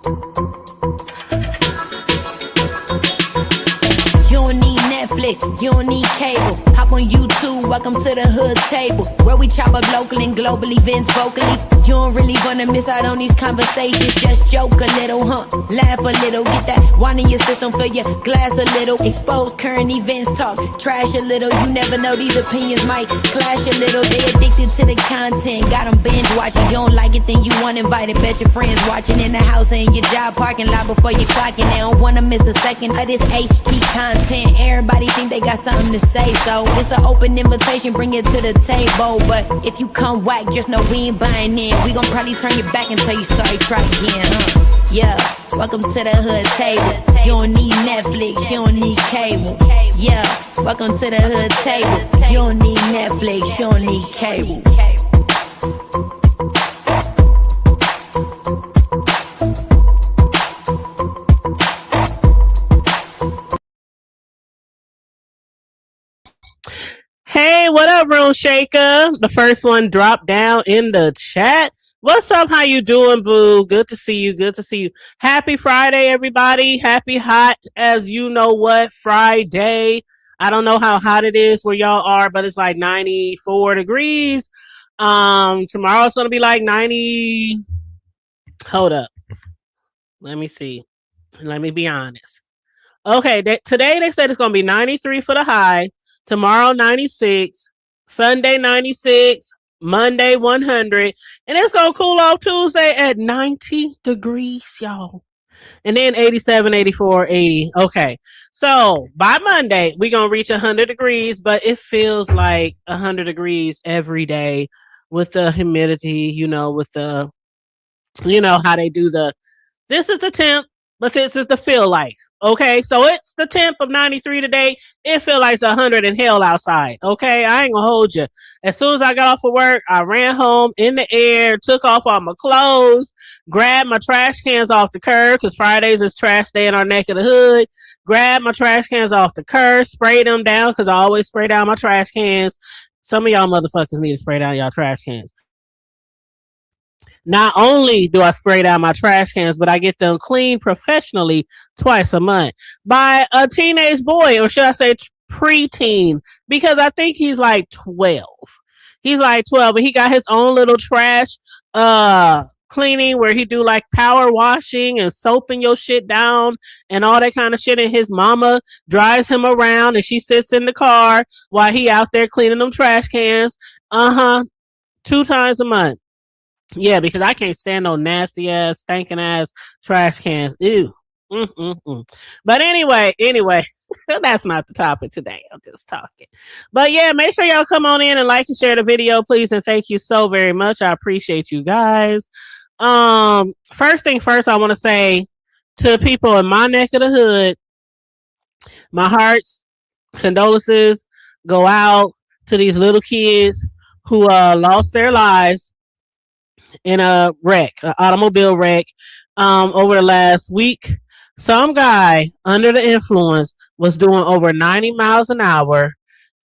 You don't need Netflix, you don't need cable. Hop on YouTube, welcome to the hood table, where we chop up local and global events vocally. You don't really wanna miss out on these conversations. Just joke a little, laugh a little. Get that wine in your system, fill your glass a little. Expose current events, talk trash a little. You never know, these opinions might clash a little. They addicted to the content, got them binge watching. You don't like it, then you want invited. Bet your friends watching in the house or in your job parking lot before you clocking. They don't wanna miss a second of this HT content. Everybody think they got something to say, so it's an open invitation, bring it to the table. But if you come whack, just know we ain't buying in. We gon' probably turn your back and tell you sorry, try again, Yeah, welcome to the hood table. You don't need Netflix, you don't need cable. Yeah, welcome to the hood table. You don't need Netflix, you don't need cable. Hey, what up, Room Shaker? The first one dropped down in the chat. What's up? How you doing, boo? Good to see you. Good to see you. Happy Friday, everybody. Happy hot as you know what Friday. I don't know how hot it is where y'all are, but it's like 94 degrees. Tomorrow's gonna be like 90. Hold up. Let me see. Let me be honest. Okay, today they said it's gonna be 93 for the high. Tomorrow 96, Sunday 96, Monday 100, and it's gonna cool off Tuesday at 90 degrees, y'all. And then 87, 84, 80. Okay, so by Monday we're gonna reach 100 degrees, but it feels like 100 degrees every day with the humidity, with the, how they do this is the temp, but this is the feel like. Okay, so it's the temp of 93 today. It feels like it's 100 in hell outside. Okay, I ain't gonna hold you. As soon as I got off of work, I ran home in the air, took off all my clothes, grabbed my trash cans off the curb, because Fridays is trash day in our neck of the hood. Grabbed my trash cans off the curb, sprayed them down, because I always spray down my trash cans. Some of y'all motherfuckers need to spray down y'all trash cans. Not only do I spray down my trash cans, but I get them cleaned professionally twice a month by a teenage boy, or should I say preteen, because I think he's like 12. He's like 12, and he got his own little trash cleaning where he do like power washing and soaping your shit down and all that kind of shit. And his mama drives him around, and she sits in the car while he out there cleaning them trash cans. 2 times a month. Yeah, because I can't stand no nasty ass, stinking ass trash cans. Ew. But anyway, that's not the topic today. I'm just talking. But yeah, make sure y'all come on in and like and share the video, please. And thank you so very much. I appreciate you guys. First thing first, I want to say to people in my neck of the hood, my heart's condolences go out to these little kids who lost their lives in a wreck, an automobile wreck, over the last week. Some guy under the influence was doing over 90 miles an hour,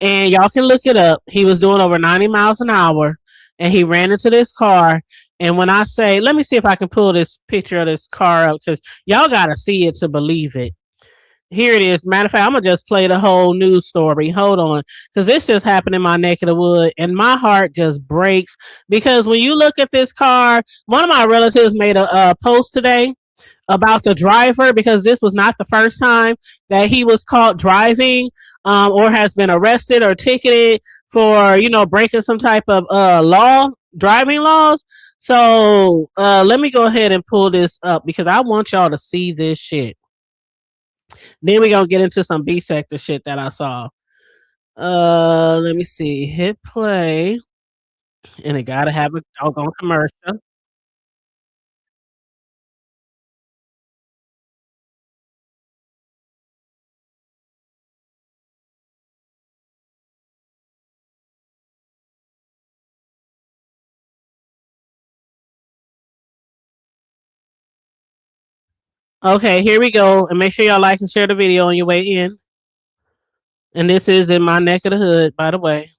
and y'all can look it up. He was doing over 90 miles an hour, and he ran into this car. And when I say, let me see if I can pull this picture of this car up, because y'all got to see it to believe it. Here it is. Matter of fact, I'm going to just play the whole news story. Hold on. Because this just happened in my neck of the wood. And my heart just breaks. Because when you look at this car, one of my relatives made a post today about the driver. Because this was not the first time that he was caught driving or has been arrested or ticketed for, breaking some type of driving laws. So let me go ahead and pull this up, because I want y'all to see this shit. Then we're going to get into some B-sector shit that I saw. Let me see. Hit play. And it got to have a doggone commercial. Okay, here we go. And make sure y'all like and share the video on your way in. And this is in my neck of the hood, by the way.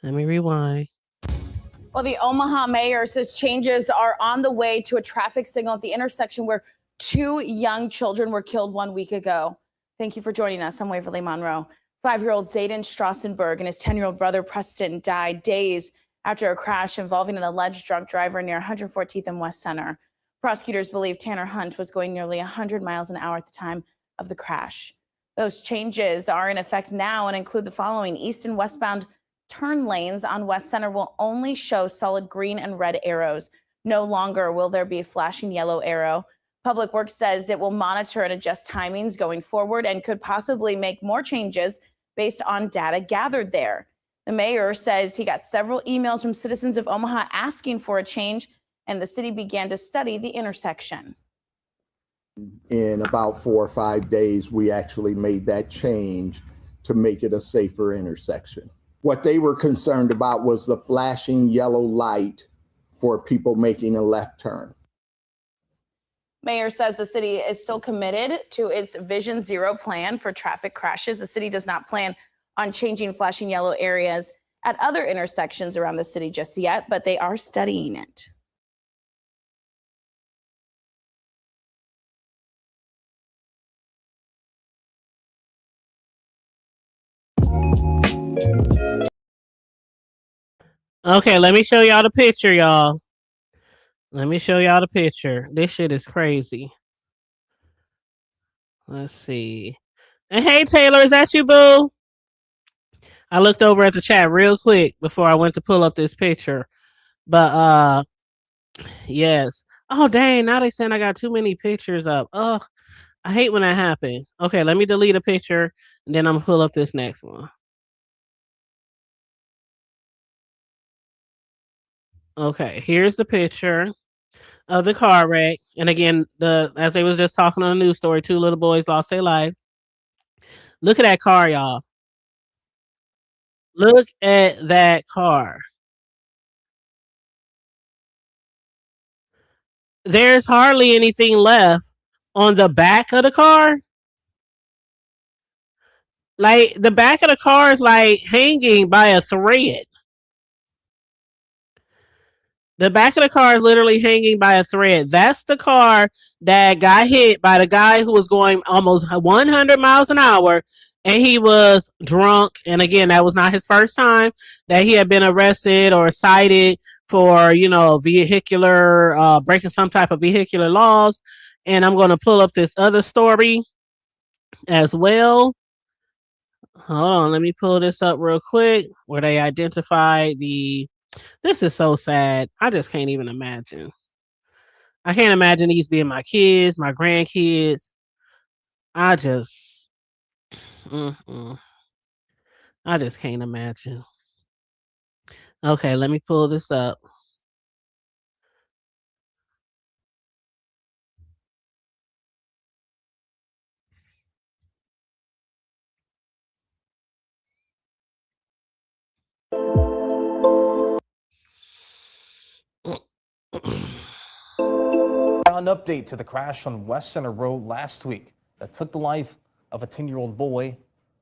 Let me rewind. Well, the Omaha mayor says changes are on the way to a traffic signal at the intersection where 2 young children were killed 1 week ago. Thank you for joining us. I'm Waverly Monroe. 5-year-old Zayden Strassenberg and his 10-year-old brother Preston died days after a crash involving an alleged drunk driver near 114th and West Center. Prosecutors believe Tanner Hunt was going nearly 100 miles an hour at the time of the crash. Those changes are in effect now and include the following. East and westbound turn lanes on West Center will only show solid green and red arrows. No longer will there be a flashing yellow arrow. Public Works says it will monitor and adjust timings going forward and could possibly make more changes based on data gathered there. The mayor says he got several emails from citizens of Omaha asking for a change, and the city began to study the intersection. In about 4 or 5 days, we actually made that change to make it a safer intersection. What they were concerned about was the flashing yellow light for people making a left turn. Mayor says the city is still committed to its Vision Zero plan for traffic crashes. The city does not plan on changing flashing yellow areas at other intersections around the city just yet, but they are studying it. Okay, let me show y'all the picture, y'all. Let me show y'all the picture. This shit is crazy. Let's see. And hey, Taylor, is that you, boo? I looked over at the chat real quick before I went to pull up this picture. But, yes. Oh, dang, now they saying I got too many pictures up. Ugh, I hate when that happens. Okay, let me delete a picture, and then I'm going to pull up this next one. Okay, here's the picture of the car wreck. And again, as they was just talking on the news story, 2 little boys lost their life. Look at that car, y'all. Look at that car. There's hardly anything left on the back of the car. Like, the back of the car is like hanging by a thread. The back of the car is literally hanging by a thread. That's the car that got hit by the guy who was going almost 100 miles an hour, and he was drunk. And again, that was not his first time that he had been arrested or cited for, vehicular, breaking some type of vehicular laws. And I'm going to pull up this other story as well. Hold on, let me pull this up real quick where they identify this is so sad. I just can't even imagine. I can't imagine these being my kids, my grandkids. I just can't imagine. Okay, let me pull this up. An update to the crash on West Center Road last week that took the life of a 10-year-old boy.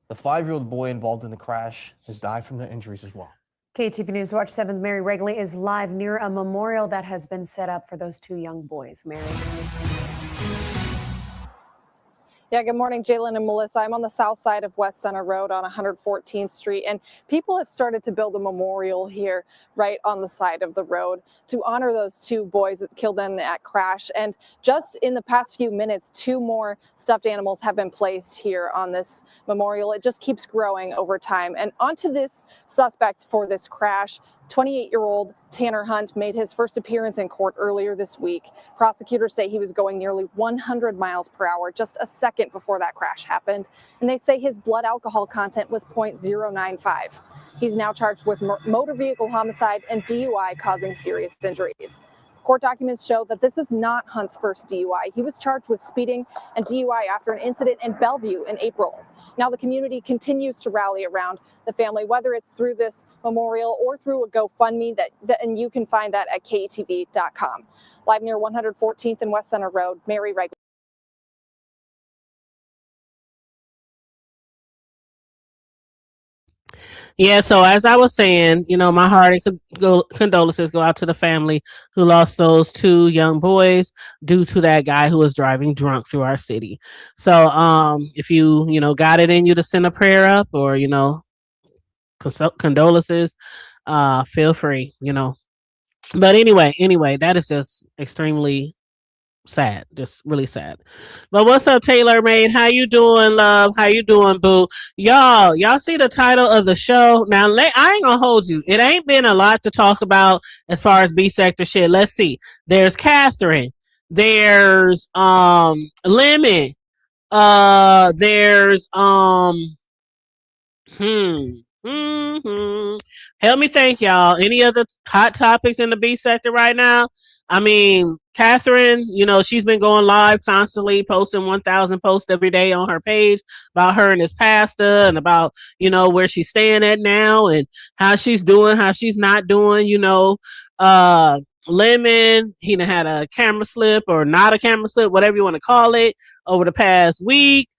The 5-year-old boy involved in the crash has died from the injuries as well. KTV News Watch 7's Mary Regley is live near a memorial that has been set up for those 2 young boys. Mary. Yeah, good morning, Jalen and Melissa. I'm on the south side of West Center Road on 114th Street, and people have started to build a memorial here right on the side of the road to honor those 2 boys that killed in that crash. And just in the past few minutes, 2 more stuffed animals have been placed here on this memorial. It just keeps growing over time. And onto this suspect for this crash, 28-year-old Tanner Hunt made his first appearance in court earlier this week. Prosecutors say he was going nearly 100 miles per hour just a second before that crash happened. And they say his blood alcohol content was 0.095. He's now charged with motor vehicle homicide and DUI causing serious injuries. Court documents show that this is not Hunt's first DUI. He was charged with speeding and DUI after an incident in Bellevue in April. Now the community continues to rally around the family, whether it's through this memorial or through a GoFundMe, and you can find that at KETV.com. Live near 114th and West Center Road, Mary Regley. Yeah, so as I was saying, my heart and condolences go out to the family who lost those two young boys due to that guy who was driving drunk through our city. So, if you got it in you to send a prayer up or, condolences, feel free. But anyway, that is just extremely sad, just really sad. But what's up, Taylor Made? How you doing, love? How you doing, boo? Y'all see the title of the show? Now, I ain't gonna hold you. It ain't been a lot to talk about as far as B sector shit. Let's see. There's Catherine. There's Lemon. There's help me thank y'all. Any other hot topics in the B sector right now? I mean, Catherine, she's been going live constantly, posting 1,000 posts every day on her page about her and this pastor and about, where she's staying at now and how she's doing, how she's not doing, Lemon, he done had a camera slip or not a camera slip, whatever you want to call it, over the past week.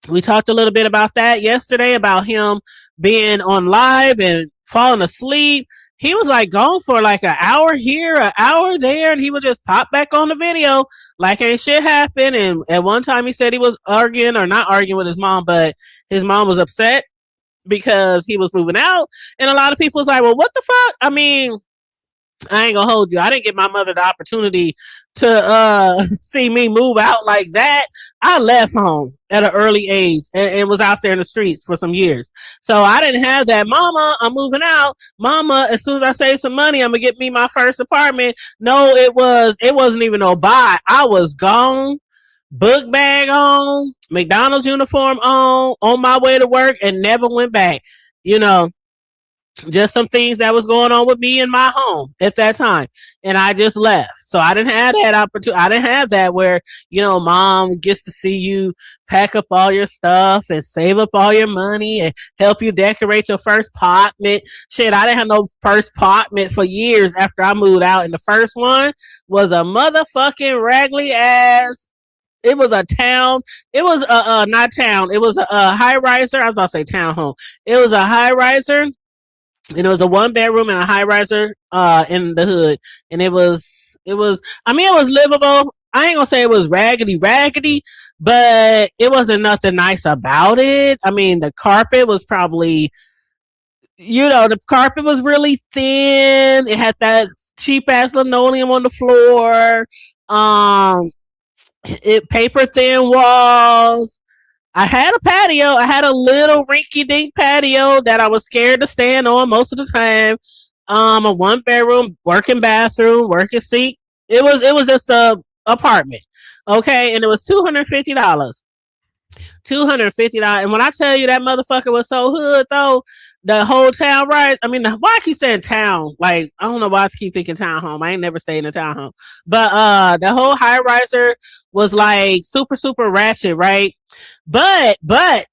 We talked a little bit about that yesterday, about him being on live and falling asleep. He was like gone for like an hour here, an hour there, and he would just pop back on the video like ain't shit happened. And at one time he said he was arguing or not arguing with his mom, but his mom was upset because he was moving out. And a lot of people was like, well, what the fuck? I mean, I ain't gonna hold you. I didn't get my mother the opportunity to see me move out like that. I left home at an early age and was out there in the streets for some years. So I didn't have that. Mama, I'm moving out. Mama, as soon as I save some money, I'm gonna get me my first apartment. No, it wasn't even no buy. I was gone, book bag on, McDonald's uniform on my way to work, and never went back. Just some things that was going on with me in my home at that time, and I just left. So I didn't have that opportunity. I didn't have that where mom gets to see you pack up all your stuff and save up all your money and help you decorate your first apartment. Shit, I didn't have no first apartment for years after I moved out, and the first one was a motherfucking raggedy ass. It was a town. It was not town. It was a high riser. I was about to say townhome. It was a high riser. And it was a 1-bedroom and a high riser in the hood. And it was livable. I ain't gonna say it was raggedy, but it wasn't nothing nice about it. I mean, the carpet was probably, the carpet was really thin. It had that cheap ass linoleum on the floor. Paper thin walls. I had a patio. I had a little rinky-dink patio that I was scared to stand on most of the time. A 1-bedroom, working bathroom, working sink. It was just a apartment, okay, and it was $250. $250. And when I tell you that motherfucker was so hood, though, the whole town, right? I mean, why I keep saying town? Like, I don't know why I keep thinking townhome. I ain't never stayed in a townhome, but the whole high riser was like super, super ratchet, right? But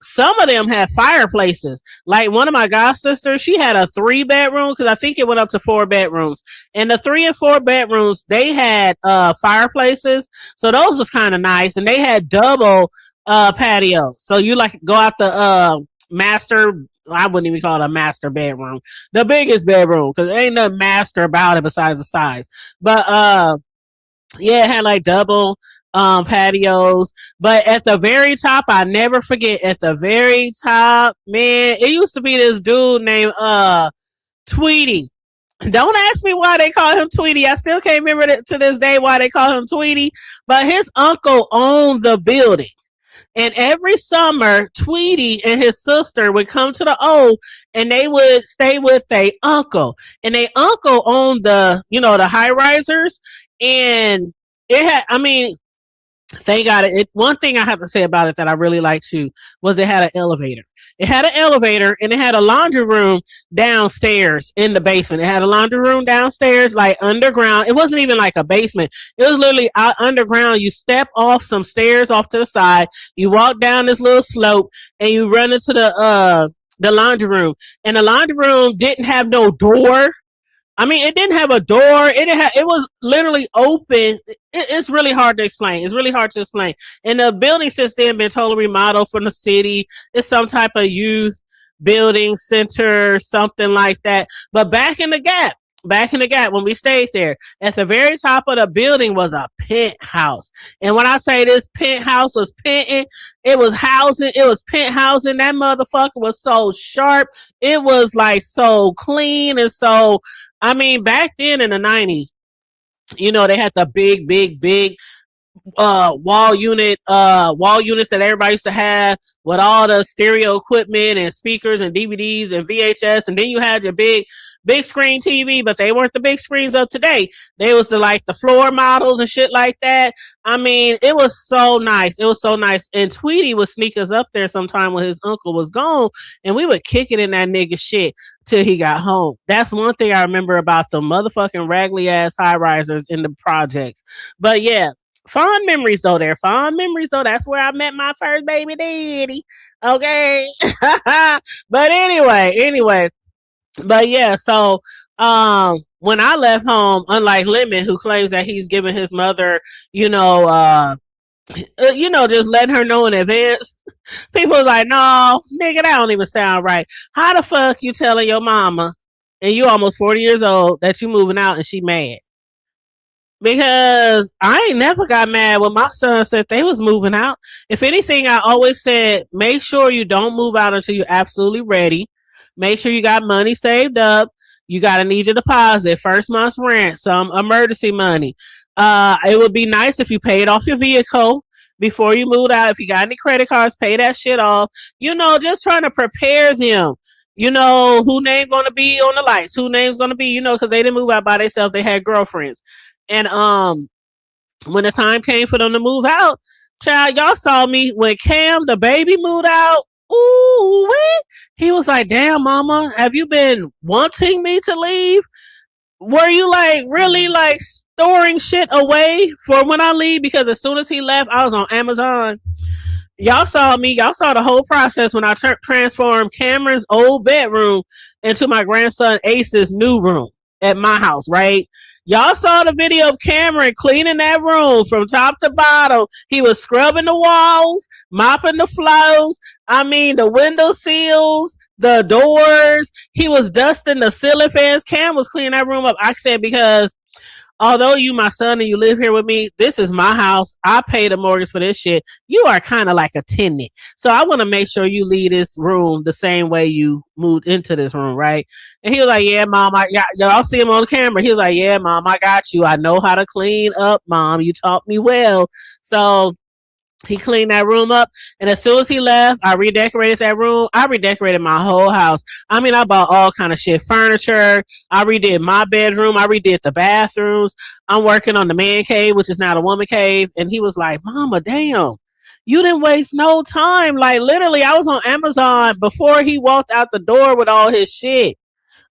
some of them had fireplaces. Like one of my god sisters, she had a 3-bedroom because I think it went up to 4 bedrooms. And the 3 and 4 bedrooms, they had fireplaces, so those was kind of nice. And they had double patio, so you like go out the master. I wouldn't even call it a master bedroom, the biggest bedroom, because there ain't nothing master about it besides the size. But yeah, it had like double patios. But at the very top, I never forget, at the very top, man, it used to be this dude named Tweety. Don't ask me why they call him Tweety. I still can't remember to this day why they call him Tweety. But his uncle owned the building. And every summer, Tweety and his sister would come to the O, and they would stay with their uncle. And their uncle owned the high risers. And it had, thank God. One thing I have to say about it that I really liked too was it had an elevator. It had an elevator, and it had a laundry room downstairs in the basement. It had a laundry room downstairs, like underground. It wasn't even like a basement. It was literally out underground. You step off some stairs off to the side. You walk down this little slope, and you run into the laundry room. And the laundry room didn't have no door. It didn't have a door. It was literally open. It's really hard to explain. And the building since then been totally remodeled from the city. It's some type of youth building center, something like that. But back in the gap, when we stayed there, at the very top of the building was a penthouse. And when I say this penthouse was penting, it was housing, it was penthousing. That motherfucker was so sharp. It was like so clean. And so, I mean, back then in the 90s, you know, they had the big wall units that everybody used to have with all the stereo equipment and speakers and DVDs and VHS, and then you had your big screen TV, but they weren't the big screens of today. They was the floor models and shit like that. I mean, it was so nice. It was so nice. And Tweety would sneak us up there sometime when his uncle was gone, and we would kick it in that nigga shit till he got home. That's one thing I remember about the motherfucking raggedy ass high risers in the projects. But yeah, fond memories though. That's where I met my first baby daddy. Okay. But anyway. But yeah, so when I left home, unlike Lemon, who claims that he's giving his mother, just letting her know in advance, people are like, no, nigga, that don't even sound right. How the fuck you telling your mama, and you almost 40 years old, that you moving out and she mad? Because I ain't never got mad when my son said they was moving out. If anything, I always said, make sure you don't move out until you're absolutely ready. Make sure you got money saved up. You got to need your deposit, first month's rent, some emergency money. It would be nice if you paid off your vehicle before you moved out. If you got any credit cards, pay that shit off. Just trying to prepare them. Who name going to be on the lights? Who name's going to be, because they didn't move out by themselves. They had girlfriends. And when the time came for them to move out, child, y'all saw me when Cam, the baby, moved out. Ooh, he was like, damn, mama, have you been wanting me to leave? Were you really storing shit away for when I leave? Because as soon as he left, I was on Amazon. Y'all saw the whole process when I transformed Cameron's old bedroom into my grandson Ace's new room at my house, right? Y'all saw the video of Cameron cleaning that room from top to bottom. He was scrubbing the walls, mopping the floors. I mean, the window sills, the doors. He was dusting the ceiling fans. Cam was cleaning that room up. I said, because although you my son and you live here with me, this is my house. I pay the mortgage for this shit. You are kind of like a tenant. So I want to make sure you leave this room the same way you moved into this room, right? And he was like, yeah, mom, y'all see him on camera. He was like, yeah, mom, I got you. I know how to clean up, mom. You taught me well. So he cleaned that room up, and as soon as he left, I redecorated that room. I redecorated my whole house. I mean, I bought all kind of shit, furniture. I redid my bedroom. I redid the bathrooms. I'm working on the man cave, which is now the woman cave. And he was like, mama, damn, you didn't waste no time. Like, literally, I was on Amazon before he walked out the door with all his shit.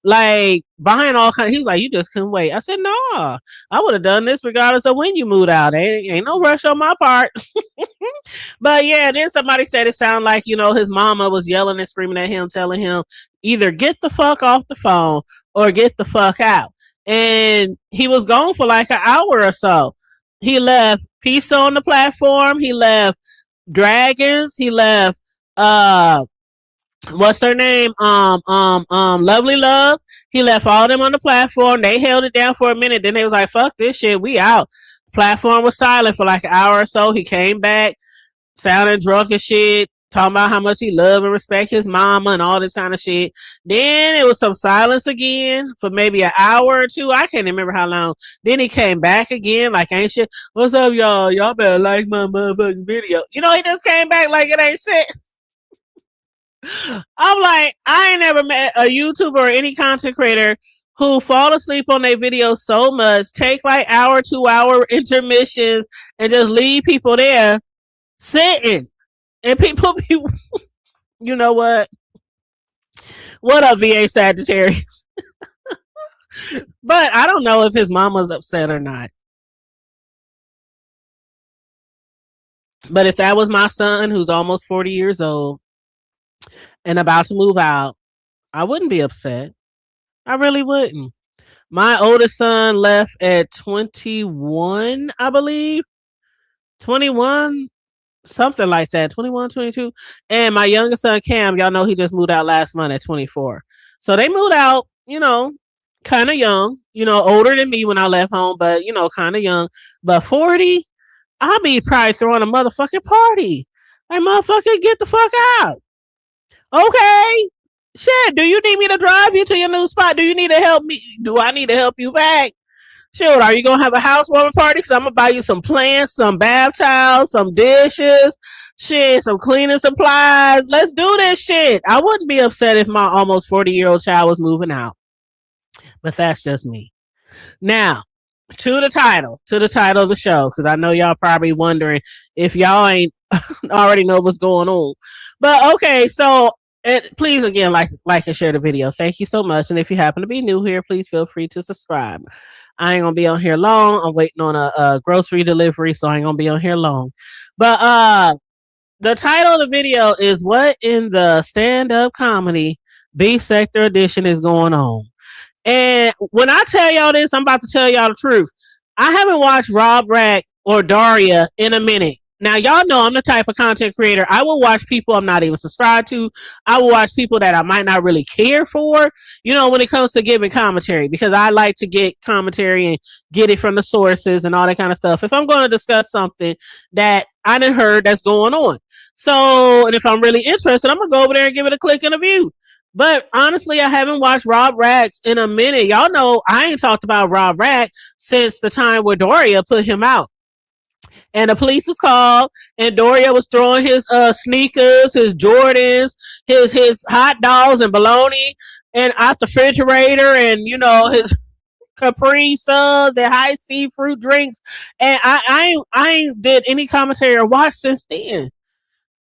Like, buying all kinds. He was like, you just couldn't wait. I said, nah, I would have done this regardless of when you moved out. Ain't no rush on my part. But yeah, then somebody said it sounded like, his mama was yelling and screaming at him, telling him either get the fuck off the phone or get the fuck out. And he was gone for like an hour or so. He left Pizza on the platform. He left Dragons. He left, what's her name? Lovely Love. He left all them on the platform. They held it down for a minute. Then they was like, fuck this shit. We out. Platform was silent for like an hour or so. He came back, sounding drunk and shit, talking about how much he loved and respect his mama and all this kind of shit. Then it was some silence again for maybe an hour or two. I can't remember how long. Then he came back again like ain't shit. What's up, y'all? Y'all better like my motherfucking video. He just came back like it ain't shit. I'm like, I ain't never met a YouTuber or any content creator who fall asleep on their videos so much, take like hour, 2 hour intermissions, and just leave people there sitting. And people be, you know what? What up, VA Sagittarius? But I don't know if his mama's upset or not. But if that was my son, who's almost 40 years old and about to move out, I wouldn't be upset. I really wouldn't. My oldest son left at 21, I believe. 21. something like that, 21, 22. And my youngest son, Cam, y'all know he just moved out last month at 24. So they moved out, kind of young, older than me when I left home, but, kind of young. But 40, I'll be probably throwing a motherfucking party. Like, motherfucker, get the fuck out. Okay. Shit, do you need me to drive you to your new spot? Do you need to help me? Do I need to help you back? Shoot, are you going to have a housewarming party? Because I'm going to buy you some plants, some bath towels, some dishes, shit, some cleaning supplies. Let's do this shit. I wouldn't be upset if my almost 40-year-old child was moving out. But that's just me. Now, to the title of the show, because I know y'all probably wondering if y'all ain't already know what's going on. But okay, so please again like and share the video. Thank you so much. And if you happen to be new here, please feel free to subscribe. I ain't gonna be on here long. I'm waiting on a grocery delivery, so I ain't gonna be on here long. But the title of the video is "What in the Stand-Up Comedy B Sector Edition is Going On?" And when I tell y'all this, I'm about to tell y'all the truth. I haven't watched Rob Rack or Daria in a minute. Now, y'all know I'm the type of content creator. I will watch people I'm not even subscribed to. I will watch people that I might not really care for, when it comes to giving commentary, because I like to get commentary and get it from the sources and all that kind of stuff. If I'm going to discuss something that I didn't heard that's going on. So, and if I'm really interested, I'm going to go over there and give it a click and a view. But honestly, I haven't watched Rob Rack's in a minute. Y'all know I ain't talked about Rob Rack since the time where Daria put him out. And the police was called, and Daria was throwing his sneakers, his Jordans, his hot dogs and bologna, and out the refrigerator, and his Capri Suns and high C fruit drinks. And I ain't did any commentary or watch since then.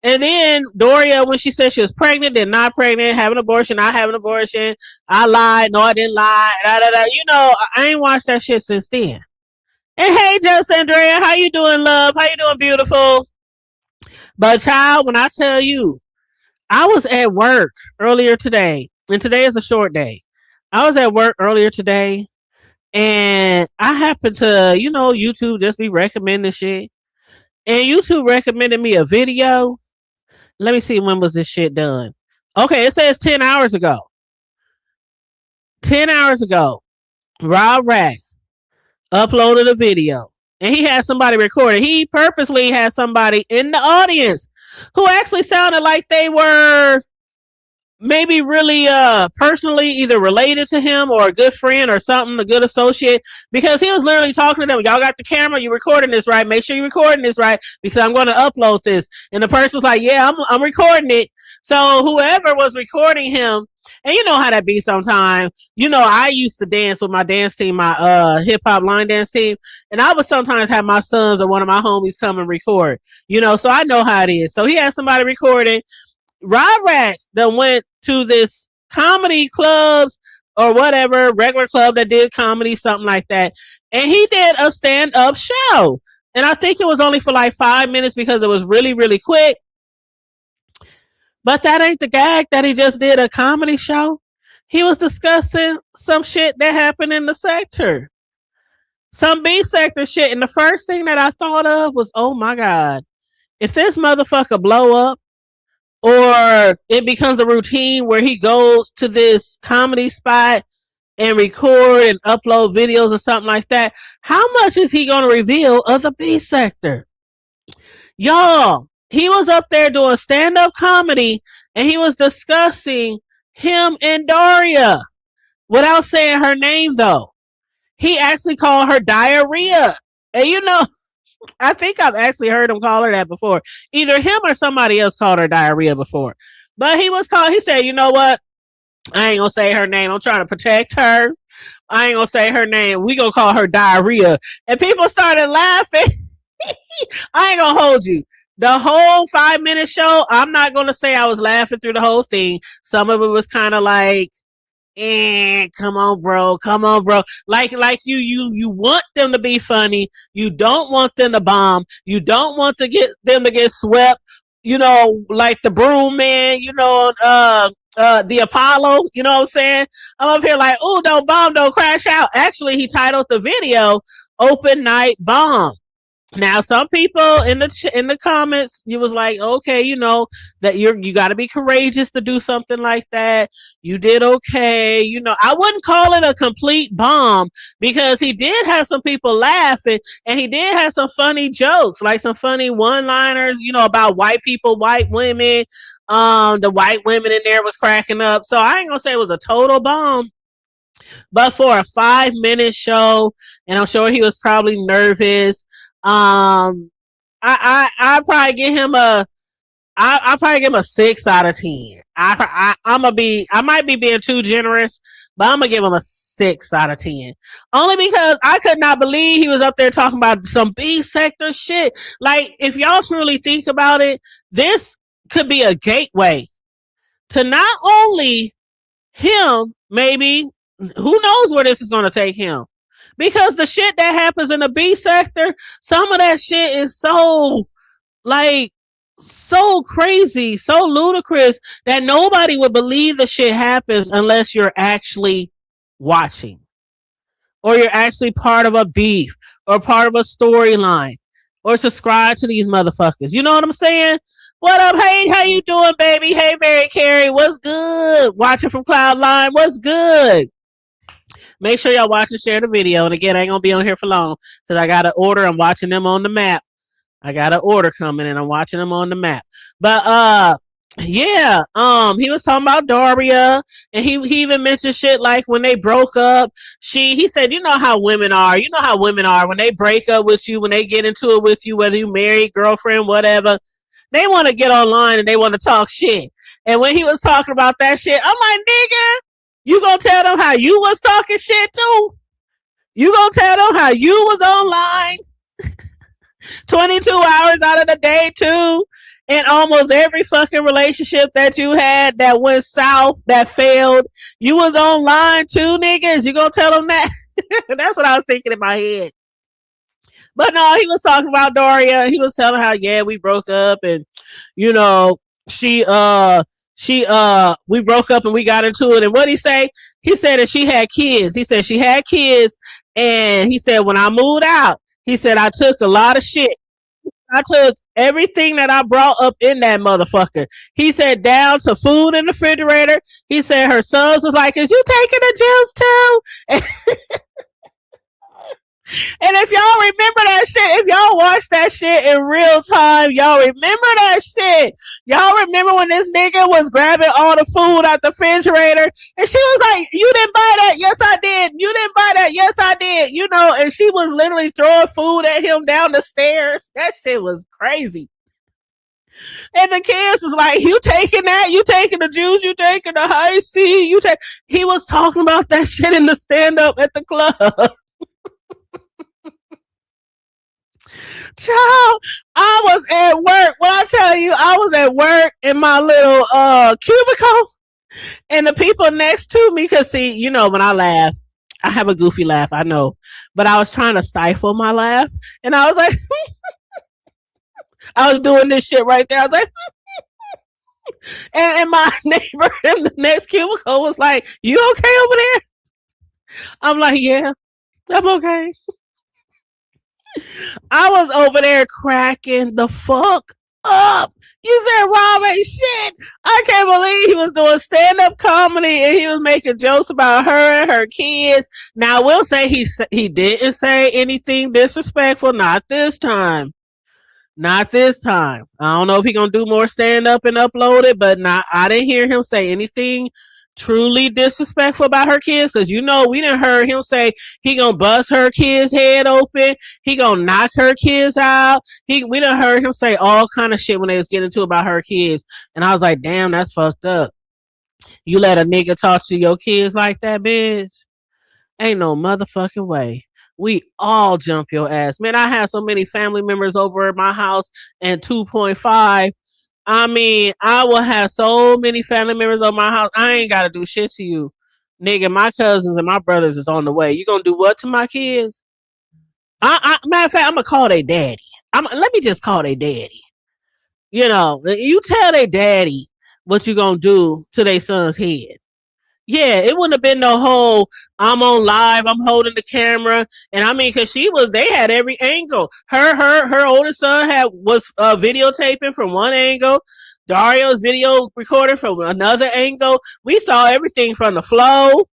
And then Daria, when she said she was pregnant, then not pregnant, having an abortion, not having an abortion, I lied, no, I didn't lie, I ain't watched that shit since then. And hey, Just Andrea, how you doing, love? How you doing, beautiful? But child, when I tell you, I was at work earlier today, and today is a short day. I was at work earlier today, and I happened to, YouTube just be recommending shit. And YouTube recommended me a video. Let me see, when was this shit done? Okay, it says 10 hours ago. 10 hours ago, Rob Rack uploaded a video, and he had somebody record it. He purposely had somebody in the audience who actually sounded like they were maybe really personally either related to him or a good friend or something, a good associate, because he was literally talking to them. Y'all got the camera, you recording this right? Make sure you're recording this right, because I'm going to upload this. And the person was like, yeah, I'm recording it. So whoever was recording him, and you know how that be sometimes. I used to dance with my dance team, my hip hop line dance team, and I would sometimes have my sons or one of my homies come and record. So I know how it is. So he had somebody recording. Rob Rack that went to this comedy clubs or whatever, regular club that did comedy, something like that, and he did a stand-up show. And I think it was only for like 5 minutes because it was really, really quick. But that ain't the gag that he just did a comedy show. He was discussing some shit that happened in the sector. Some B sector shit. And the first thing that I thought of was, oh my God, if this motherfucker blow up or it becomes a routine where he goes to this comedy spot and record and upload videos or something like that, how much is he going to reveal of the B sector? Y'all, he was up there doing stand-up comedy, and he was discussing him and Daria without saying her name, though. He actually called her diarrhea. And I think I've actually heard him call her that before. Either him or somebody else called her diarrhea before. But he said, you know what? I ain't going to say her name. I'm trying to protect her. I ain't going to say her name. We going to call her diarrhea. And people started laughing. I ain't going to hold you. The whole 5-minute show, I'm not going to say I was laughing through the whole thing. Some of it was kind of like, come on, bro. Like you want them to be funny. You don't want them to bomb. You don't want them to get swept. Like the broom man, the Apollo, you know what I'm saying? I'm up here like, oh, don't bomb, don't crash out. Actually, he titled the video Open Night Bomb. Now, some people in the comments, you was like, okay, you know that you got to be courageous to do something like that. You did okay, you know. I wouldn't call it a complete bomb because he did have some people laughing, and he did have some funny jokes, like some funny one-liners, you know, about white people, white women. The white women in there was cracking up. So I ain't gonna say it was a total bomb, but for a 5-minute show, and I'm sure he was probably nervous. I probably give him a I probably give him a 6 out of 10. I might be being too generous, but I'm gonna give him a 6 out of 10. Only because I could not believe he was up there talking about some B sector shit. Like, if y'all truly think about it, this could be a gateway to not only him, maybe, who knows where this is gonna take him. Because the shit that happens in the B sector, some of that shit is so, like, so crazy, so ludicrous that nobody would believe the shit happens unless you're actually watching, or you're actually part of a beef, or part of a storyline, or subscribe to these motherfuckers. You know what I'm saying? What up? Hey, how you doing, baby? Hey, Mary Carey, what's good? Watching from Cloud9, what's good? Make sure y'all watch and share the video. And again, I ain't gonna be on here for long because I got an order. I'm watching them on the map. I got an order coming and I'm watching them on the map. But yeah, he was talking about Daria, and he even mentioned shit like when they broke up. He said, you know how women are. You know how women are when they break up with you, when they get into it with you, whether you married, girlfriend, whatever. They want to get online and they want to talk shit. And when he was talking about that shit, I'm like, nigga, you gonna tell them how you was talking shit too? You gonna tell them how you was online 22 hours out of the day too? In almost every fucking relationship that you had that went south, that failed, you was online too, niggas? You gonna tell them that? That's what I was thinking in my head. But no, he was talking about Daria. He was telling how, yeah, we broke up, and you know, we broke up and we got into it. And what he say? He said that she had kids. He said she had kids, and he said when I moved out, he said I took a lot of shit. I took everything that I brought up in that motherfucker. He said down to food in the refrigerator. He said her sons was like, is you taking the juice too? And if y'all remember that shit, if y'all watch that shit in real time, y'all remember that shit. Y'all remember when this nigga was grabbing all the food out the refrigerator, and she was like, you didn't buy that? Yes, I did. You didn't buy that? Yes, I did. You know, and she was literally throwing food at him down the stairs. That shit was crazy. And the kids was like, you taking that? You taking the juice? You taking the high C? He was talking about that shit in the stand-up at the club. Child, I was at work. When I tell you, I was at work in my little cubicle, and the people next to me, because see, you know, when I laugh, I have a goofy laugh, I know, but I was trying to stifle my laugh, and I was like, I was doing this shit right there. I was like, and my neighbor in the next cubicle was like, you okay over there? I'm like, yeah, I'm okay. I was over there cracking the fuck up. You said Rob ain't shit. I can't believe he was doing stand-up comedy and he was making jokes about her and her kids. Now, I will say he didn't say anything disrespectful. Not this time. Not this time. I don't know if he's going to do more stand-up and upload it, but I didn't hear him say anything truly disrespectful about her kids, because you know we didn't heard him say he gonna bust her kids' head open, he gonna knock her kids out. We didn't heard him say all kind of shit when they was getting to about her kids, and I was like, damn, that's fucked up. You let a nigga talk to your kids like that, bitch? Ain't no motherfucking way. We all jump your ass, man. I have so many family members over at my house and 2.5. I mean, I will have so many family members on my house. I ain't got to do shit to you. Nigga, my cousins and my brothers is on the way. You gonna do what to my kids? Matter of fact, I'm gonna call their daddy. Let me just call their daddy. You know, you tell their daddy what you gonna do to their son's head. Yeah, it wouldn't have been no whole I'm on live, I'm holding the camera. And I mean, cause they had every angle. Her oldest son was videotaping from one angle. Dario's video recording from another angle. We saw everything from the flow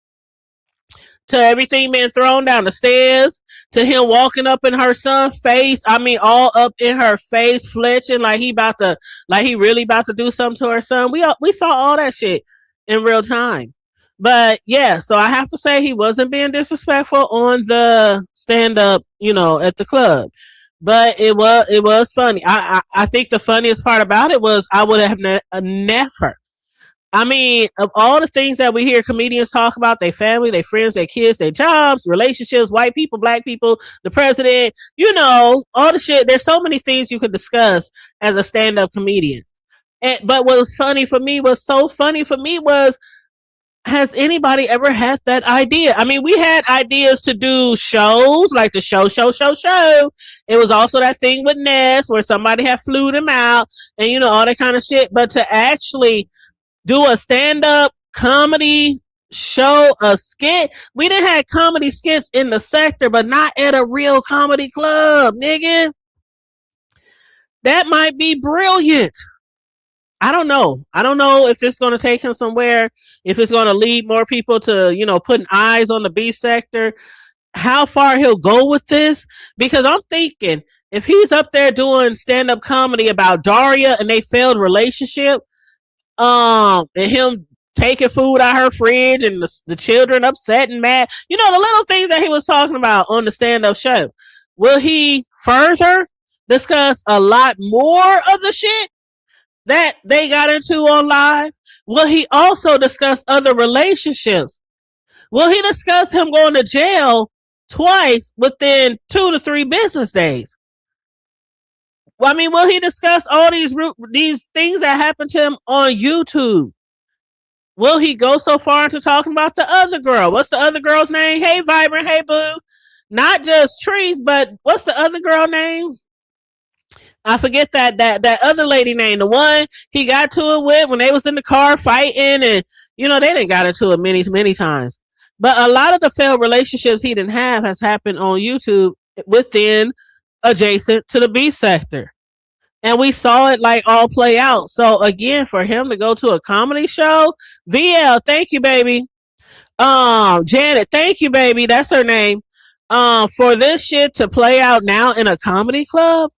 to everything being thrown down the stairs to him walking up in her son's face. I mean, all up in her face, fletching like he really about to do something to her son. We saw all that shit in real time. But yeah, so I have to say he wasn't being disrespectful on the stand up, at the club. But it was funny. I think the funniest part about it was I would have never. I mean, of all the things that we hear comedians talk about, their family, their friends, their kids, their jobs, relationships, white people, black people, the president, all the shit. There's so many things you could discuss as a stand-up comedian. But what was so funny for me was, has anybody ever had that idea? I mean, we had ideas to do shows like the show. It was also that thing with Ness where somebody had flew them out and, all that kind of shit. But to actually do a stand-up comedy show, a skit. We done had comedy skits in the sector, but not at a real comedy club, nigga. That might be brilliant. I don't know. I don't know if it's going to take him somewhere, if it's going to lead more people to, putting eyes on the B sector, how far he'll go with this. Because I'm thinking if he's up there doing stand-up comedy about Daria and they failed relationship, and him taking food out her fridge and the children upset and mad, the little things that he was talking about on the stand-up show, will he further discuss a lot more of the shit that they got into on live? Will he also discuss other relationships? Will he discuss him going to jail twice within 2 to 3 business days? Well, I mean, will he discuss all these things that happened to him on YouTube? Will he go so far into talking about the other girl? What's the other girl's name? Hey, Vibrant. Hey, Boo. Not just Trees, but what's the other girl name? I forget that other lady name. The one he got to it with when they was in the car fighting, and they didn't got into it many times. But a lot of the failed relationships he didn't have has happened on YouTube within adjacent to the B sector. And we saw it like all play out. So again, for him to go to a comedy show, VL, thank you, baby. Janet, thank you, baby. That's her name. For this shit to play out now in a comedy club,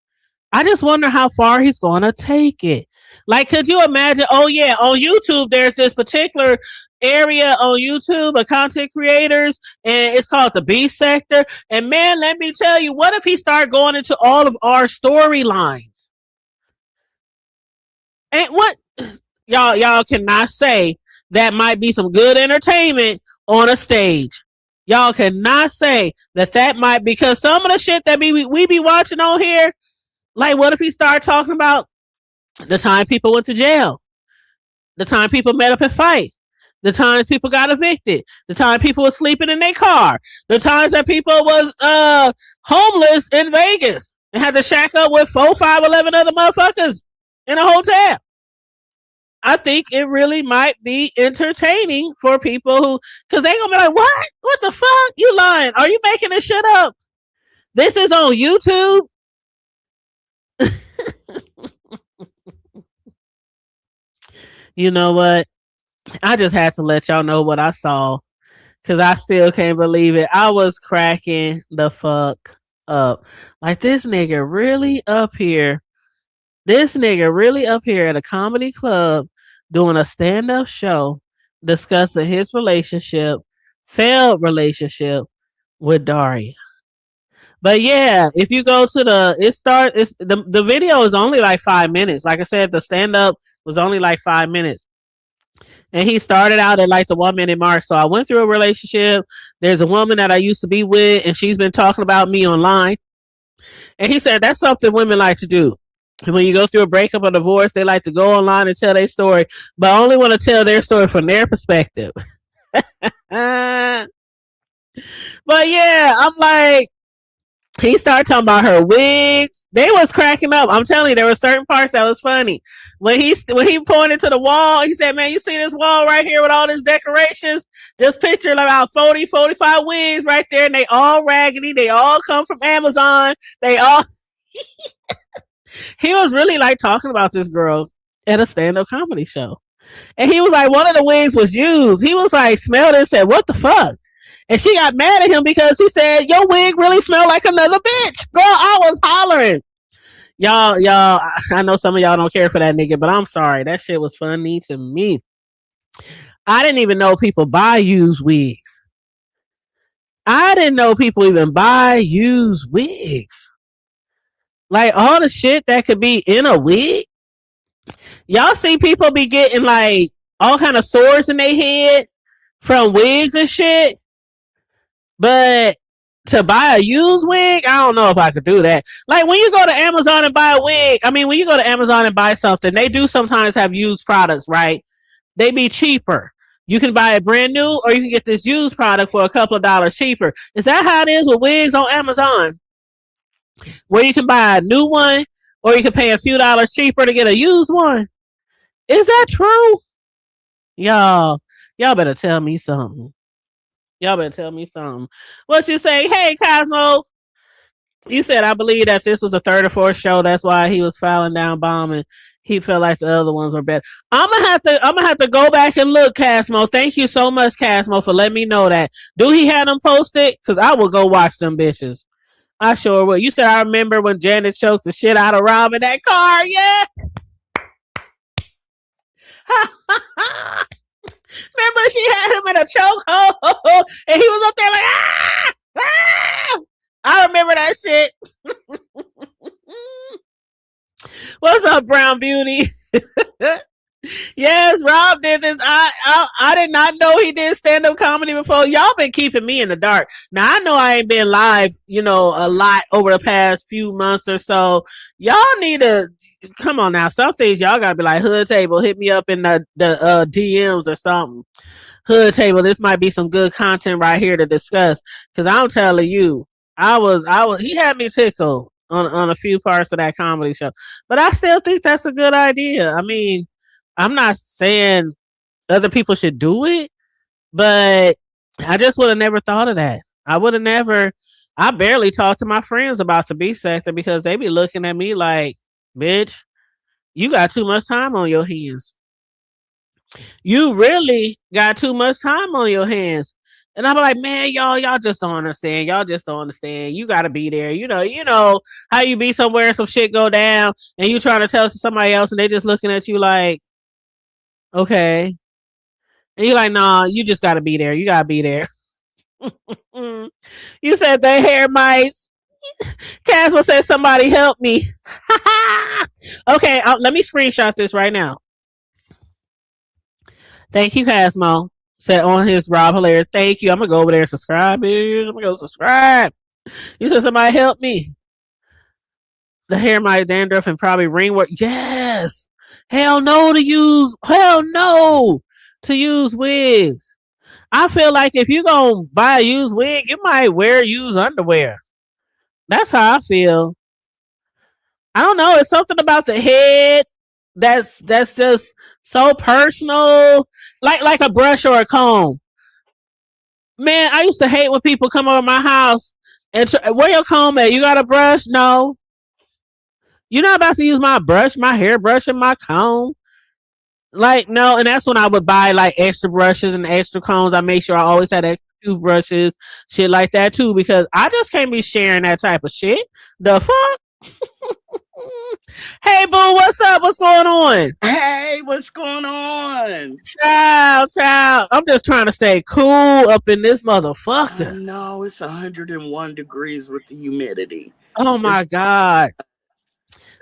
I just wonder how far he's going to take it. Like, could you imagine? Oh yeah, on YouTube, there's this particular area on YouTube of content creators, and it's called the B sector. And man, let me tell you, what if he start going into all of our storylines? And what y'all cannot say that might be some good entertainment on a stage. Y'all cannot say that might, because some of the shit that we be watching on here, like what if he start talking about the time people went to jail, the time people met up and fight, the times people got evicted, the time people were sleeping in their car, the times that people was homeless in Vegas and had to shack up with 4, 5, 11 other motherfuckers in a hotel. I think it really might be entertaining for people who, because they gonna be like, what the fuck? You lying? Are you making this shit up? This is on YouTube. You know what? I just had to let y'all know what I saw, because I still can't believe it. I was cracking the fuck up. Like, this nigga really up here. This nigga really up here at a comedy club doing a stand-up show discussing his failed relationship with Daria. But yeah, if you go to the video is only like 5 minutes. Like I said, the stand-up was only like 5 minutes. And he started out at like the 1 minute mark. So I went through a relationship. There's a woman that I used to be with, and she's been talking about me online. And he said that's something women like to do. When you go through a breakup or divorce, they like to go online and tell their story, but I only want to tell their story from their perspective. But yeah, I'm like, He started talking about her wigs. They was cracking up. I'm telling you, there were certain parts that was funny. When he pointed to the wall, he said, man, you see this wall right here with all these decorations? Just picture about 40, 45 wigs right there, and they all raggedy. They all come from Amazon. They all... He was really like talking about this girl at a stand-up comedy show. And he was like, one of the wigs was used. He was like, smelled it and said, what the fuck? And she got mad at him because he said, your wig really smelled like another bitch. Girl, I was hollering. Y'all, I know some of y'all don't care for that nigga, but I'm sorry. That shit was funny to me. I didn't even know people buy used wigs. I didn't know people even buy used wigs. Like all the shit that could be in a wig. Y'all see people be getting like all kind of sores in their head from wigs and shit. But to buy a used wig, I don't know if I could do that. Like when you go to Amazon and buy a wig, when you go to Amazon and buy something, they do sometimes have used products, right? They be cheaper. You can buy it brand new or you can get this used product for a couple of dollars cheaper. Is that how it is with wigs on Amazon? Where you can buy a new one or you can pay a few dollars cheaper to get a used one? Is that true? Y'all better tell me something. Y'all better tell me something. What you say? Hey, Cosmo. You said, I believe that this was a third or fourth show. That's why he was filing down bombing. He felt like the other ones were better. I'm gonna have to go back and look, Cosmo. Thank you so much, Cosmo, for letting me know that. Do he have them posted? Because I will go watch them bitches. I sure will. You said I remember when Janet choked the shit out of Rob in that car. Yeah. Remember she had him in a chokehold and he was up there like, ah! Ah! I remember that shit. What's up, Brown Beauty? Yes, Rob did this. I did not know he did stand-up comedy before. Y'all been keeping me in the dark. Now I know I ain't been live, a lot over the past few months or so. Y'all need to come on now. Some things y'all gotta be like, Hood Table, hit me up in the DMs or something. Hood Table, this might be some good content right here to discuss. Cause I'm telling you, he had me tickled on a few parts of that comedy show. But I still think that's a good idea. I'm not saying other people should do it, but I just would have never thought of that. I barely talk to my friends about the B sector because they be looking at me like, bitch, you got too much time on your hands. You really got too much time on your hands. And I'm like, man, y'all just don't understand. Y'all just don't understand. You got to be there. You know how you be somewhere, some shit go down, and you trying to tell it to somebody else, and they just looking at you like, okay. And you're like, nah, you just got to be there. You got to be there. You said they hair mice. Caswell said somebody help me. Okay, let me screenshot this right now. Thank you, Casmo. Said on his Rob Hilarious. Thank you. I'm going to go over there and subscribe. Bitch. I'm going to go subscribe. You said somebody help me. The hair might dandruff and probably ringworm. Yes. Hell no to use wigs. I feel like if you're going to buy a used wig, you might wear used underwear. That's how I feel. I don't know. It's something about the head that's just so personal. Like a brush or a comb. Man, I used to hate when people come over my house and where your comb at? You got a brush? No. You're not about to use my brush, my hairbrush, and my comb. Like, no, and that's when I would buy like extra brushes and extra combs. I make sure I always had extra toothbrushes, shit like that too, because I just can't be sharing that type of shit. The fuck? Hey, boo, what's up? What's going on? Hey, what's going on? Child. I'm just trying to stay cool up in this motherfucker. No, it's 101 degrees with the humidity. Oh my God.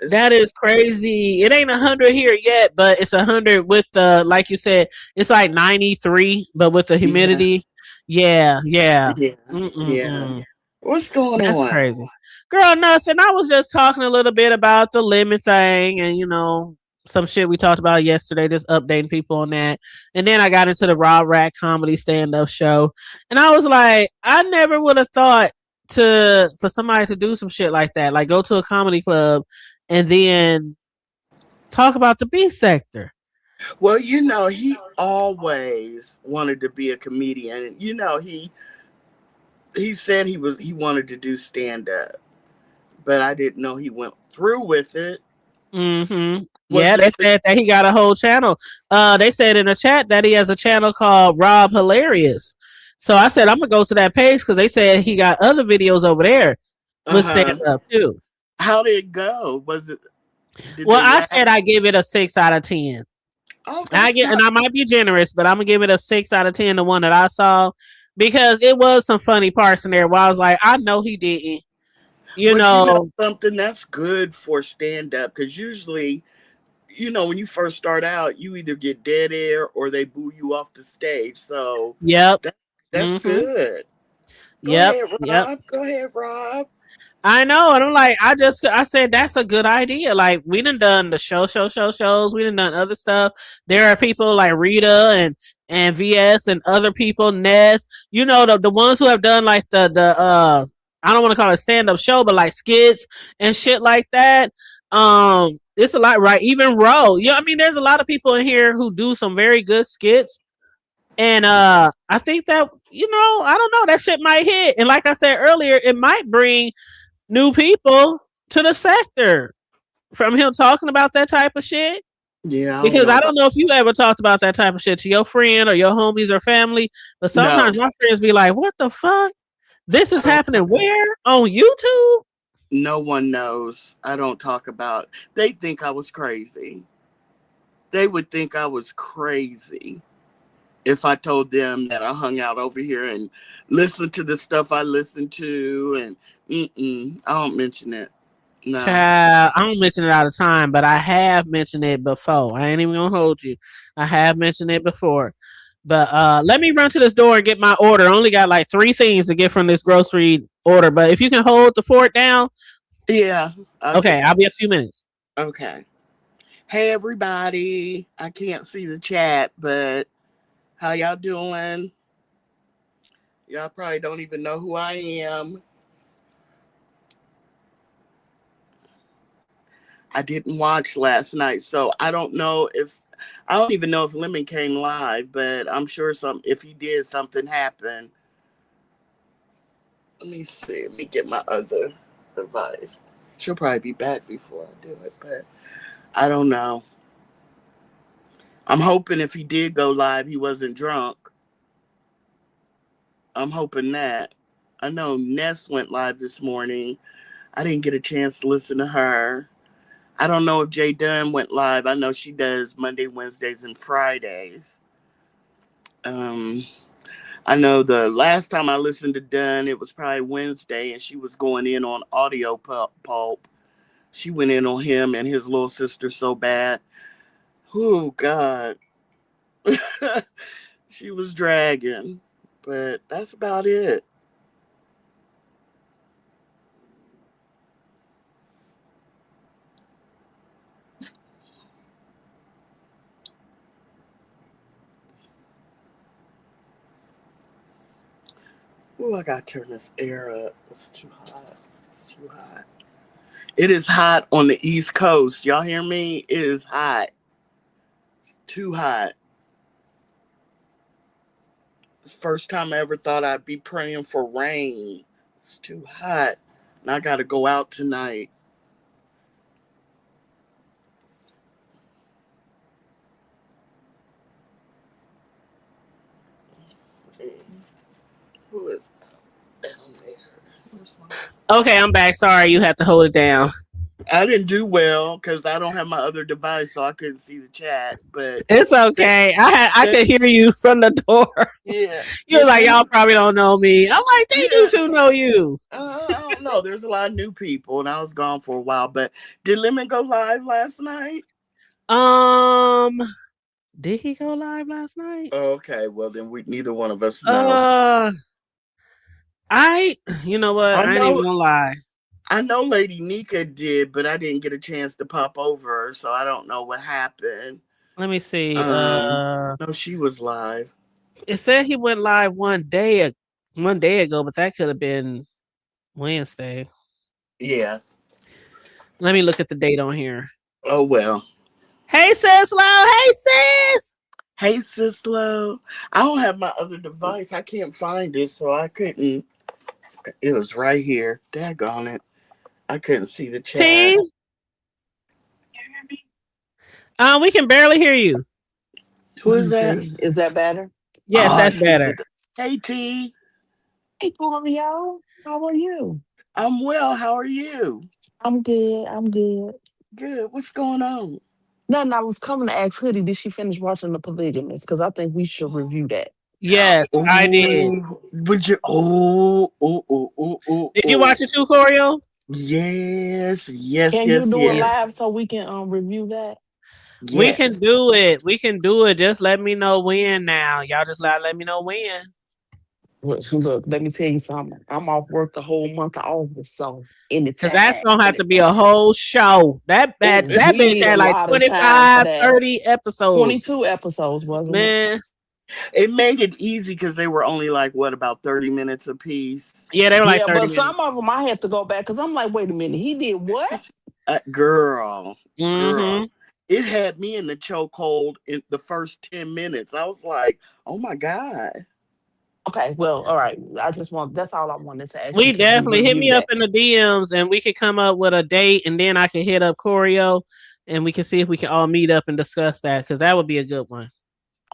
That is crazy. It ain't 100 here yet, but it's 100 with the, like you said, it's like 93, but with the humidity. Yeah. What's going on? That's crazy. Girl, nothing. I was just talking a little bit about the limit thing and, some shit we talked about yesterday, just updating people on that. And then I got into the Raw Rack comedy stand-up show. And I was like, I never would have thought for somebody to do some shit like that, like go to a comedy club and then talk about the B sector. Well, you know, he always wanted to be a comedian. You know, he said he wanted to do stand up, but I didn't know he went through with it. Mm-hmm. Yeah, they said that he got a whole channel. They said in the chat that he has a channel called Rob Hilarious. So I said I'm gonna go to that page because they said he got other videos over there with stand up too. How did it go? Was it? Well, I said I give it a 6 out of 10. Oh, and I might be generous, but I'm gonna give it a 6 out of 10. The one that I saw, because it was some funny parts in there where I was like, I know he didn't. You know, something that's good for stand up, because usually, you know, when you first start out, you either get dead air or they boo you off the stage. So yep, that's good. Go ahead, Rob. I know, and I'm like, I said that's a good idea. Like we done the shows. We done other stuff. There are people like Rita and VS and other people, Ness. You know, the ones who have done like the I don't want to call it a stand up show, but like skits and shit like that. It's a lot, right? Even Ro. Yeah, I mean, there's a lot of people in here who do some very good skits. And I think that, you know, I don't know, that shit might hit. And like I said earlier, it might bring new people to the sector from him talking about that type of shit. Yeah. Because I don't know if you ever talked about that type of shit to your friend or your homies or family, but sometimes my friends be like, what the fuck? This is happening where? On YouTube? No one knows. I don't talk about. They think I was crazy. They would think I was crazy if I told them that I hung out over here and listened to the stuff I listened to, and I don't mention it. No. I don't mention it all the time, but I have mentioned it before. I ain't even gonna hold you. I have mentioned it before. But let me run to this door and get my order. I only got like 3 things to get from this grocery order. But if you can hold the fort down. Yeah. Okay, I'll be a few minutes. Okay. Hey, everybody. I can't see the chat, but how y'all doing? Y'all probably don't even know who I am. I didn't watch last night, so I don't even know if Lemon came live, but I'm sure if he did, something happened. Let me see. Let me get my other device. She'll probably be back before I do it, but I don't know. I'm hoping if he did go live, he wasn't drunk. I'm hoping that. I know Ness went live this morning. I didn't get a chance to listen to her. I don't know if Jay Dunn went live. I know she does Monday, Wednesdays, and Fridays. I know the last time I listened to Dunn, it was probably Wednesday, and she was going in on Audio Pulp. She went in on him and his little sister so bad. Oh, God. She was dragging, but that's about it. Oh, I gotta turn this air up. It's too hot. It's too hot. It is hot on the East Coast. Y'all hear me? It is hot. It's too hot. It's the first time I ever thought I'd be praying for rain. It's too hot. And I gotta go out tonight. Let's see. Who is down there? Okay, I'm back. Sorry, you have to hold it down. I didn't do well because I don't have my other device, so I couldn't see the chat. But it's okay. I could hear you from the door. Yeah, you're like, y'all probably don't know me. I'm like, they do too know you. I don't know. There's a lot of new people, and I was gone for a while. But did Lemon go live last night? Did he go live last night? Okay, well then neither one of us know. You know what? I ain't even gonna lie. I know Lady Nika did, but I didn't get a chance to pop over, so I don't know what happened. Let me see. No, she was live. It said he went live one day ago, but that could have been Wednesday. Yeah. Let me look at the date on here. Oh well. Hey, sis, Lo. Hey, sis. Hey, Sislo. I don't have my other device. I can't find it, so I couldn't. It was right here. Daggone it. I couldn't see the chat. T. We can barely hear you. Who is that? Is that better? Yes, Oh, that's better. Hey, T. Hey, Corio. How are you? I'm well. How are you? I'm good. I'm good. Good. What's going on? Nothing. I was coming to ask Hoodie, did she finish watching The Polygamist? Because I think we should review that. Yes, I did. Would you? Oh. Did you watch it too, Corio? Yes. Can you do it live so we can review that? Yes. We can do it. We can do it. Just let me know when now. Y'all just let me know when. Look, let me tell you something. I'm off work the whole month of August, so because that's gonna have to be a whole show. That bitch had like 25, 30 episodes. 22 episodes, wasn't it? It made it easy because they were only like about 30 minutes a piece. Yeah, they were like 30 but minutes. some of them I had to go back because I'm like, wait a minute, he did what? Girl. Mm-hmm. It had me in the chokehold in the first 10 minutes. I was like, oh my God. Okay, well, all right. That's all I wanted to ask. We definitely hit me up in the DMs and we could come up with a date and then I can hit up Corio and we can see if we can all meet up and discuss that because that would be a good one.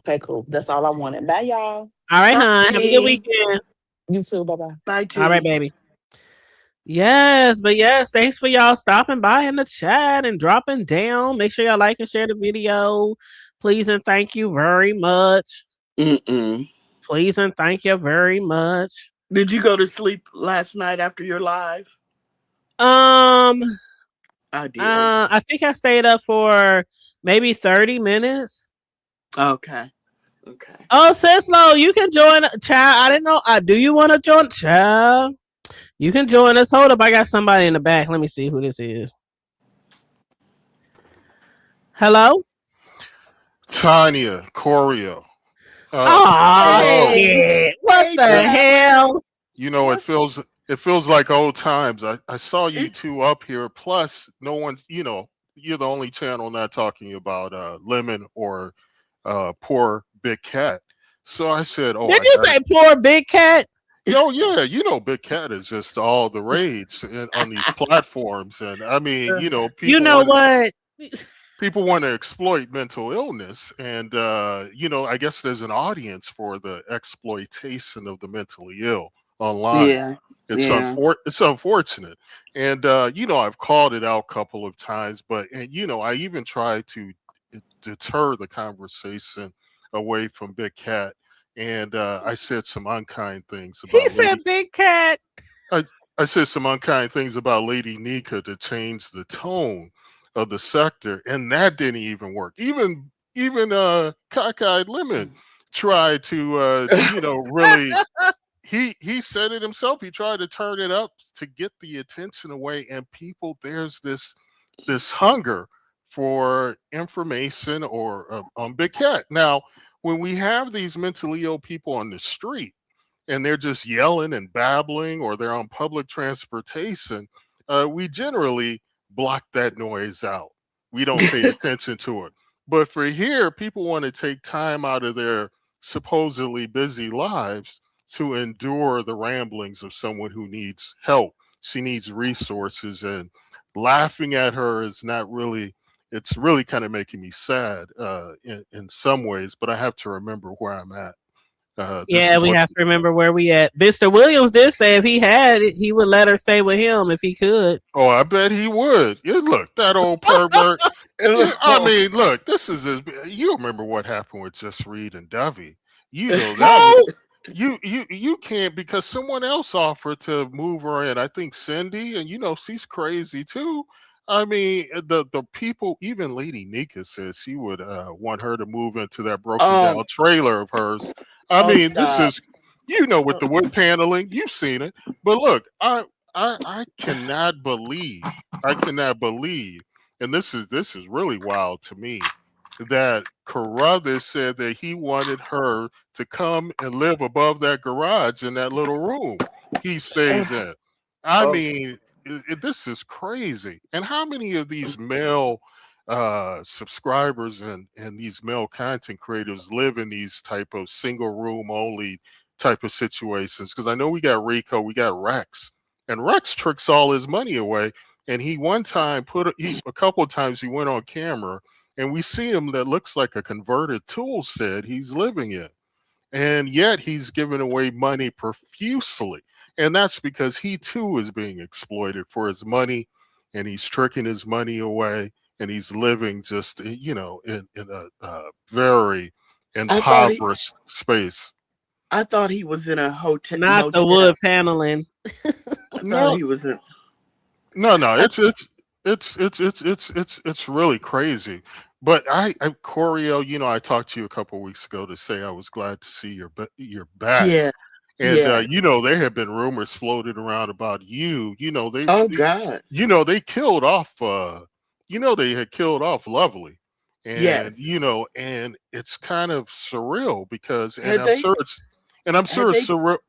Okay, cool. That's all I wanted. Bye, y'all. All right, hon. Have a good weekend. You too. Bye-bye. Bye, T. All right, baby. Yes, thanks for y'all stopping by in the chat and dropping down. Make sure y'all like and share the video. Please and thank you very much. Please and thank you very much. Did you go to sleep last night after your live? I did. I think I stayed up for maybe 30 minutes. Okay. Oh, Sislo, you can join. Child, I didn't know. Do you want to join? Child, you can join us. Hold up, I got somebody in the back. Let me see who this is. Hello? Tanya, Corio. Shit. What the hell? You know, it feels like old times. I saw you two up here. Plus, no one's, you're the only channel not talking about Lemon or Poor Big Cat. So I said, Did you say Poor Big Cat? Oh, yeah. Big Cat is just all the rage on these platforms. And I mean, people. You know what? People want to exploit mental illness, and I guess there's an audience for the exploitation of the mentally ill online. Yeah, it's unfortunate, and I've called it out a couple of times, but I even tried to deter the conversation away from Big Cat, and I said some unkind things about. He said Big Cat. I said some unkind things about Lady Nika to change the tone of the sector, and that didn't even work. Even Cockeyed Lemon tried to really he said it himself. He tried to turn it up to get the attention away, and people, there's this hunger for information or on Big Cat. Now, when we have these mentally ill people on the street and they're just yelling and babbling, or they're on public transportation, we generally block that noise out. We don't pay attention to it. But for here, people want to take time out of their supposedly busy lives to endure the ramblings of someone who needs help. She needs resources, and laughing at her is not really, it's really kind of making me sad in some ways, but I have to remember where I'm at. We have to remember where we at. Mr. Williams did say if he had it, he would let her stay with him if he could. Oh, I bet he would. Yeah, look, that old pervert. I mean, look, this is you remember what happened with Just Reed and Dovey. You know that you can't, because someone else offered to move her in. I think Cindy, and she's crazy too. I mean, the people, even Lady Nika says she would want her to move into that broken down trailer of hers. I mean, stop. This is, with the wood paneling, you've seen it. But look, I cannot believe, and this is really wild to me, that Carruthers said that he wanted her to come and live above that garage in that little room he stays in. I Oh, mean, this is crazy. And how many of these male subscribers and these male content creators live in these type of single room only type of situations? Because I know we got Rico, we got Rex, and Rex tricks all his money away. And he one time a couple of times he went on camera, and we see him that looks like a converted tool shed he's living in, and yet he's giving away money profusely. And that's because he too is being exploited for his money, and he's tricking his money away, and he's living just, in a very I thought he, impoverished space. I thought he was in a hotel Not the motel. wood paneling. I thought No, he was in. no, I, it's really crazy. But Coriel, I talked to you a couple of weeks ago to say I was glad to see you're back. yeah, And yeah. there have been rumors floated around about you. Oh God. They killed off. They had killed off Lovely, and Yes. and it's kind of surreal because, Had they? I'm Had sure it's they? surreal.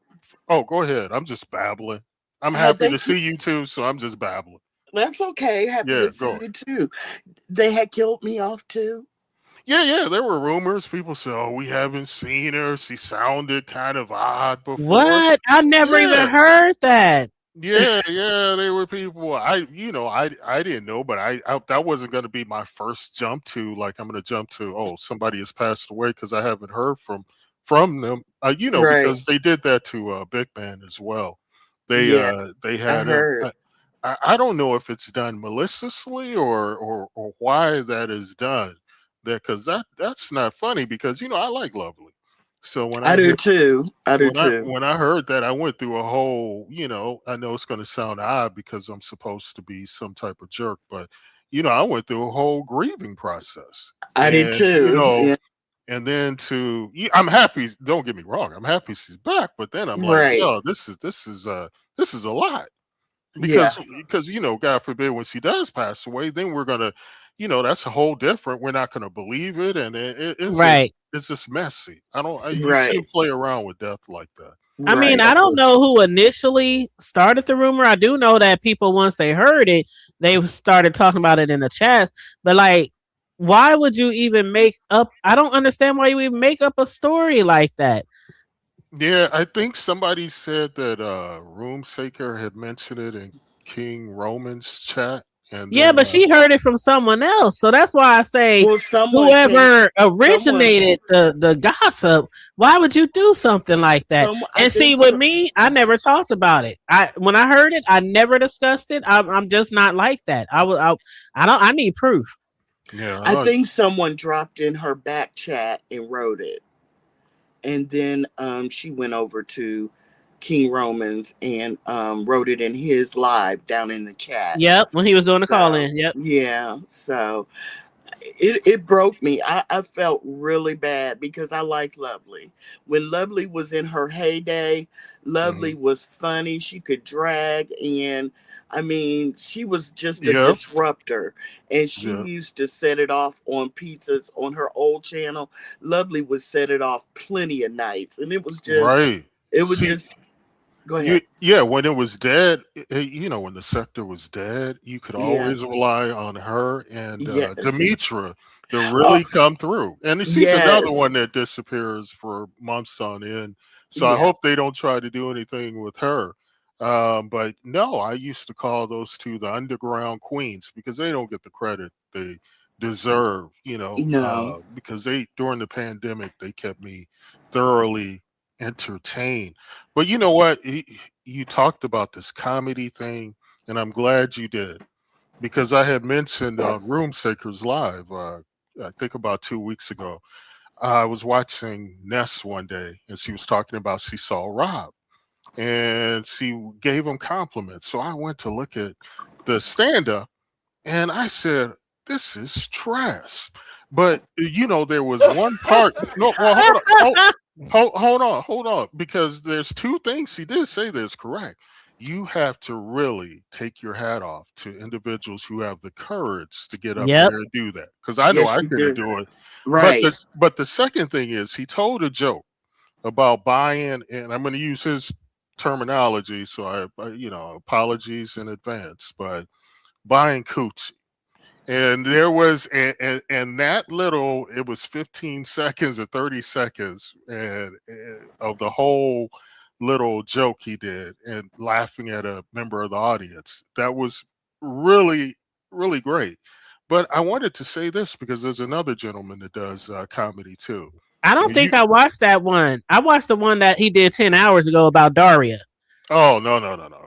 Oh, go ahead. I'm just babbling. I'm Had happy they? to see you too, so I'm just babbling. That's okay. Happy Yeah, to see go. you too. They had killed me off too. Yeah. There were rumors. People said, "Oh, we haven't seen her. She sounded kind of odd before." What? I never even Yeah, heard that. yeah. There were people. I didn't know, but I that wasn't going to be my first jump to. Like, I'm going to jump to. Oh, somebody has passed away because I haven't heard from them. Right. Because they did that to Big Man as well. Yeah, They I had him. heard. I don't know if it's done maliciously or why that is done. Because that's not funny, because I like Lovely. So I do too. I do too. when I heard that, I went through a whole, I know it's going to sound odd because I'm supposed to be some type of jerk, but I went through a whole grieving process. I did And too. Yeah. and then I'm happy, don't get me wrong, I'm happy she's back, but then I'm like, Right. yo, this is a lot. Yeah. Because God forbid, when she does pass away, then we're gonna, that's a whole different. We're not gonna believe it, and Right. it's just messy. You Right. shouldn't play around with death like that. I mean, Right. I don't know who initially started the rumor. I do know that people, once they heard it, they started talking about it in the chats. But like, why would you even make up? I don't understand why you even make up a story like that. Yeah, I think somebody said that Roomsaker had mentioned it in King Roman's chat, and Yeah, then but she heard it from someone else. So that's why I say Well, someone whoever someone originated the gossip, why would you do something like that? I And see, think with me, I never talked about it. When I heard it, I never discussed it. I'm just not like that. I need proof. yeah, I think someone dropped in her back chat and wrote it. And then she went over to King Romans and wrote it in his live down in the chat. Yep, when he was doing the call So in. Yep. yeah, so it broke me. I felt really bad because I like Lovely. When Lovely was in her heyday, Lovely Mhm. was funny. She could drag, and I mean, she was just a Yep, disruptor. And she yeah, used to set it off on pizzas on her old channel. Lovely would set it off plenty of nights, and right. it was See, just. Go ahead. yeah, when it was dead, when the sector was dead, you could Yeah. always rely on her and Yes. Demetra to Oh, really come through. And she's another yes. one that disappears for months on end. So I Yeah. hope they don't try to do anything with her. But no, I used to call those two the underground queens because they don't get the credit they deserve, No. because during the pandemic, they kept me thoroughly entertained. But you know what? You talked about this comedy thing, and I'm glad you did, because I had mentioned Room Sakers Live, I think about 2 weeks ago. I was watching Ness one day, and she was talking about she saw Rob, and she gave him compliments. So I went to look at the stand up, and I said, "This is trash." But there was one part. No, well, hold on. Hold on, because there's two things he did say that's correct. You have to really take your hat off to individuals who have the courage to get up Yep. there and do that. Because I know Yes, I you couldn't do. do it. Right. But the second thing is he told a joke about buying, and I'm going to use his terminology, so apologies in advance, but buying coochie. And there was, and that little, it was 15 seconds or 30 seconds of the whole little joke he did and laughing at a member of the audience. That was really, really great. But I wanted to say this because there's another gentleman that does comedy too. I don't think I watched that one. I watched the one that he did 10 hours ago about Daria. Oh, no.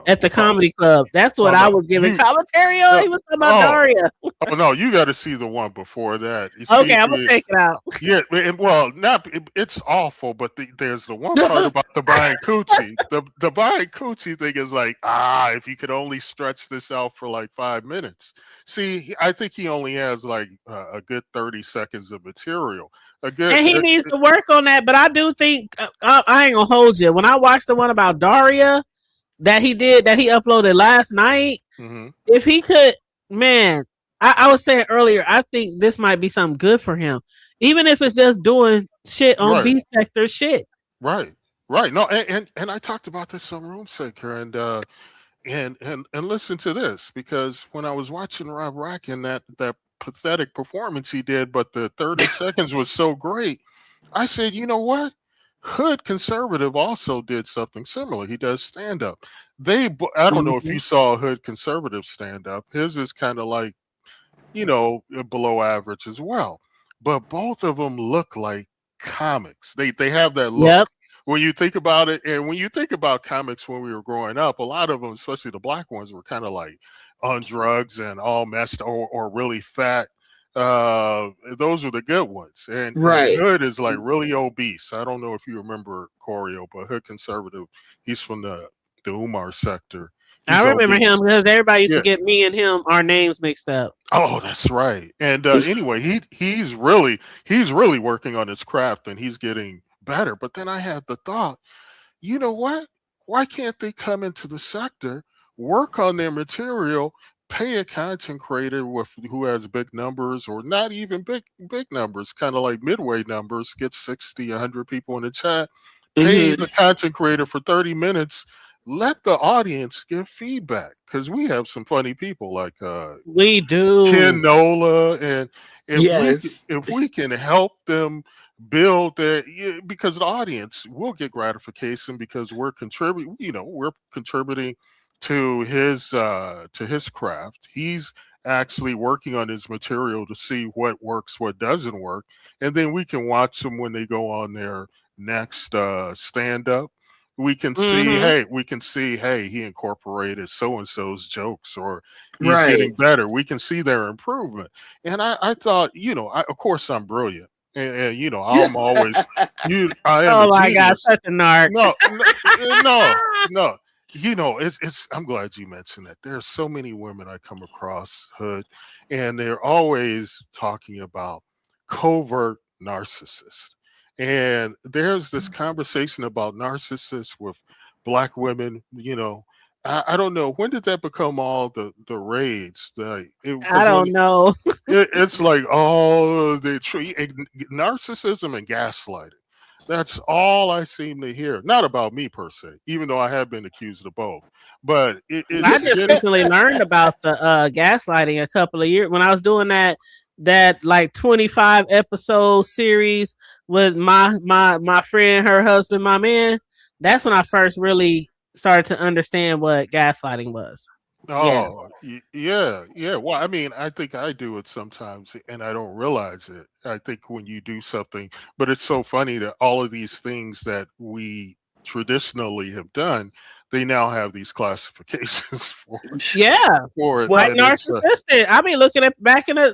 At the comedy club. That's what I was giving commentary on. He was talking about Daria. Oh, no, you got to see the one before that. Okay, I'm going to check it out. Yeah, it's awful, but there's the one part about the buying coochie. The buying coochie thing is like, if you could only stretch this out for like 5 minutes. See, I think he only has like a good 30 seconds of material. And he needs to work on that, but I do think, I ain't going to hold you. When I watched the one about Daria, that he uploaded last night. Mm-hmm. If he could, man, I was saying earlier, I think this might be something good for him, even if it's just doing shit on B sector shit. Right. No, and I talked about this on Room Seeker, and listen to this, because when I was watching Rob Rackin, that pathetic performance he did, but the 30 seconds was so great, I said, you know what? Hood Conservative also did something similar. He does stand up. I don't know if you saw Hood Conservative stand up. His is kind of like, below average as well. But both of them look like comics. They have that look. Yep. When you think about it, and when you think about comics when we were growing up, a lot of them, especially the black ones, were kind of like on drugs and all messed or really fat. Those are the good ones, and Hood is like really obese. I don't know if you remember Corio, but Hood Conservative, he's from the Umar sector. I remember him because everybody used to get me and him, our names mixed up. Oh, that's right. And anyway, he's really working on his craft, and he's getting better. But then I had the thought, you know what? Why can't they come into the sector, work on their material, pay a content creator who has big numbers, or not even big numbers, kind of like midway numbers, get 60, 100 people in the chat, pay the content creator for 30 minutes, let the audience give feedback, because we have some funny people like we do Ken Nola, and if we can help them build that, because the audience will get gratification because we're contributing to his craft. He's actually working on his material to see what works, what doesn't work, and then we can watch them when they go on their next stand-up. We can see, hey, he incorporated so-and-so's jokes, or he's getting better. We can see their improvement. And I thought, of course I'm brilliant. And I'm always, I am oh my God, such a narc. No. It's. I'm glad you mentioned that. There are so many women I come across, Hood, and they're always talking about covert narcissists. And there's this conversation about narcissists with black women. I don't know, when did that become all the rage? I don't know. It's like narcissism and gaslighting. That's all I seem to hear. Not about me per se, even though I have been accused of both. But I just recently learned about the gaslighting a couple of years when I was doing that like 25 episode series with my friend, her husband, my man. That's when I first really started to understand what gaslighting was. Oh, yeah. Well, I mean, I think I do it sometimes and I don't realize it. I think when you do something, but it's so funny that all of these things that we traditionally have done, they now have these classifications for it. Yeah. Like narcissistic. I be looking at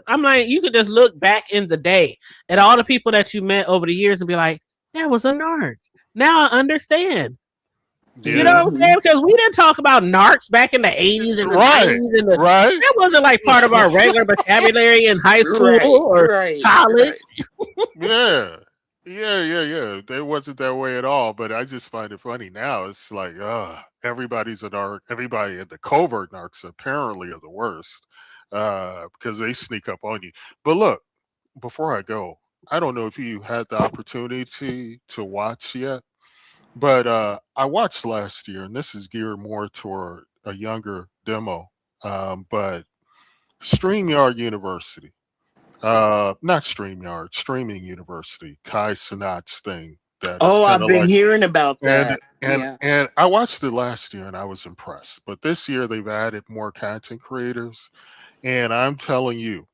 I'm like, you could just look back in the day at all the people that you met over the years and be like, that was a narc. Now I understand. Yeah. You know what I'm saying? Because we didn't talk about narcs back in the 80s and the 90s. And that wasn't like part of our regular vocabulary in high school or college. Yeah. It wasn't that way at all. But I just find it funny now. It's like, everybody's a narc. Everybody at the covert narcs apparently are the worst because they sneak up on you. But look, before I go, I don't know if you had the opportunity to watch yet, But I watched last year, and this is geared more toward a younger demo. But StreamYard University, not StreamYard, Streaming University, Kai Cenat's thing. That is Oh, kind I've of been like, hearing about and that. Yeah. and I watched it last year, and I was impressed. But this year they've added more content creators, and I'm telling you,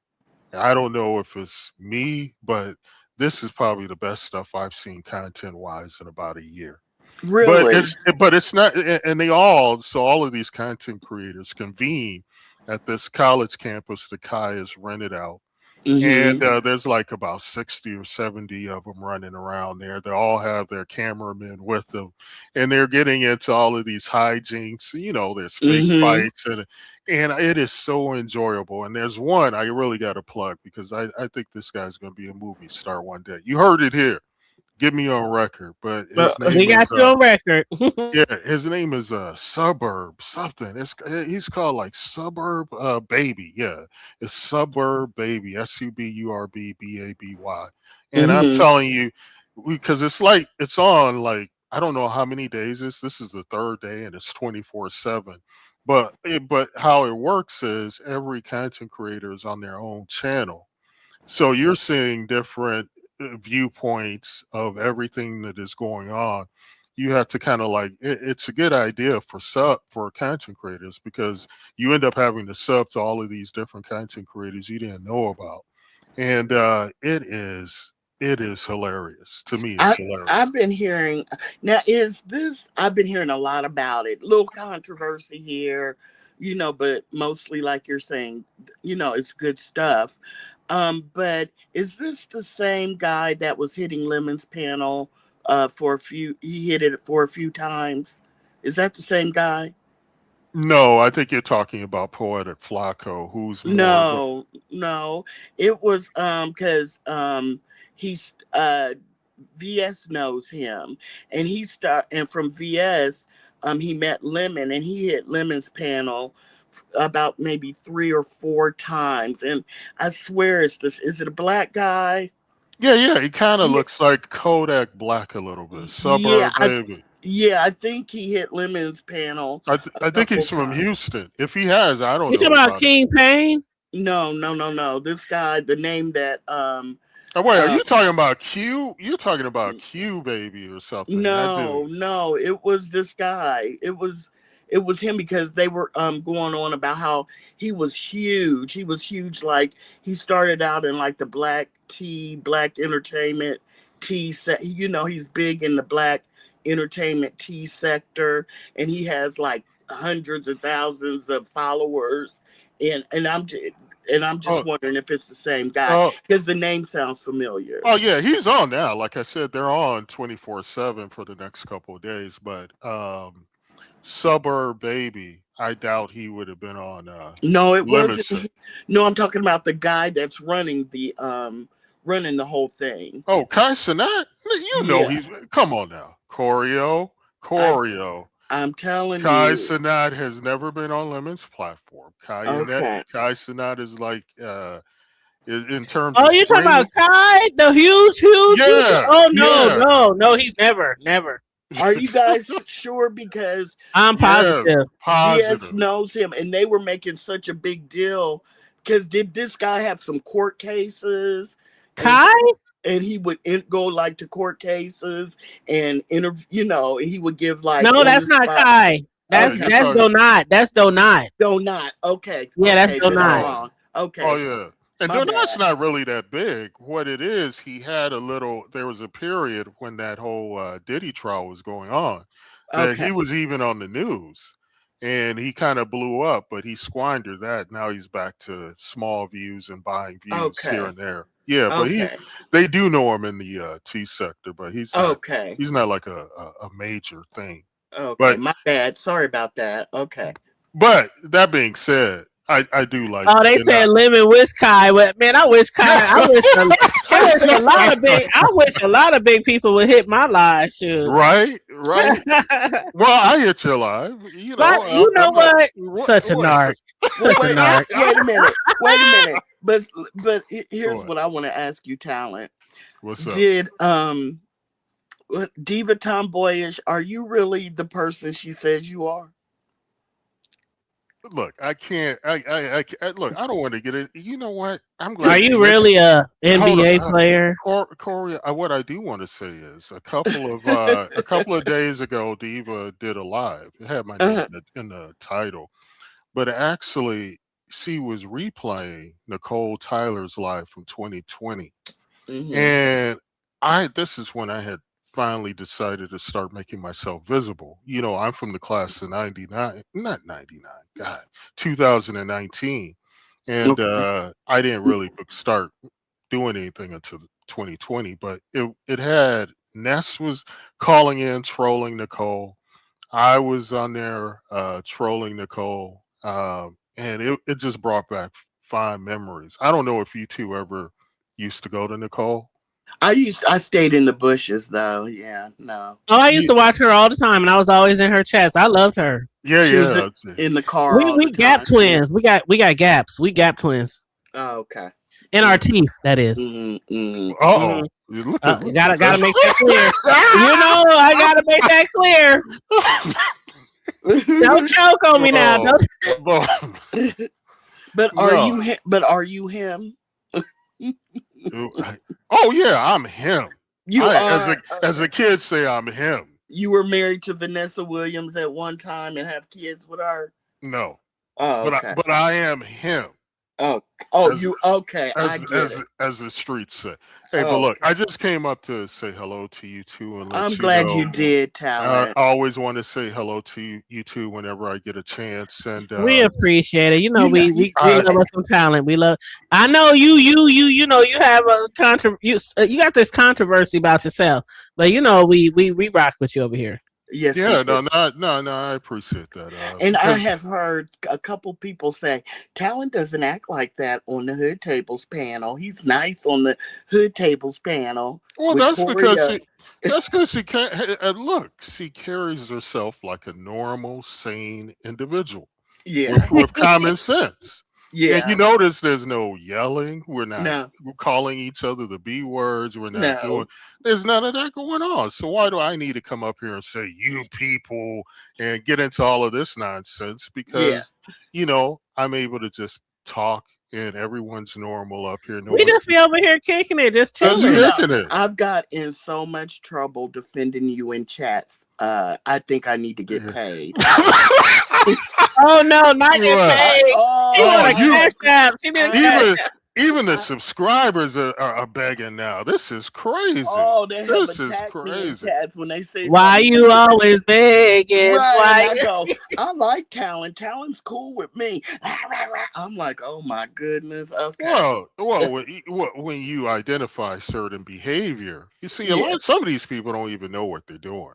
I don't know if it's me, but this is probably the best stuff I've seen content wise in about a year. Really? But it's not, and all of these content creators convene at this college campus that Kai has rented out. And there's like about 60 or 70 of them running around there. They all have their cameramen with them, and they're getting into all of these hijinks. There's fake fights, and it is so enjoyable. And there's one I really got to plug because I think this guy's going to be a movie star one day. You heard it here. Get me on record, but his name We got is, you on record. yeah, his name is Suburb something. He's called like Suburb Baby. Yeah, it's Suburb Baby. SUBURBBABY. And I'm telling you, because it's on like I don't know how many days this is the third day, and it's 24/7. But how it works is every content creator is on their own channel, so you're seeing different viewpoints of everything that is going on. You have to kind of like it's a good idea for content creators because you end up having to sub to all of these different content creators you didn't know about, and it is hilarious to me. It's hilarious. I've been hearing now. I've been hearing a lot about it. Little controversy here, but mostly like you're saying, it's good stuff. But is this the same guy that was hitting Lemon's panel he hit it for a few times? Is that the same guy? No, I think you're talking about Poetic Flacco, who's no, it was because he's VS knows him, and from VS he met Lemon, and he hit Lemon's panel about maybe 3 or 4 times, and I swear is it a black guy? Yeah, he kind of looks like Kodak Black a little bit. Suburb Baby. I think he hit Lemon's panel. I think he's from Houston. If he has, I don't know. You talking about King Payne? No. This guy, the name that wait, are you talking about Q? You're talking about Q Baby or something? No, it was this guy. It was him because they were going on about how he was huge. He was huge. Like he started out in like the black entertainment tea set. He's big in the black entertainment tea sector, and he has like hundreds of thousands of followers. And I'm just wondering if it's the same guy because the name sounds familiar. Oh yeah, he's on now. Like I said, they're on 24/7 for the next couple of days. But Suburb Baby, I doubt he would have been on. No, it wasn't. No, I'm talking about the guy that's running the whole thing. Oh, Kai Cenat? He's come on now. Choreo. I'm telling you, Kai Cenat has never been on Lemon's platform. Kai Cenat is like in terms. Oh, you're talking about Kai, the huge. Yeah. Oh no, he's never. Are you guys sure? Because I'm positive. Yes, knows him, and they were making such a big deal because did this guy have some court cases? Kai? And he would go like to court cases and interview, he would give like. No, that's not Kai. That's Donat. That's Donat. Donat. Okay. Yeah, that's Donat. Okay. Oh yeah. And Donat's not really that big. What it is, there was a period when that whole Diddy trial was going on that he was even on the news, and he kind of blew up, but he squandered that. Now he's back to small views and buying views here and there. Yeah, but they do know him in the tea sector, but he's not, he's not like a major thing. Okay, but my bad. Sorry about that. Okay. But that being said, I do like. Oh, they said Lemon wish Kai, but man, I wish Kai. I wish a lot of big people would hit my live. Shoot. Right. Well, I hit your live. You know what? Such a narc. Wait a minute. But here's what I want to ask you, Talent. What's up? Did Diva Tomboyish, are you really the person she says you are? Look, I can't. Look. I don't want to get it. You know what? I'm Are glad you mentioned. really a Hold NBA on, player? Corey. What I do want to say is a couple of days ago, Diva did a live. It had my name in the title, but actually, she was replaying Nicole Tyler's live from 2020, and this is when I had finally decided to start making myself visible. You know, I'm from the class of 99, not 99, God, 2019. And I didn't really start doing anything until 2020, but it had Ness was calling in, trolling Nicole. I was on there trolling Nicole. And it just brought back fond memories. I don't know if you two ever used to go to Nicole. I stayed in the bushes though. Yeah, no. Oh, I used to watch her all the time, and I was always in her chats. I loved her. Yeah, She was yeah. in the car. all We the gap time. twins. We got gaps. We gap twins Oh, okay. in our teeth. That is. Uh-oh. Look at Gotta make that clear. You know, I gotta make that clear. Don't choke on me now. Don't. But are you him? Oh yeah, I'm him. You are as a kid say I'm him. You were married to Vanessa Williams at one time and have kids with her? No. Oh, okay. But I am him. Okay. As the streets say. Hey, but look, I just came up to say hello to you two and let I'm you glad know. you did, Talent. I always want to say hello to you two whenever I get a chance, and we appreciate it. You know, we love us some talent. We love. I know you know you have a you got this controversy about yourself, but you know we rock with you over here. Yes. Yeah. No. I appreciate that. And I have heard a couple people say Talent doesn't act like that on the Hood Tables panel. He's nice on the Hood Tables panel. Well, that's because she can't look. She carries herself like a normal, sane individual. Yeah, with common sense. Yeah, and you notice there's no yelling. We're not calling each other the B words. We're not doing. There's none of that going on. So why do I need to come up here and say you people and get into all of this nonsense? Because you know I'm able to just talk. And everyone's normal up here. We just be over here kicking it, just chilling. I've got in so much trouble defending you in chats. I think I need to get paid. Oh no, not get paid. She want a cash app. She didn't even the subscribers are begging now. This is crazy. Oh, this is crazy. When they say why you always begging? Right, I like Talent. Talent's cool with me. I'm like, oh my goodness. Okay. Well, when you identify certain behavior, you see some of these people don't even know what they're doing.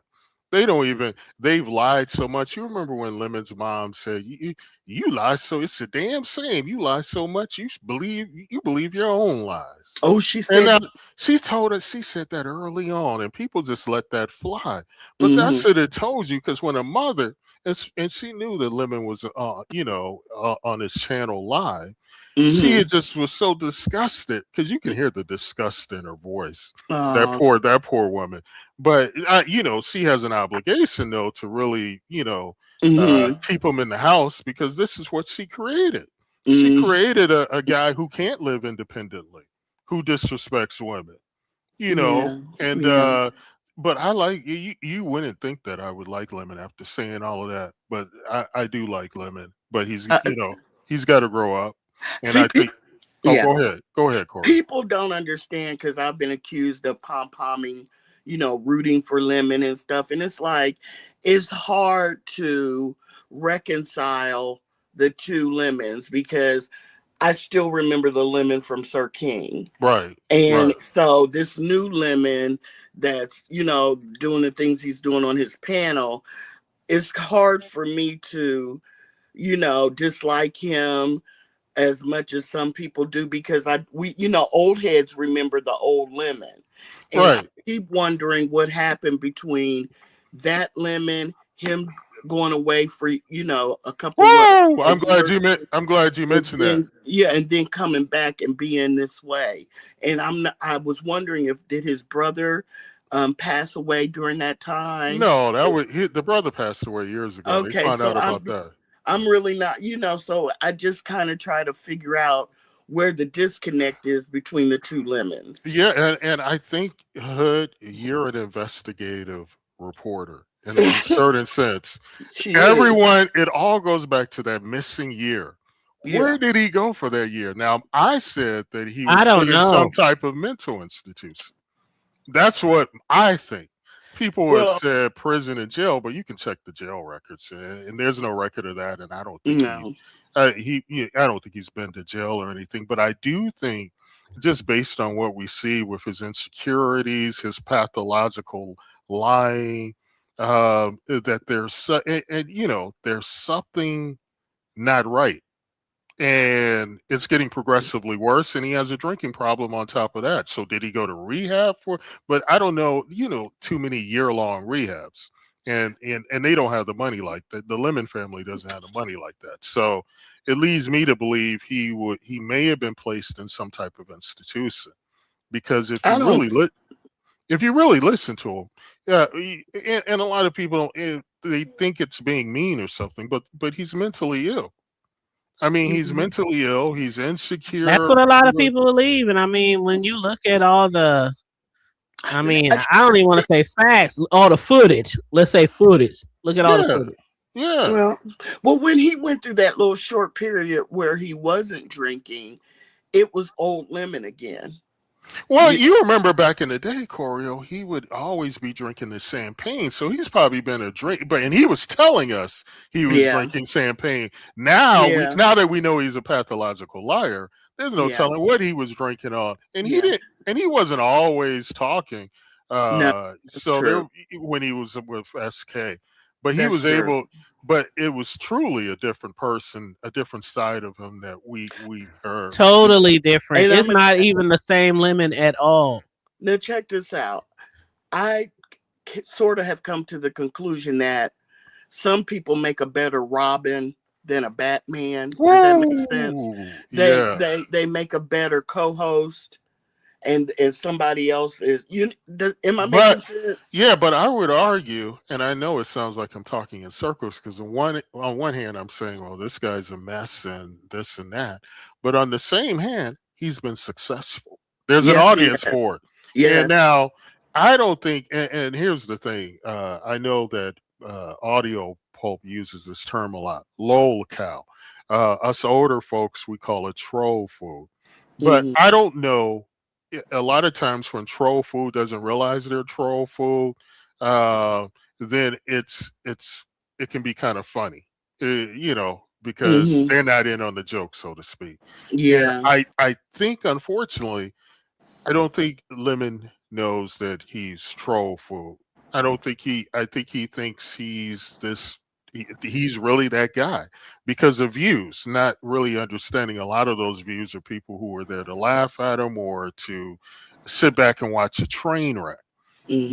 They've lied so much. You remember when Lemon's mom said, you lie so it's the damn same. You lie so much you believe your own lies. Oh, she said she told us, she said that early on, and people just let that fly. But that's what it told you, because when a mother and she knew that Lemon was on his channel live. She just was so disgusted, because you can hear the disgust in her voice. That poor woman. But she has an obligation though to really keep them in the house, because this is what she created. She created a guy who can't live independently, who disrespects women. But I like you wouldn't think that I would like Lemon after saying all of that, but I do like Lemon. But he's he's got to grow up. And I think, go ahead, Corey. People don't understand, because I've been accused of pom-pomming, rooting for Lemon and stuff. And it's like, it's hard to reconcile the two Lemons, because I still remember the Lemon from Sir King. Right. And so this new Lemon that's, doing the things he's doing on his panel, it's hard for me to, dislike him as much as some people do, because old heads remember the old Lemon. And I keep wondering what happened between that Lemon, him going away for a couple of I'm glad you mentioned that. Yeah, and then coming back and being this way. And I was wondering did his brother pass away during that time? No, the brother passed away years ago. They Okay, found so out about that. I'm really not, so I just kind of try to figure out where the disconnect is between the two Lemons. Yeah, and I think, Hood, you're an investigative reporter in a certain sense. It all goes back to that missing year. Yeah. Where did he go for that year? Now, I said that he was I don't put in know. some type of mental institution. That's what I think. People have said prison and jail, but you can check the jail records, and there's no record of that. And I don't think I don't think he's been to jail or anything. But I do think, just based on what we see with his insecurities, his pathological lying, that there's something not right. And it's getting progressively worse, and he has a drinking problem on top of that. So did he go to rehab but I don't know, too many year-long rehabs. And they don't have the money like that. The Lemon family doesn't have the money like that. So it leads me to believe he may have been placed in some type of institution. Because if you really listen to him, and a lot of people they think it's being mean or something, but he's mentally ill. I mean, he's mentally ill. He's insecure. That's what a lot of people believe. And I mean, when you look at all the, I don't even want to say facts, all the footage. Let's say footage. Look at all the footage. Yeah. Well, when he went through that little short period where he wasn't drinking, it was old Lemon again. Well, you remember back in the day, Corio, he would always be drinking the champagne. So he's probably been a drink, and he was telling us he was drinking champagne. Now, now that we know he's a pathological liar, there's no telling what he was drinking on. And he wasn't always talking. No, when he was with SK, but he was able. But it was truly a different person, a different side of him that we heard. Totally different. It's not even the same Lemon at all. Now check this out. I sort of have come to the conclusion that some people make a better Robin than a Batman. Does that make sense? They make a better co-host. And somebody else is am I making sense? Yeah, but I would argue, and I know it sounds like I'm talking in circles, because on one hand I'm saying, well, this guy's a mess and this and that, but on the same hand, he's been successful. There's an audience for it. And now I don't think, and here's the thing, I know that Audio Pulp uses this term a lot, lol cow. Us older folks, we call it troll food, but I don't know. A lot of times when troll food doesn't realize they're troll food, then it can be kind of funny, because they're not in on the joke, so to speak. Yeah. And I think, unfortunately, I don't think Lemon knows that he's troll food. I think he thinks he's really that guy because of views, not really understanding a lot of those views are people who are there to laugh at him or to sit back and watch a train wreck.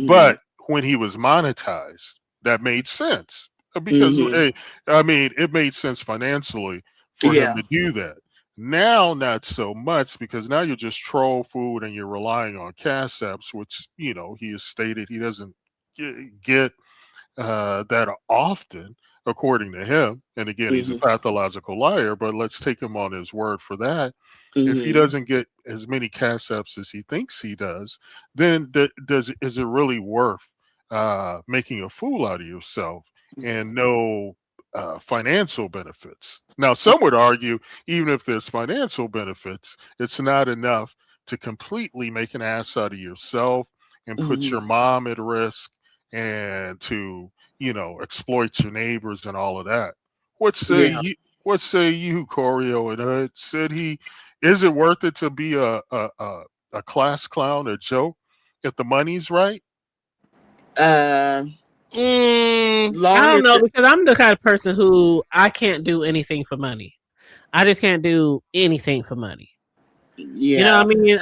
But when he was monetized, that made sense because it made sense financially for him to do that. Now, not so much, because now you're just troll food and you're relying on Cash Apps, which, he has stated he doesn't get that often, according to him. And again, he's a pathological liar, but let's take him on his word for that. If he doesn't get as many Cash Apps as he thinks he does, then is it really worth making a fool out of yourself and no financial benefits? Now, some would argue, even if there's financial benefits, it's not enough to completely make an ass out of yourself and put your mom at risk and to exploit your neighbors and all of that. What say you, Corio and Hood? Is it worth it to be a class clown, a joke, if the money's right? I don't know, because I'm the kind of person who I can't do anything for money. I just can't do anything for money. You know what I mean?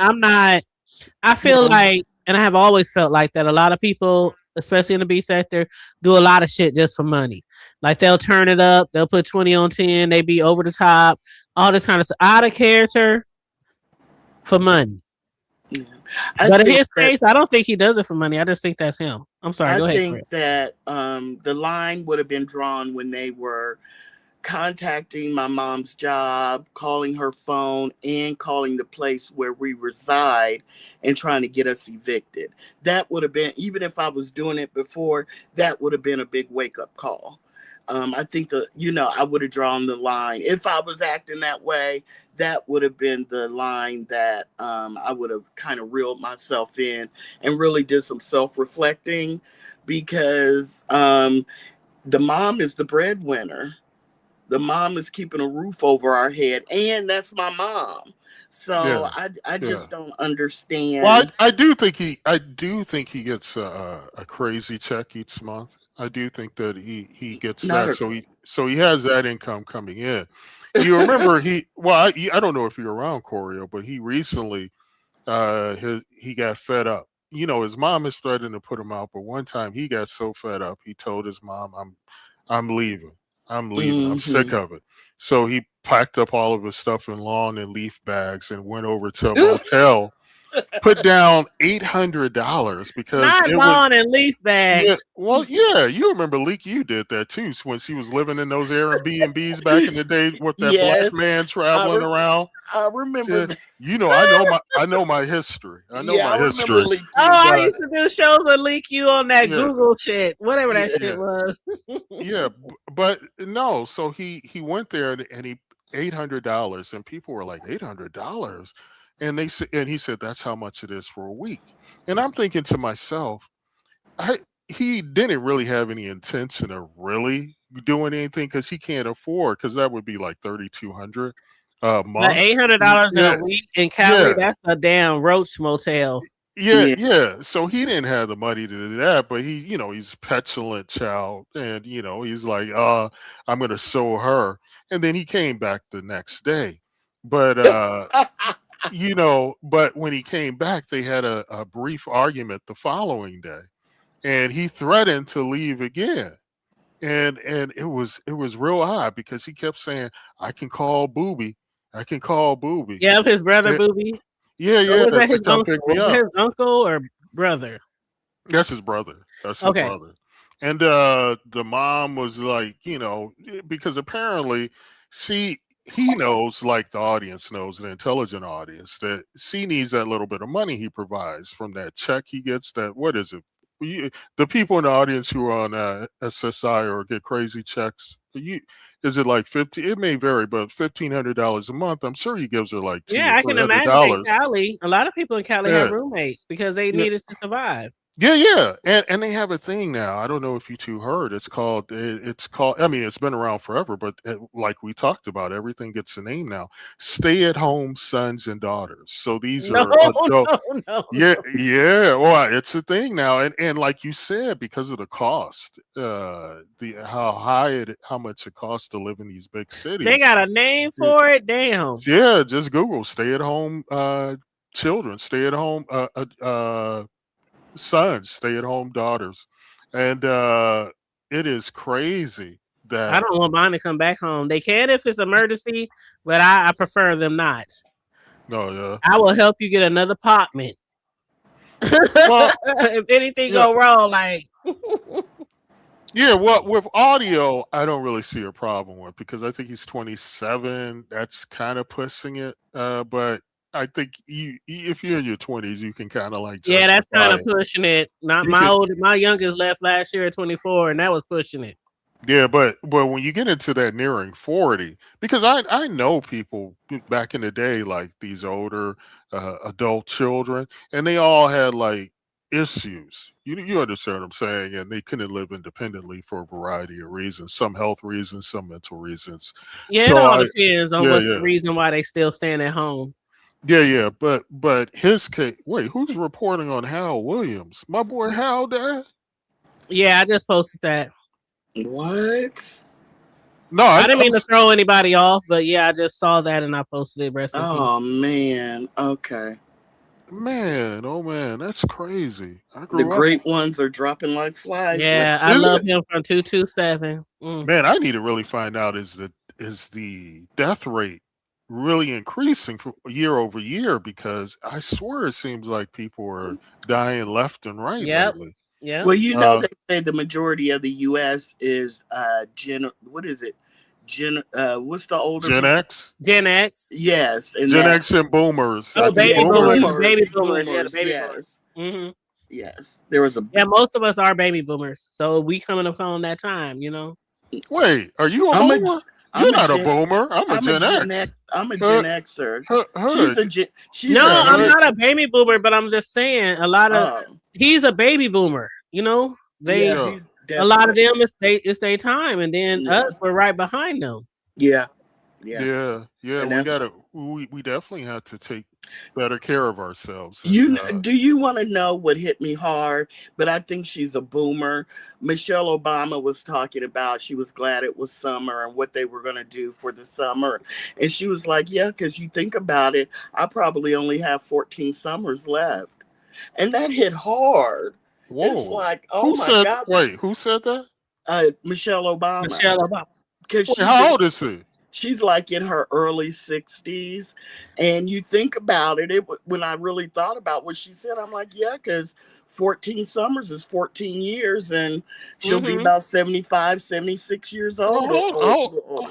I feel like, and I have always felt like that a lot of people, especially in the B sector, do a lot of shit just for money. Like they'll turn it up, they'll put 20 on 10, they be over the top, all this kind of stuff, out of character for money. I But in think his that case, I don't think he does it for money. I just think that's him. I'm sorry. I Go ahead, Chris. think that the line would have been drawn when they were contacting my mom's job, calling her phone, and calling the place where we reside and trying to get us evicted. That would have been, even if I was doing it before, that would have been a big wake-up call. I think I would have drawn the line. If I was acting that way, that would have been the line that I would have kind of reeled myself in and really did some self-reflecting, because the mom is the breadwinner. The mom is keeping a roof over our head, and that's my mom. So Yeah, I yeah. just don't understand. Well, I do think he gets a crazy check each month. I do think that he gets Not that, a so he has that income coming in. You remember I don't know if you're around, Corio, but he recently he got fed up. His mom is threatening to put him out, but one time he got so fed up, he told his mom, I'm leaving. I'm leaving. I'm sick of it. So he packed up all of his stuff in lawn and leaf bags and went over to a motel, put down $800 because Not it was. lawn and leaf bags. Yeah, well, yeah, you remember Leak, you did that too when she was living in those Airbnbs back in the day with that Yes, black man traveling around. I remember that. I know my history. I know Yeah, my I remember history. Leak. I used to do shows with Leak You on that Yeah. Google shit, whatever that Yeah. shit was. Yeah, but no. So he went there and he $800, and people were like $800, and he said that's how much it is for a week. And I'm thinking to myself, he didn't really have any intention of really doing anything because he can't afford, because that would be like $3,200 a But month. $800 in Yeah, a week in Cali, yeah. that's a damn roach motel. Yeah. So he didn't have the money to do that, but he's a petulant child, and he's like, I'm gonna show her. And then he came back the next day. But but when he came back, they had a brief argument the following day, and he threatened to leave again. And it was real odd because he kept saying, I can call Booby. I can call Booby. Yeah, his brother Yeah. Booby. Yeah, Or was that to his come uncle? pick me Was up. that his uncle or brother? That's his brother. Okay. And the mom was like, because apparently, he knows, like the audience knows, the intelligent audience, that C needs that little bit of money he provides from that check he gets. That, what is it? The people in the audience who are on SSI or get crazy checks, is it like 50? It may vary, but $1,500 a month. I'm sure he gives her like $200 Yeah, I can or imagine in $300. Cali, a lot of people in Cali Yeah. have roommates because they Yeah. needed to survive. Yeah. And they have a thing now. I don't know if you two heard. It's called, I mean, it's been around forever, but like we talked about, everything gets a name now. Stay-at-home sons and daughters. So these are adult. No. Yeah. Well, it's a thing now. And like you said, because of the cost, how much it costs to live in these big cities. They got a name for it. Damn. Yeah, just Google stay-at-home children, stay-at-home sons, stay-at-home daughters, and it is crazy that I don't want mine to come back home. They can if it's emergency, but I prefer them not. Oh yeah, I will help you get another apartment. Well, if anything yeah. go wrong, like yeah. Well, with audio, I don't really see a problem with, because I think he's 27. That's kind of pushing it, but I think if you're in your 20s, you can kind of like yeah, that's kind of justify it. pushing it. Not You my can- my youngest left last year at 24, and that was pushing it. Yeah, but when you get into that nearing 40, because I know people back in the day, like these older adult children, and they all had like issues. You understand what I'm saying? And they couldn't live independently for a variety of reasons, some health reasons, some mental reasons. Yeah, So it all I- depends on yeah, what's yeah. the reason why they still staying at home. Yeah, but his case. Wait, who's reporting on Hal Williams? My boy Hal died? Yeah, I just posted that. What? No, I didn't mean to throw anybody off, but yeah, I just saw that and I posted it. Rest in peace. Oh man. Okay. Man, oh man, that's crazy. I The grew up. great ones are dropping like flies. Yeah, I Is love it? him from 227. Man, I need to really find out is the death rate really increasing year over year, because I swear it seems like people are dying left and right lately. Yeah. Well, you know, they say the majority of the U.S. is what's the older Gen people? X? Gen X. Yes. And Gen X and boomers. Oh, I think baby boomers. boomers. Baby boomers. Yeah, the Boomers, baby yes. boomers. Mm-hmm. Yes. There was a Yeah, most of us are baby boomers. So we coming up on that time, you know. Wait, are you a boomer? You're not a boomer. I'm a Gen X. I'm a Gen Xer. She's No, I'm not a baby boomer, but I'm just saying a lot of he's a baby boomer, you know. They a lot of them it's their time, and then us we're right behind them. Yeah. We definitely have to take better care of ourselves. Do you want to know what hit me hard? But I think she's a boomer. Michelle Obama was talking about she was glad it was summer and what they were going to do for the summer. And she was like, yeah, because you think about it, I probably only have 14 summers left. And that hit hard. Whoa. It's like, oh my God. Wait, who said that? Michelle Obama. Michelle Obama. How old is she? She's like in her early 60s. And you think about it, when I really thought about what she said, I'm like, yeah, because 14 summers is 14 years, and she'll be about 75, 76 years old.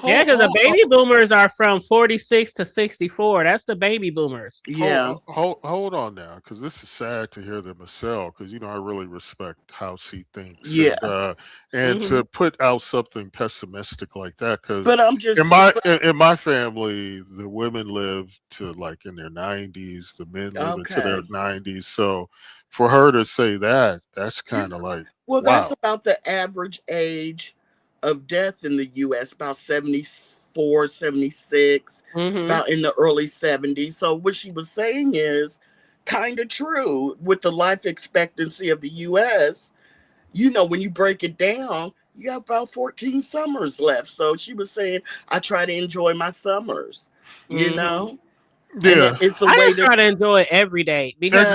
Yeah, because the baby boomers are from 46 to 64. That's the baby boomers. Yeah. Hold on now, because this is sad to hear that Michelle, because, you know, I really respect how she thinks. Yeah. And to put out something pessimistic like that, because but I'm just in my family, the women live to like in their 90s, the men live into their 90s. So for her to say that, that's kind of like, well, that's about the average age of death in the U.S., about 74, 76, about in the early 70s. So what she was saying is kind of true with the life expectancy of the U.S. You know, when you break it down, you have about 14 summers left. So she was saying, I try to enjoy my summers, you know? Yeah, I just try to enjoy it every day, because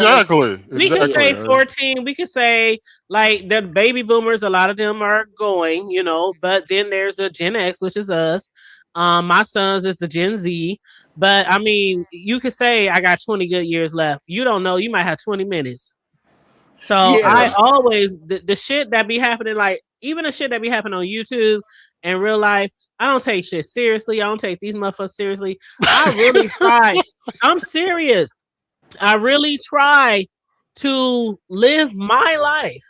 we can say 14. We can say like the baby boomers. A lot of them are going, you know, but then there's a Gen X, which is us. My sons is the Gen Z, but I mean, you could say I got 20 good years left. You don't know. You might have 20 minutes. So I always the shit that be happening, like even the shit that be happening on YouTube in real life, I don't take shit seriously. I don't take these motherfuckers seriously. I really try. I'm serious. I really try to live my life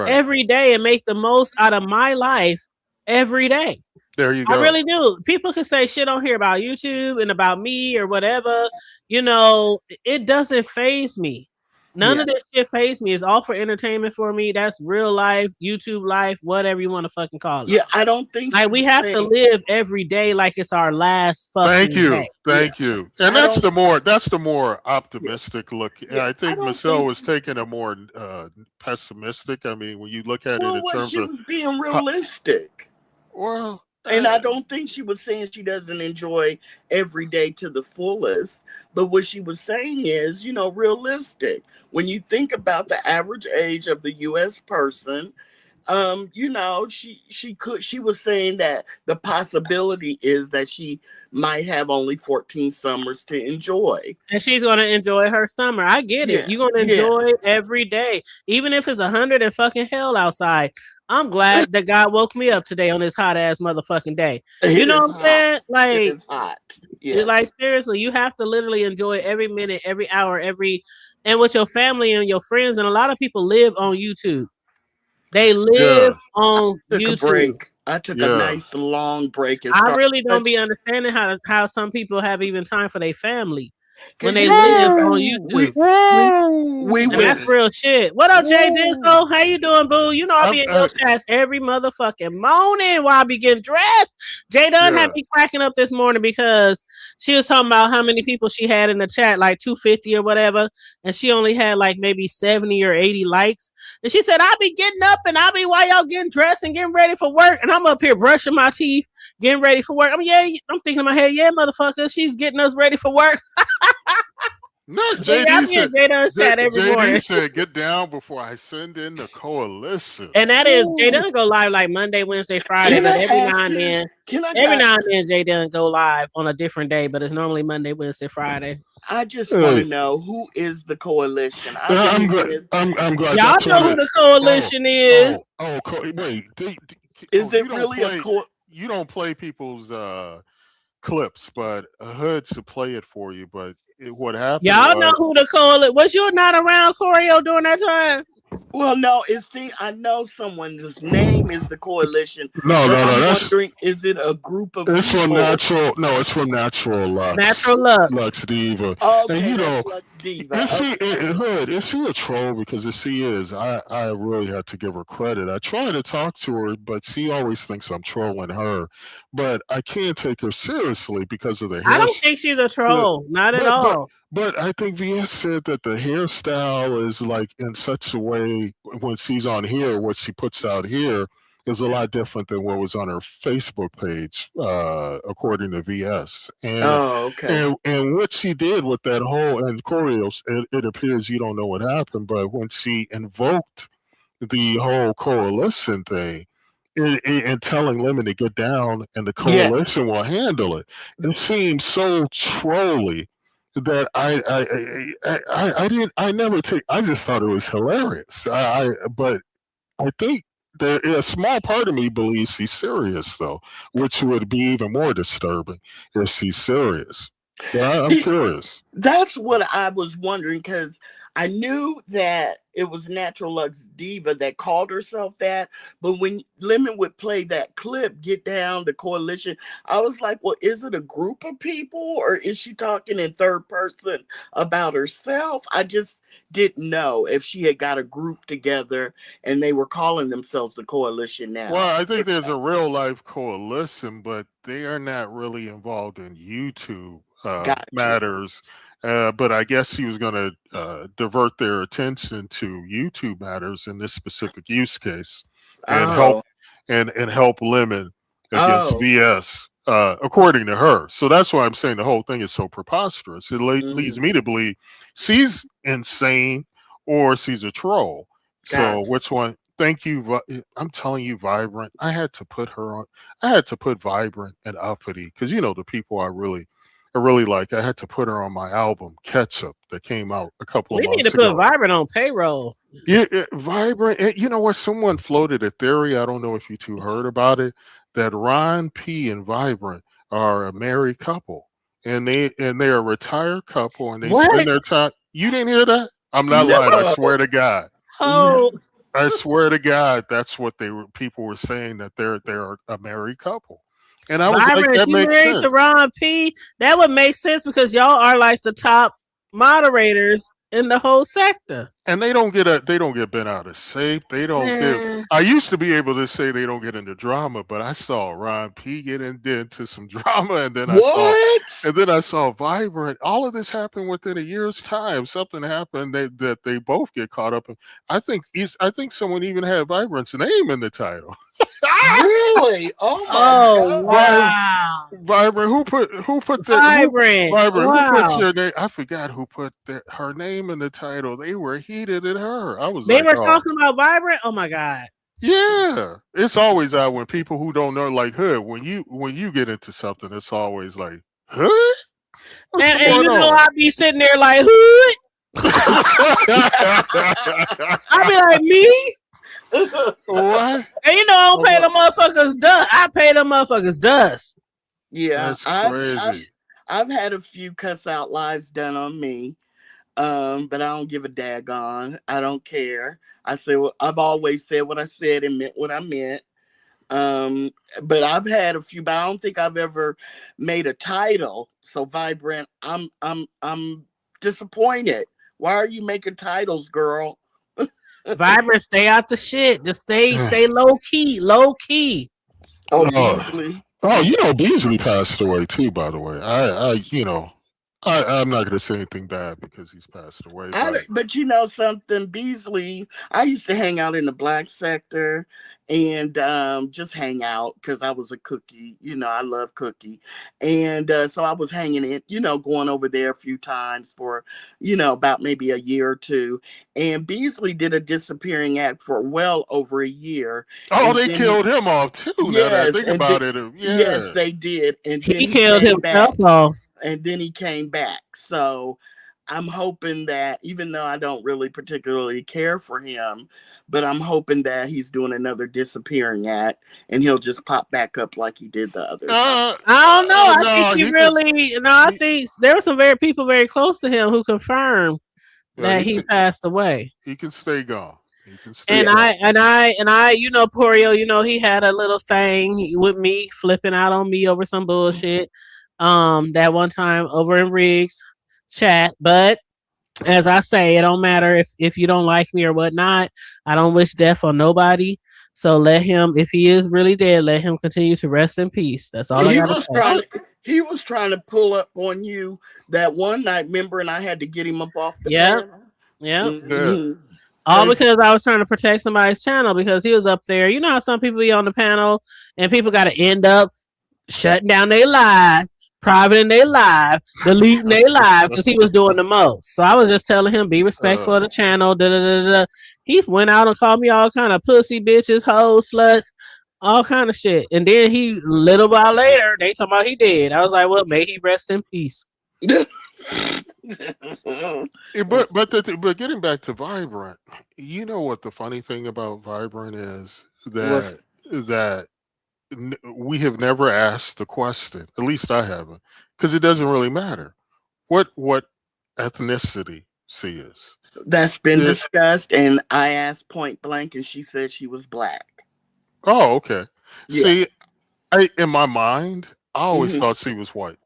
every day and make the most out of my life every day. There you go. I really do. People can say shit on here about YouTube and about me or whatever. You know, it doesn't faze me. None of this shit faze me. It's all for entertainment for me. That's real life, YouTube life, whatever you want to fucking call it. Yeah, I don't think like we have to live every day like it's our last fucking day. Thank you. And that's the more optimistic look. Yeah, I think Michelle was taking a more pessimistic. I mean, when you look at it in terms she of was being realistic. Well, and I don't think she was saying she doesn't enjoy every day to the fullest. But what she was saying is, you know, realistic. When you think about the average age of the U.S. person, you know, she was saying that the possibility is that she might have only 14 summers to enjoy. And she's going to enjoy her summer. I get it. You're going to enjoy it every day. Even if it's 100 and fucking hell outside. I'm glad that God woke me up today on this hot ass motherfucking day. You know what I'm saying? Like, it's hot. Yeah. Like seriously, you have to literally enjoy every minute, every hour, and with your family and your friends. And a lot of people live on YouTube. They live on YouTube. A break. I took a nice long break. I really don't be understanding how some people have even time for their family when they live on YouTube. That's real shit. What up, Jay Disco? How you doing, boo? You know I be in your chats every motherfucking morning while I be getting dressed. Jay Dunn had me cracking up this morning because she was talking about how many people she had in the chat, like 250 or whatever, and she only had like maybe 70 or 80 likes. And she said, I'll be getting up and I'll be while y'all getting dressed and getting ready for work, and I'm up here brushing my teeth, getting ready for work. I'm thinking in my head, yeah, motherfucker, she's getting us ready for work. No, They got me in J-Dun's chat every morning. JD said, "Get down before I send in the coalition." And that is Ooh. J-Dun go live like Monday, Wednesday, Friday, Can but I every ask now and you? then, Can I? J-Dun go live on a different day, but it's normally Monday, Wednesday, Friday. I just want to know who is the coalition. I'm glad. I'm glad. Y'all that's know what who the coalition is. Wait. Is you it don't really play, a You don't play people's clips, but Hood to play it for you. But what happened? Y'all know who the coalition was. You not around Choreo during that time? Well, no, I know someone's name is the coalition. No. I'm That's wondering, is it a group of it's people? from Natural. No, it's from Natural Lux. Natural Lux. Lux Diva. Okay, and that's Lux Diva. Hood, is she a troll? Because if she is, I really had to give her credit. I try to talk to her, but she always thinks I'm trolling her. But I can't take her seriously because of the hair. I don't think she's a troll. Not at all. But I think VS said that the hairstyle is like in such a way when she's on here, what she puts out here is a lot different than what was on her Facebook page, according to VS. And, and what she did with that whole, and Choreo, it appears you don't know what happened, but when she invoked the whole coalition thing, and telling Lemon to get down and the coalition will handle it, it seemed so trolly that I just thought it was hilarious. But I think a small part of me believes she's serious though, which would be even more disturbing if she's serious. Yeah, I'm curious. That's what I was wondering, because I knew that it was Natural Lux Diva that called herself that, but when Lemon would play that clip, Get Down, the coalition, I was like, well, is it a group of people or is she talking in third person about herself? I just didn't know if she had got a group together and they were calling themselves the coalition now. Well, I think there's a real life coalition, but they are not really involved in YouTube matters. But I guess he was going to divert their attention to YouTube matters in this specific use case and help Lemon against VS, according to her. So that's why I'm saying the whole thing is so preposterous. It leads me to believe she's insane or she's a troll. So which one? Thank you. I'm telling you, Vibrant. I had to put her on. I had to put Vibrant and Uppity because the people I really like. I had to put her on my album Ketchup that came out a couple of months ago. We need to put Vibrant on payroll. Yeah, Vibrant. And you know what? Someone floated a theory. I don't know if you two heard about it. That Ron P and Vibrant are a married couple, and they're a retired couple, and they spend their time. You didn't hear that? I'm not lying. I swear to God. Oh. I swear to God, that's what people were saying, that they're a married couple. And I was like, that makes sense. To Ron P, that would make sense because y'all are like the top moderators in the whole sector. And they don't get bent out of shape. They don't get. I used to be able to say they don't get into drama, but I saw Ron P get into some drama, and then I saw Vibrant. All of this happened within a year's time. Something happened that they both get caught up in. I think someone even had Vibrant's name in the title. Really? Oh my God. Wow. Vibrant. Who put that? Vibrant. Vibrant. Wow. Who put your name? I forgot who put her name in the title. They were heated at her. They were talking about Vibrant. Oh my God. Yeah, it's always out when people who don't know, like Hood. When you get into something, it's always like Hood. And I be sitting there like Hood. I be like me. What? And I don't pay the motherfuckers dust. I pay the motherfuckers dust. Yeah, that's crazy. I've had a few cuss out lives done on me, but I don't give a daggone. I don't care. I've always said what I said and meant what I meant. But I've had a few, but I don't think I've ever made a title. So Vibrant, I'm disappointed. Why are you making titles, girl? Vibrant, stay out the shit. Just stay low key. Oh, Beasley. Oh, Beasley passed away too, by the way. I'm not going to say anything bad because he's passed away. But you know something, Beasley, I used to hang out in the black sector and just hang out because I was a cookie. You know, I love cookie. And so I was hanging in, you know, going over there a few times for, you know, about maybe a year or two. And Beasley did a disappearing act for well over a year. Oh, And they then killed him off too. Now that I Yes, think and about then, it. Yeah. yes, they did. And then He he killed came back. himself off. And then he came back. So I'm hoping that, even though I don't really particularly care for him, but I'm hoping that he's doing another disappearing act and he'll just pop back up like he did the other time. I don't know. I no, think he he really. No, I think there were some people very close to him who confirmed that he passed away. He can stay gone. He can stay And gone. I, you know, Porio, you know, he had a little thing with me flipping out on me over some bullshit. That one time over in Riggs chat, but as I say, it don't matter if you don't like me or whatnot. I don't wish death on nobody. So let him, if he is really dead, let him continue to rest in peace. That's all I gotta say. He was trying to pull up on you that one night, remember, and I had to get him up off the Yeah. panel. Yeah. Mhm. All because I was trying to protect somebody's channel because he was up there. You know how some people be on the panel and people got to end up shutting down their live, privating their live, deleting their live because he was doing the most. So I was just telling him, be respectful of the channel. Da, da, da, da. He went out and called me all kind of pussy bitches, hoes, sluts, all kind of shit. And then he, little while later, they talking about he did. I was like, well, may he rest in peace. But getting back to Vibrant, you know what the funny thing about Vibrant is that we have never asked the question. At least I haven't, because it doesn't really matter what ethnicity she is. That's been discussed, and I asked point blank, and she said she was black. Oh, okay. Yeah. See, in my mind, I always thought she was white.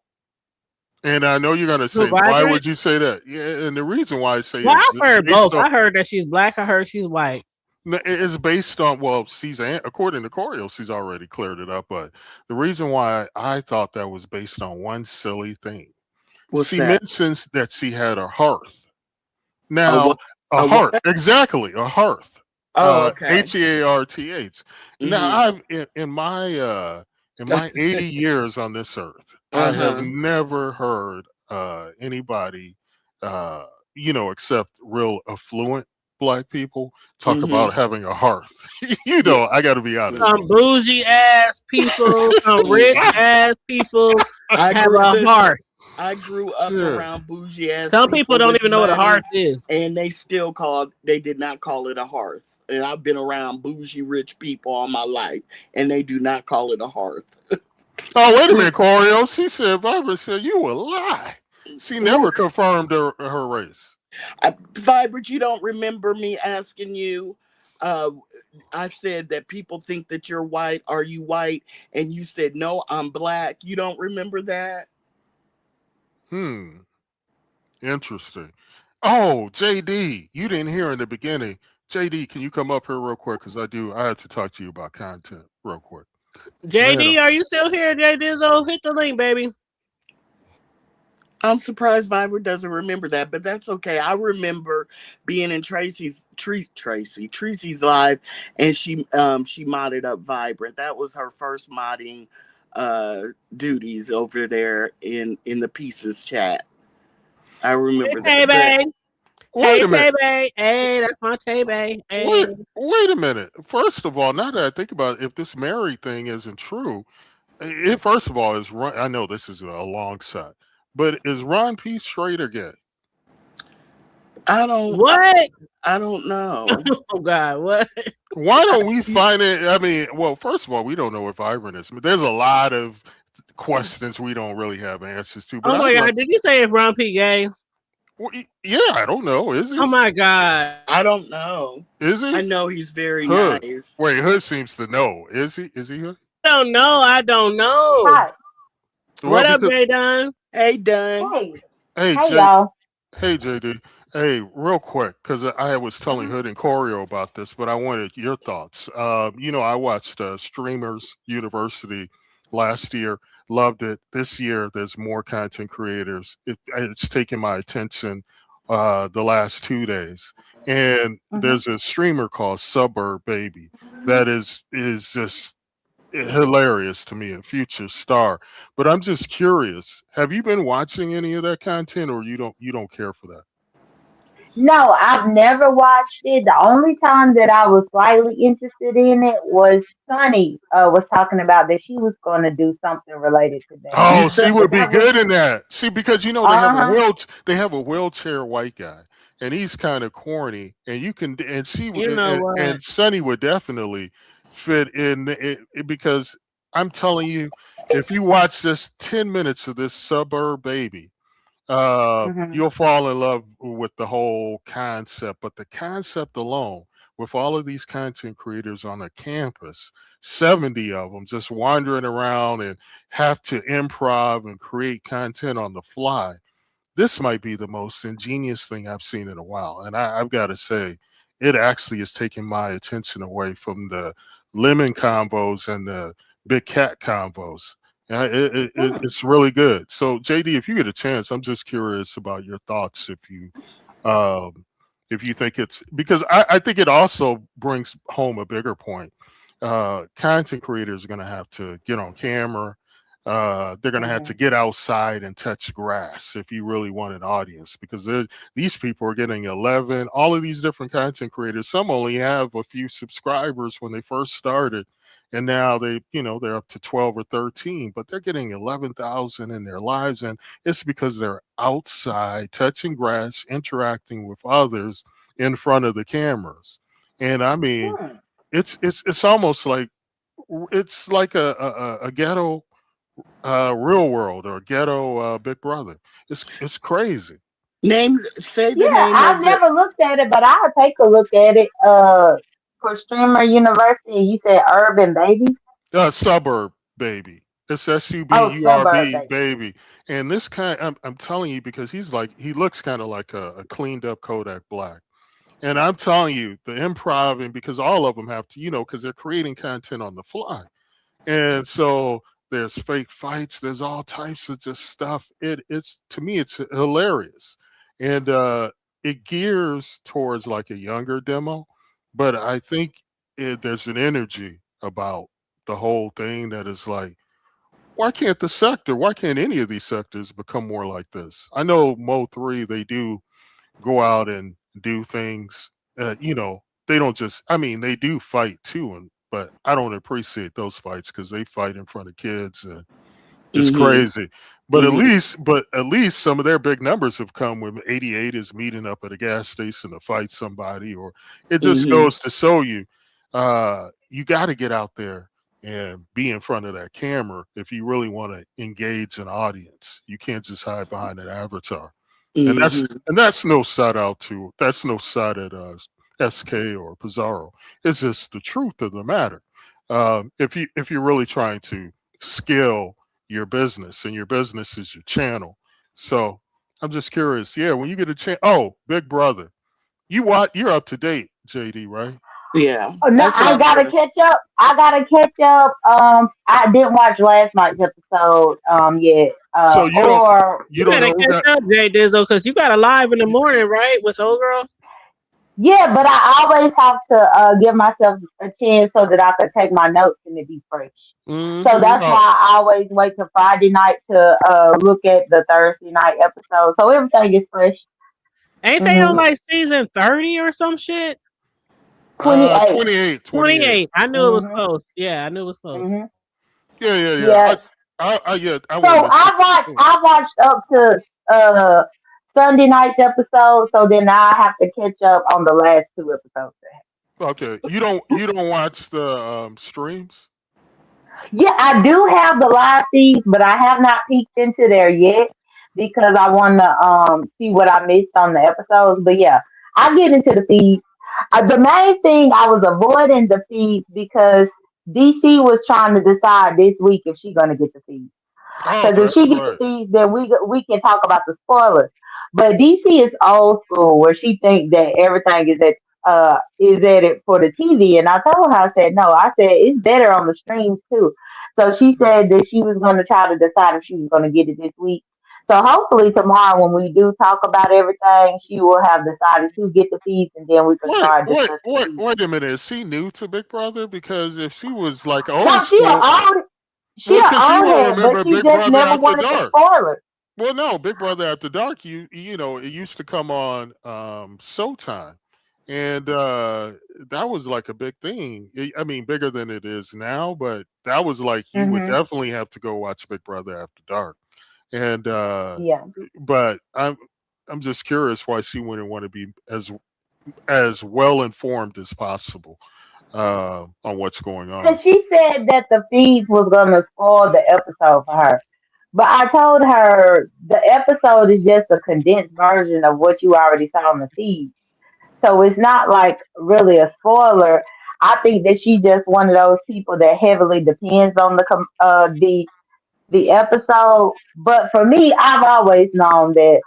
And I know you're gonna say, why would you say that? Yeah, and the reason why I say well, is I heard both. I heard that she's black. I heard she's white. It's based on, well, according to Corio, she's already cleared it up. But the reason why I thought that was based on one silly thing. She mentions that she had a hearth. Now, a hearth, exactly, a hearth. Oh, okay. Hearth. Now, in my 80 years on this earth, I have never heard anybody, except real affluent Black people talk about having a hearth. I got to be honest. Some bougie ass people, some rich ass people have a hearth. I grew up around bougie ass. Some people don't even know what a hearth is, and they did not call it a hearth. And I've been around bougie rich people all my life, and they do not call it a hearth. Oh, wait a minute, Corio. She said, Vibrant said you will lie. She never confirmed her race. Vibrant, you don't remember me asking you? I said that people think that you're white. Are you white? And you said, no, I'm black. You don't remember that? Interesting. Oh, JD, you didn't hear in the beginning. JD, can you come up here real quick? Because I had to talk to you about content real quick. JD, are you still here? JD, hit the link, baby. I'm surprised Vibrant doesn't remember that, but that's okay. I remember being in Tracy's live, and she modded up Vibrant. That was her first modding duties over there in the Pieces chat. I remember that. Babe. Hey, Tay-Bay. Hey, that's my Tay-Bay. Hey. Wait a minute. First of all, now that I think about it, if this married thing isn't true, first of all, I know this is a long shot, but is Ron P straight or gay? I don't know. Oh God, what? Why don't we find it? I mean, well, first of all, we don't know if Vibrant is. There's a lot of questions we don't really have answers to. But oh my God, did you say if Ron P gay? Well, yeah, I don't know. Is he? Oh my God, I don't know. Is he? I know he's very Hood. nice. Wait, Hood seems to know. Is he? Is he Hood? I don't know. Hi. What up, Jay Dunn? Hey, Dunn. Hey, hey, y'all. Hey, JD. Hey, real quick, because I was telling Hood and Corio about this, but I wanted your thoughts. I watched Streamers University last year. Loved it. This year, there's more content creators. It's taken my attention the last 2 days. And there's a streamer called Suburb Baby that is just hilarious to me, a future star. But I'm just curious, have you been watching any of that content, or you don't care for that? No, I've never watched it. The only time that I was slightly interested in it was Sunny was talking about that she was going to do something related to that. Oh, she But would be that was, good in that. See, because you know uh-huh. they have a wheelchair white guy, and he's kind of corny, and you can and she You know what? and Sonny would definitely fit in because I'm telling you, if you watch just 10 minutes of this Suburb Baby, Hmm. you'll fall in love with the whole concept. But the concept alone, with all of these content creators on a campus, 70 of them just wandering around and have to improv and create content on the fly, this might be the most ingenious thing I've seen in a while. And I've got to say, it actually is taking my attention away from the lemon combos and the big cat combos. Yeah, it's really good. So, JD, if you get a chance, I'm just curious about your thoughts. Um, if you think it's because I think it also brings home a bigger point. Content creators are going to have to get on camera. They're going to have to Hmm. get outside and touch grass if you really want an audience, because these people are getting 11. All of these different content creators, some only have a few subscribers when they first started, and now they're up to 12 or 13, but they're getting 11,000 in their lives, and it's because they're outside touching grass, interacting with others in front of the cameras. And I mean, Hmm. it's almost like it's like a ghetto Real World or ghetto Big Brother. It's crazy. Say the Yeah, name I've of the. never looked at it, but I'll take a look at it. For Streamer University, you said Urban Baby. Suburb Baby. It's Oh, Suburb SUBURB Baby. baby. And this kind, I'm telling you, because he looks kind of like a cleaned up Kodak Black. And I'm telling you, the improv, and because all of them have to, because they're creating content on the fly. And so there's fake fights, there's all types of just stuff. It's to me, it's hilarious. And it gears towards like a younger demo, but I think there's an energy about the whole thing that is like, why can't any of these sectors become more like this? I know Mo3, they do go out and do things. They don't just. I mean, they do fight too, but I don't appreciate those fights because they fight in front of kids and it's Hmm. crazy. But at least some of their big numbers have come when 88 is meeting up at a gas station to fight somebody, or it just Hmm. goes to show you, you got to get out there and be in front of that camera if you really want to engage an audience. You can't just hide behind an avatar. And that's Hmm. and that's no side out to that's no side at SK or Pizarro. It's just the truth of the matter. If you're really trying to scale your business, and your business is your channel. So I'm just curious. Yeah, when you get a chance. Oh, Big Brother, you're up to date, JD, right? Yeah, Oh no, that's what I I was gotta gonna. catch up. I gotta catch up. I didn't watch last night's episode yet. So Or you You don't better know who catch got. up, Jay Dizzle, because you got a live in the morning, right? With old girl. yeah, but I always have to give myself a chance so that I could take my notes and it be fresh. So Mm-hmm. that's Oh, why I always wait till Friday night to look at the Thursday night episode. So everything is fresh. Ain't they on Hmm. like season 30 or some shit? 28. 28, 28. 28. I knew it was Hmm. close. Yeah, I knew it was close. Hmm. Yeah, yeah, yeah. Yeah. I So wouldn't miss it. I watched up to uh Sunday night's episode, so then now I have to catch up on the last two episodes. Okay, you don't watch the streams? Yeah, I do have the live feeds, but I have not peeked into there yet because I want to see what I missed on the episodes. But yeah, I get into the feed. The main thing I was avoiding the feed because DC was trying to decide this week if she's gonna get the feed. Oh, Because if that's she gets the right. feed, then we can talk about the spoilers. But DC is old school, where she thinks that everything is at it for the TV. And I told her, I said no. I said it's better on the streams too, So she said that she was going to try to decide if she was going to get it this week. So hopefully tomorrow, when we do talk about everything, she will have decided to get the fees, and then we can start discussing fees. Wait a minute. Is she new to Big Brother? Because if she was like No, old she school, she well, because she own will it, but remember she Big just Brother never After wanted to Dark. spoil it. Well, no, Big Brother After Dark. You know, it used to come on Showtime, and that was like a big thing. I mean, bigger than it is now, but that was like you would definitely have to go watch Big Brother After Dark. And Yeah. but I'm just curious why she wouldn't want to be as well informed as possible on what's going on. Because she said that the feeds was going to spoil the episode for her. But I told her the episode is just a condensed version of what you already saw on the feed. So it's not like really a spoiler. I think that she just one of those people that heavily depends on the episode. But for me, I've always known that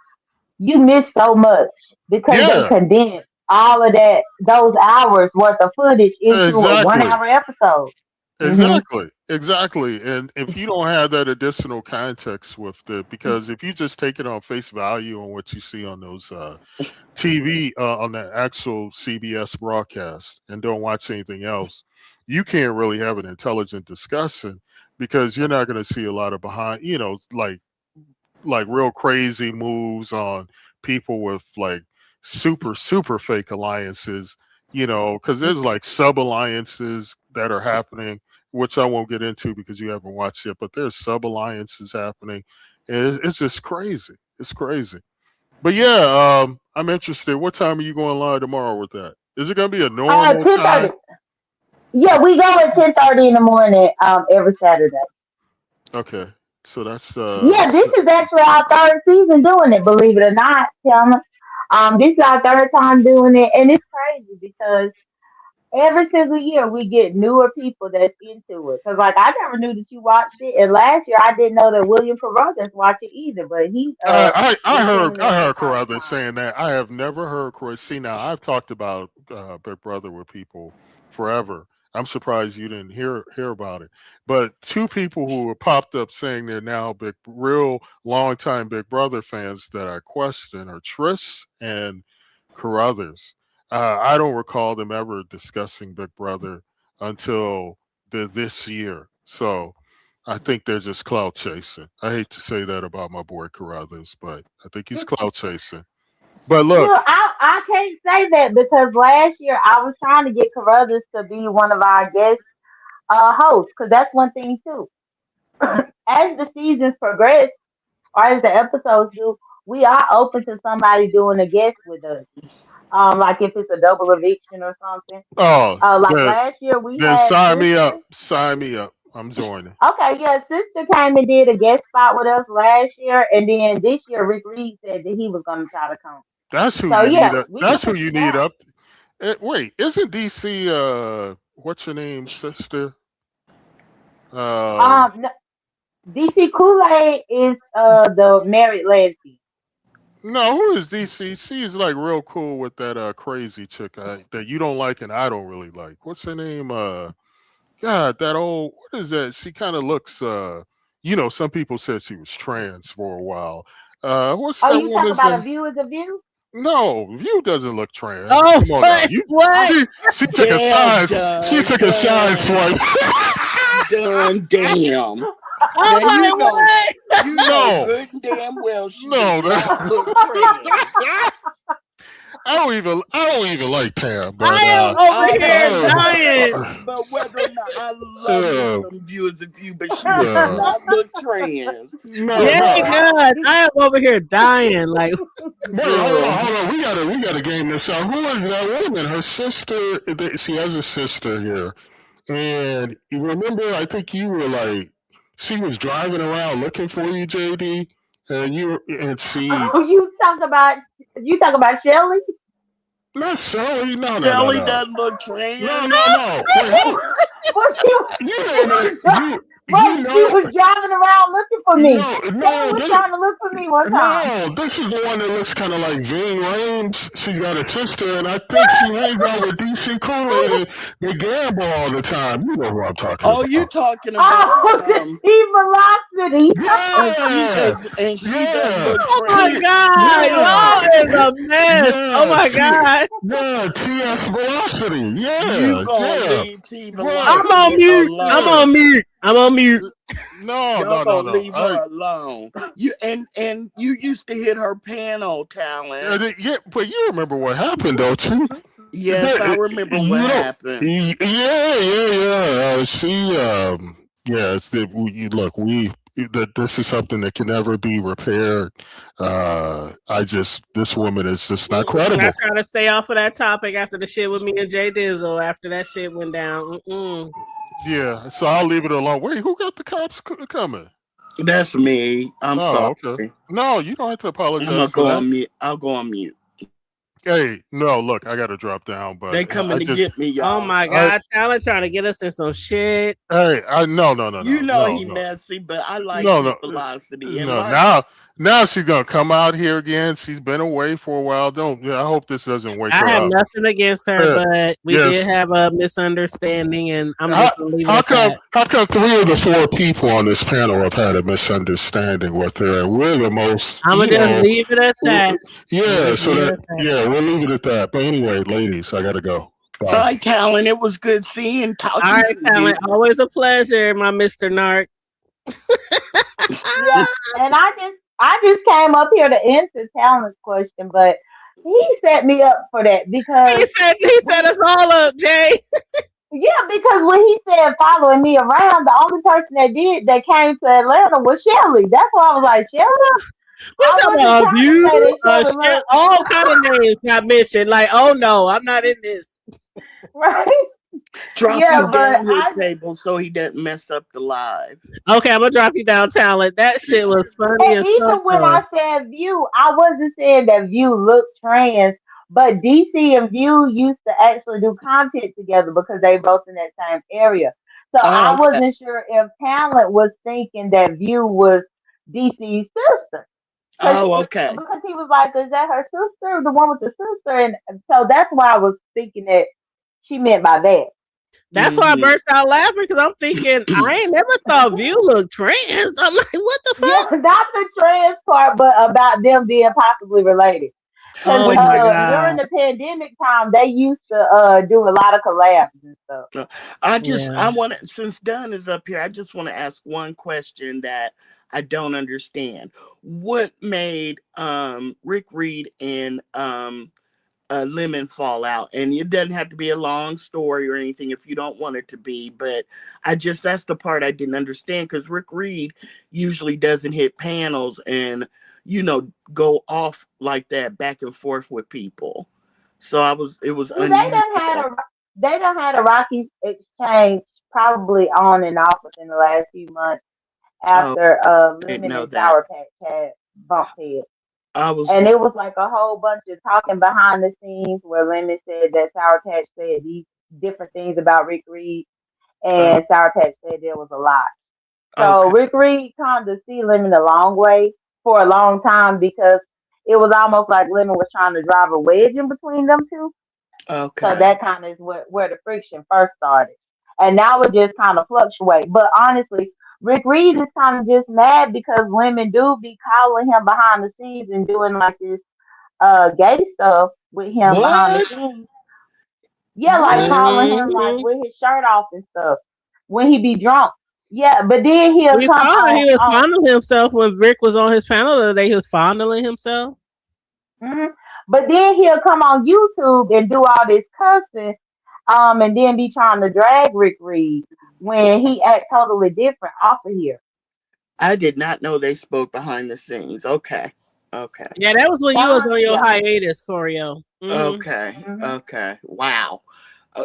you miss so much because they Yeah, condense all of those hours worth of footage into a exactly. 1 hour episode. Exactly. And if you don't have that additional context with because if you just take it on face value on what you see on those TV, on the actual CBS broadcast and don't watch anything else, you can't really have an intelligent discussion because you're not going to see a lot of behind, like real crazy moves on people with like super fake alliances, because there's like sub alliances that are happening, which I won't get into because you haven't watched yet, but there's sub alliances happening, and it's just crazy. It's crazy. But yeah, I'm interested. What time are you going live tomorrow with that? Is it going to be a normal 10:30. time? Yeah, we go at 10:30 in the morning every Saturday. Okay, so that's Yeah, this is actually our third season doing it, believe it or not, Thelma. This is our third time doing it, and it's crazy because every single year we get newer people that's into it. Cause like I never knew that you watched it, and last year I didn't know that William Carruthers watched it either. But he I was heard in there Carruthers saying that. I have never heard Carruthers. See, now I've talked about Big Brother with people forever. I'm surprised you didn't hear about it. But two people who have popped up saying they're now real long time Big Brother fans that I question are Triss and Carruthers. I don't recall them ever discussing Big Brother until this year. So I think they're just clout chasing. I hate to say that about my boy Carruthers, but I think he's clout chasing. But look, Well, I can't say that because last year I was trying to get Carruthers to be one of our guest hosts, because that's one thing too. As the seasons progress or as the episodes do, we are open to somebody doing a guest with us. Like if it's a double eviction or something. Like last year we then had sign me Sister. up. Sign me up. I'm joining. Okay, yeah, Sister came and did a guest spot with us last year, and then this year Rick Reed said that he was going to try to come. That's who So you yeah, need. we That's can who you figure it need out. up. Wait, isn't DC? What's your name, sister? No, DC Kool-Aid is the married lesbian. No, who is DC? She's like real cool with that crazy chick that you don't like and I don't really like. What's her name? God, that old. What is that? She kind of looks. Some people said she was trans for a while. What's Oh, that you talk woman's about A name? View is a View? No, View doesn't look trans. Oh, Come on now. what? She took a side. She took a side swipe. Damn. I'm Now like, what? you know good and damn well she No, does not look trans. I don't even like Pam, but I am over here dying. But whether or not I love me some viewers of you, but she does not look trans. Yay, God. I am over here dying. Like, Wait, hold on. We gotta game this out. Who is that woman? Her sister. She has a sister here, and you remember? I think you were like, she was driving around looking for you, JD, and she. Oh, you talk about Shelley? Not Shirley. No. Shelley doesn't look trans. No. Wait, Well, you But You she know, was driving around looking for me. no, She was trying to look for me one time. no, this is the one that looks kind of like Ving Rhames. She's got a sister, and I think she hangs out with DC Kool-Aid and they gamble all the time. You know who I'm talking Oh, about. you talking about Oh, T Velocity. and she doesn't Yeah. look Oh my trans. God, y'all is a mess. Oh my God. Yeah, T.S. Velocity. You Yeah, gonna yeah. leave T Right. I'm on Velocity mute. alone. I'm on mute. I'm on mute. No, Y'all no, gonna no. leave her alone. You and you used to hit her panel talent. Yeah, but you remember what happened, don't you? Yes, I remember You what know, happened. yeah. Yes, that this is something that can never be repaired. This woman is just not I credible. try to stay off of that topic after the shit with me and Jay Dizzle. After that shit went down. Yeah, so I'll leave it alone. Wait, who got the cops coming? That's me. I'm sorry. Okay. No, you don't have to I'm apologize gonna for go that. on mute. I'll go on mute. Hey, no, look, I got to drop down, but They coming to get me, y'all. Oh my God, Talent trying to get us in some shit. Hey, no. You know he messy, but I like T Velocity. And Now she's gonna come out here again. She's been away for a while. I hope this doesn't wake her I have up. nothing against her, but we did have a misunderstanding, and I'm just gonna leave it at that. How come 3 of the 4 people on this panel have had a misunderstanding with her, and we're the most? I'm gonna just leave it at that. Yeah, we'll leave it at that. But anyway, ladies, I gotta go. Bye. All right, Talent. It was good seeing talking All right, to Talent. you. Always a pleasure, my Mr. Narc. Yeah, and I just came up here to answer Talent's question, but he set me up for that because he set us all up, Jay. Yeah, because when he said following me around, the only person that came to Atlanta was Shelly. That's why I was like, Shelly. We're talking about you. All kind of names got mentioned. Like, oh no, I'm not in this. Right. Drop Yeah, you but down the table so he doesn't mess up the live. Okay, I'm gonna drop you down, Talent. That shit was funny And as even fuck. when I said View, I wasn't saying that View looked trans, but DC and View used to actually do content together because they both in that same area. So I wasn't sure if Talent was thinking that View was DC's sister. Okay. Because he was like, is that her sister? The one with the sister? And so that's why I was thinking that she meant by that. That's why I burst out laughing because I'm thinking I ain't never thought View looked trans. I'm like, what the fuck? Yeah, not the trans part, but about them being possibly related. Oh my God. During the pandemic time, they used to do a lot of collabs and stuff. I want to, since Dunn is up here, I just want to ask one question that I don't understand. What made Rick Reed and Lemon fall out? And it doesn't have to be a long story or anything if you don't want it to be, but that's the part I didn't understand, because Rick Reed usually doesn't hit panels and go off like that back and forth with people. So it was unusual. They done had a rocky exchange probably on and off within the last few months after Lemon and Sour Patch had bumped heads. And it was like a whole bunch of talking behind the scenes where Lemon said that Sour Patch said these different things about Rick Reed, and Sour Patch said there was a lot. So Rick Reed kind of see Lemon a long way for a long time, because it was almost like Lemon was trying to drive a wedge in between them two. Okay. So that kind of is where the friction first started. And now it just kind of fluctuates. But honestly, Rick Reed is kind of just mad because women do be calling him behind the scenes and doing like this gay stuff with him behind the scenes. Yeah, like calling him like with his shirt off and stuff when he be drunk. Yeah, but then he was fondling himself when Rick was on his panel the other day. He was fondling himself. Mm-hmm. But then he'll come on YouTube and do all this cussing, and then be trying to drag Rick Reed when he act totally different off of here. I did not know they spoke behind the scenes. Okay. Yeah, that was when you was on your hiatus, Corio. Mm-hmm. Okay. Wow.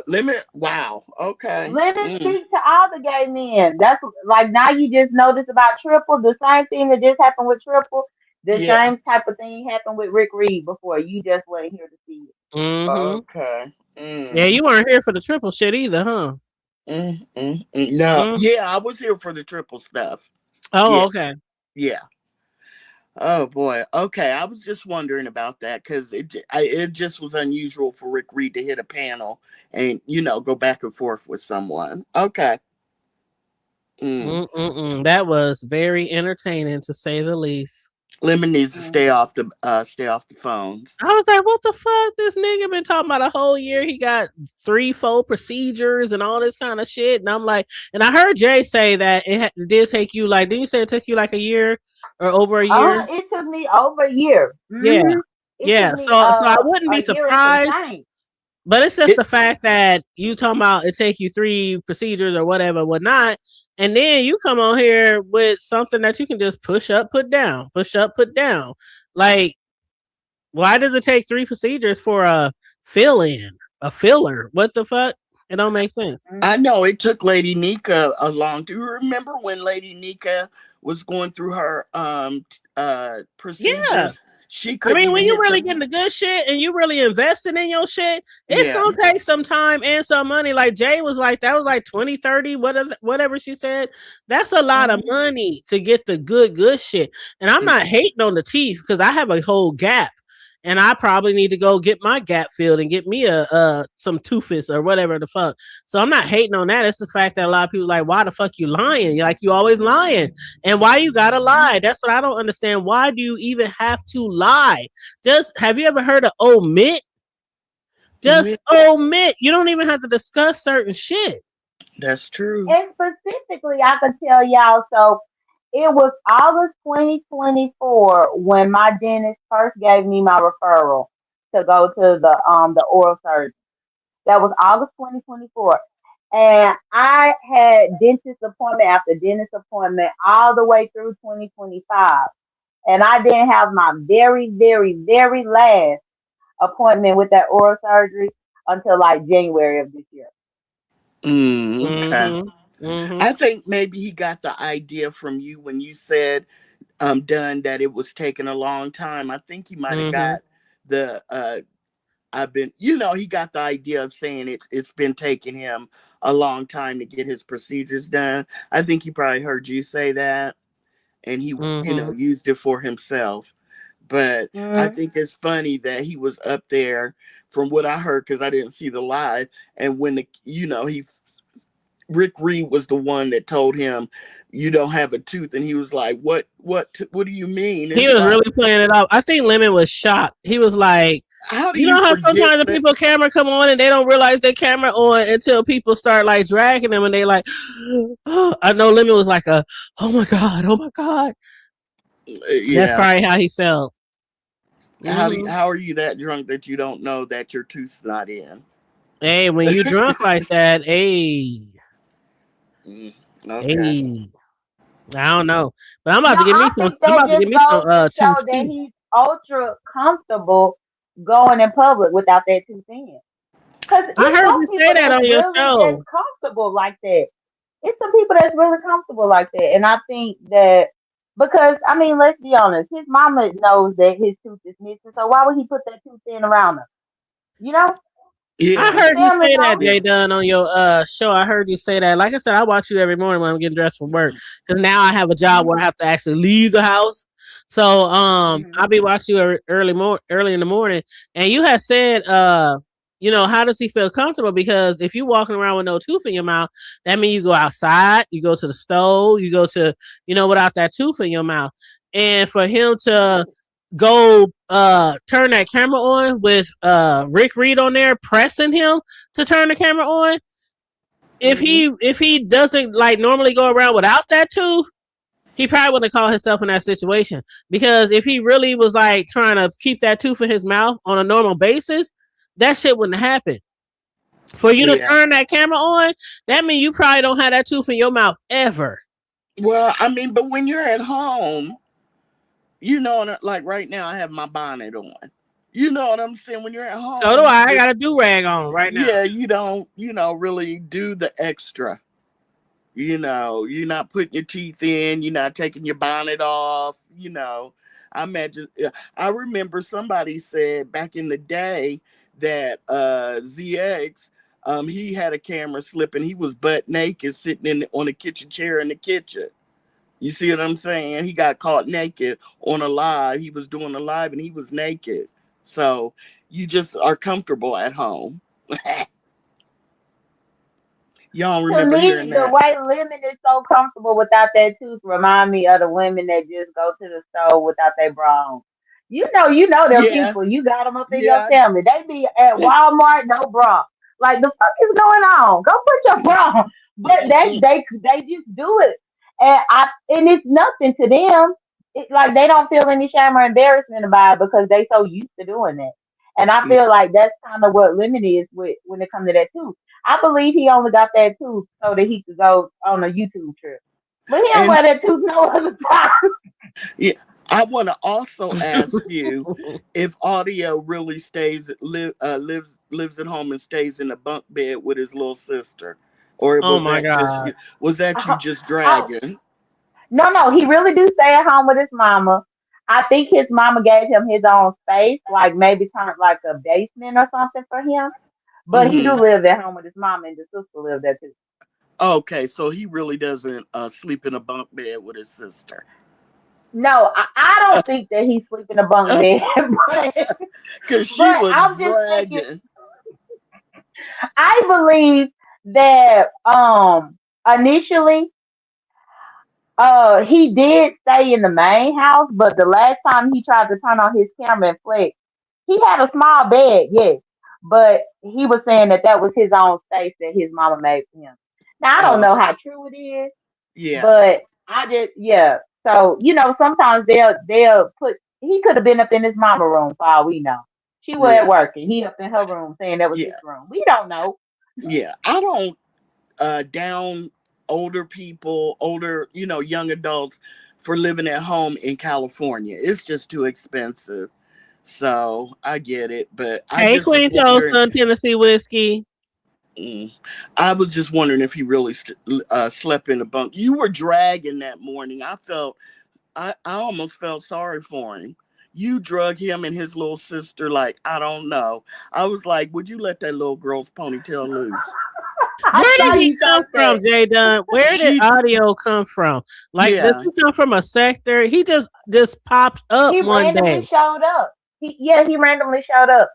Lemon. Wow. Okay. Lemon speaks to all the gay men. That's like, now you just notice about Triple. The same thing that just happened with Triple. The same type of thing happened with Rick Reed before. You just weren't here to see it. Okay. Yeah, you weren't here for the Triple shit either, huh? No, Mm. yeah, I was here for the triple stuff. Oh, Yeah, okay. yeah. Oh boy. Okay, I was just wondering about that because it just was unusual for Rick Reed to hit a panel and go back and forth with someone. Okay. Mm. Mm-mm-mm. That was very entertaining to say the least. Lemon needs to stay off the phones. I was like, what the fuck? This nigga been talking about a whole year. He got 3-4 procedures and all this kind of shit. And I'm like, and I heard Jay say that it did take you like, didn't you say it took you like a year or over a year? It took me over a year. Yeah. It Yeah. took me So I wouldn't be a year and some surprised. change. But it's just the fact that you talking about it take you 3 procedures or whatever, whatnot, and then you come on here with something that you can just push up, put down, push up, put down. Like, why does it take 3 procedures for a fill-in, a filler? What the fuck? It don't make sense. I know it took Lady Nika a long. Do you remember when Lady Nika was going through her procedures? Yeah. She I couldn't mean, even when you hit really the- getting the good shit and you really investing in your shit, it's Yeah. gonna take some time and some money. Like Jay was like, that was like 20, 30, whatever she said. That's a lot of money to get the good shit. And I'm not hating on the teeth because I have a whole gap. And I probably need to go get my gap filled and get me a some toothpaste or whatever the fuck. So I'm not hating on that. It's the fact that a lot of people are like, why the fuck you lying? You're like, you always lying. And why you gotta lie? That's what I don't understand. Why do you even have to lie? Just have you ever heard of omit? Just omit. You don't even have to discuss certain shit. That's true. And specifically, I could tell y'all, so it was August 2024 when my dentist first gave me my referral to go to the oral surgeon. That was August 2024. And I had dentist appointment after dentist appointment all the way through 2025. And I didn't have my very, very, very last appointment with that oral surgery until like January of this year. Okay. Mhm. I think maybe he got the idea from you when you said done that it was taking a long time. I think he might have got the he got the idea of saying it's been taking him a long time to get his procedures done. I think he probably heard you say that and he used it for himself. But I think it's funny that he was up there from what I heard because I didn't see the live. And when Rick Reed was the one that told him you don't have a tooth, and he was like, "What do you mean?" He was really playing it up. I think Lemon was shocked. He was like, how do you know how sometimes the people camera come on and they don't realize their camera on until people start like dragging them and they like, oh. I know Lemon was like oh my god. That's probably how he felt. How are you that drunk that you don't know that your tooth's not in? Hey, when you drunk like that, hey. Okay. Hey. I don't know, but I'm about to give me some. I'm about to give me some that he's ultra comfortable going in public without that tooth in. Because I heard you say that on your show. That's comfortable like that. It's some people that's really comfortable like that, and I think that because I mean, let's be honest, his mama knows that his tooth is missing, so why would he put that tooth in around her? You know. Yeah. I heard you say that, Jay Dunn, on your show. I heard you say that. Like I said, I watch you every morning when I'm getting dressed for work. Because now I have a job where I have to actually leave the house. So I'll be watching you early in the morning. And you had said, how does he feel comfortable? Because if you're walking around with no tooth in your mouth, that means you go outside, you go to the stove, you go to, without that tooth in your mouth. And for him to go turn that camera on with Rick Reed on there pressing him to turn the camera on. If he doesn't like normally go around without that tooth, he probably wouldn't call himself in that situation. Because if he really was like trying to keep that tooth in his mouth on a normal basis, that shit wouldn't happen. For you to turn that camera on, that means you probably don't have that tooth in your mouth ever. Well, I mean, but when you're at home, like right now, I have my bonnet on. You know what I'm saying? When you're at home. So do I. I got a do-rag on right now. Yeah, you don't, really do the extra. You're not putting your teeth in. You're not taking your bonnet off. I remember somebody said back in the day that ZX He had a camera slipping. He was butt naked sitting on a kitchen chair in the kitchen. You see what I'm saying? He got caught naked on a live. He was doing a live and he was naked. So you just are comfortable at home. Y'all To remember me, hearing the that? way Lemon is so comfortable without that tooth remind me of the women that just go to the store without their bra on. You know them Yeah, people. You got them up in your yeah. family. They be at Walmart, no bra. Like the fuck is going on? Go put your bra on. But they just do it, and it's nothing to them. It's like they don't feel any shame or embarrassment about it because they so used to doing that. And I Yeah. feel like that's kind of what Lemon is with when it comes to that too. I believe he only got that tooth so that he could go on a YouTube trip. But he don't And wear that tooth no other time. yeah, I want to also ask you if Audio really lives at home and stays in a bunk bed with his little sister, or Oh was my that just God. you? Was that you just Oh, dragging? no, he really do stay at home with his mama. I think his mama gave him his own space, like maybe kind of like a basement or something for him. But he do Hmm. live at home with his mama, and the sister live there too. Okay, so he really doesn't sleep in a bunk bed with his sister. No, I don't think that he sleep in a bunk bed, Because she but was I'm just thinking. dragging. I believe that initially he did stay in the main house, but the last time he tried to turn on his camera and flex, he had a small bed, yes, but he was saying that that was his own space that his mama made for him. Now I don't know Okay. how true it is, Yeah. but I just yeah. So sometimes they'll put he could have been up in his mama room for all we know. She was at Yeah. work and he up in her room saying that was his Yeah. room. We don't know. Yeah. I don't down older people, young adults for living at home in California. It's just too expensive. So I get it, but I Hey, just was Queen wondering. Toast, Tennessee whiskey. mm, I was just wondering if he really slept in the bunk. You were dragging that morning. I almost felt sorry for him. You drug him and his little sister like I don't know. I was like, would you let that little girl's ponytail loose? I Where saw did he you come thought that. from, Jay Dunn? Where did She, Audio come from? Like, does yeah, he come from a sector? He just popped up He one randomly day. showed up. He randomly showed up.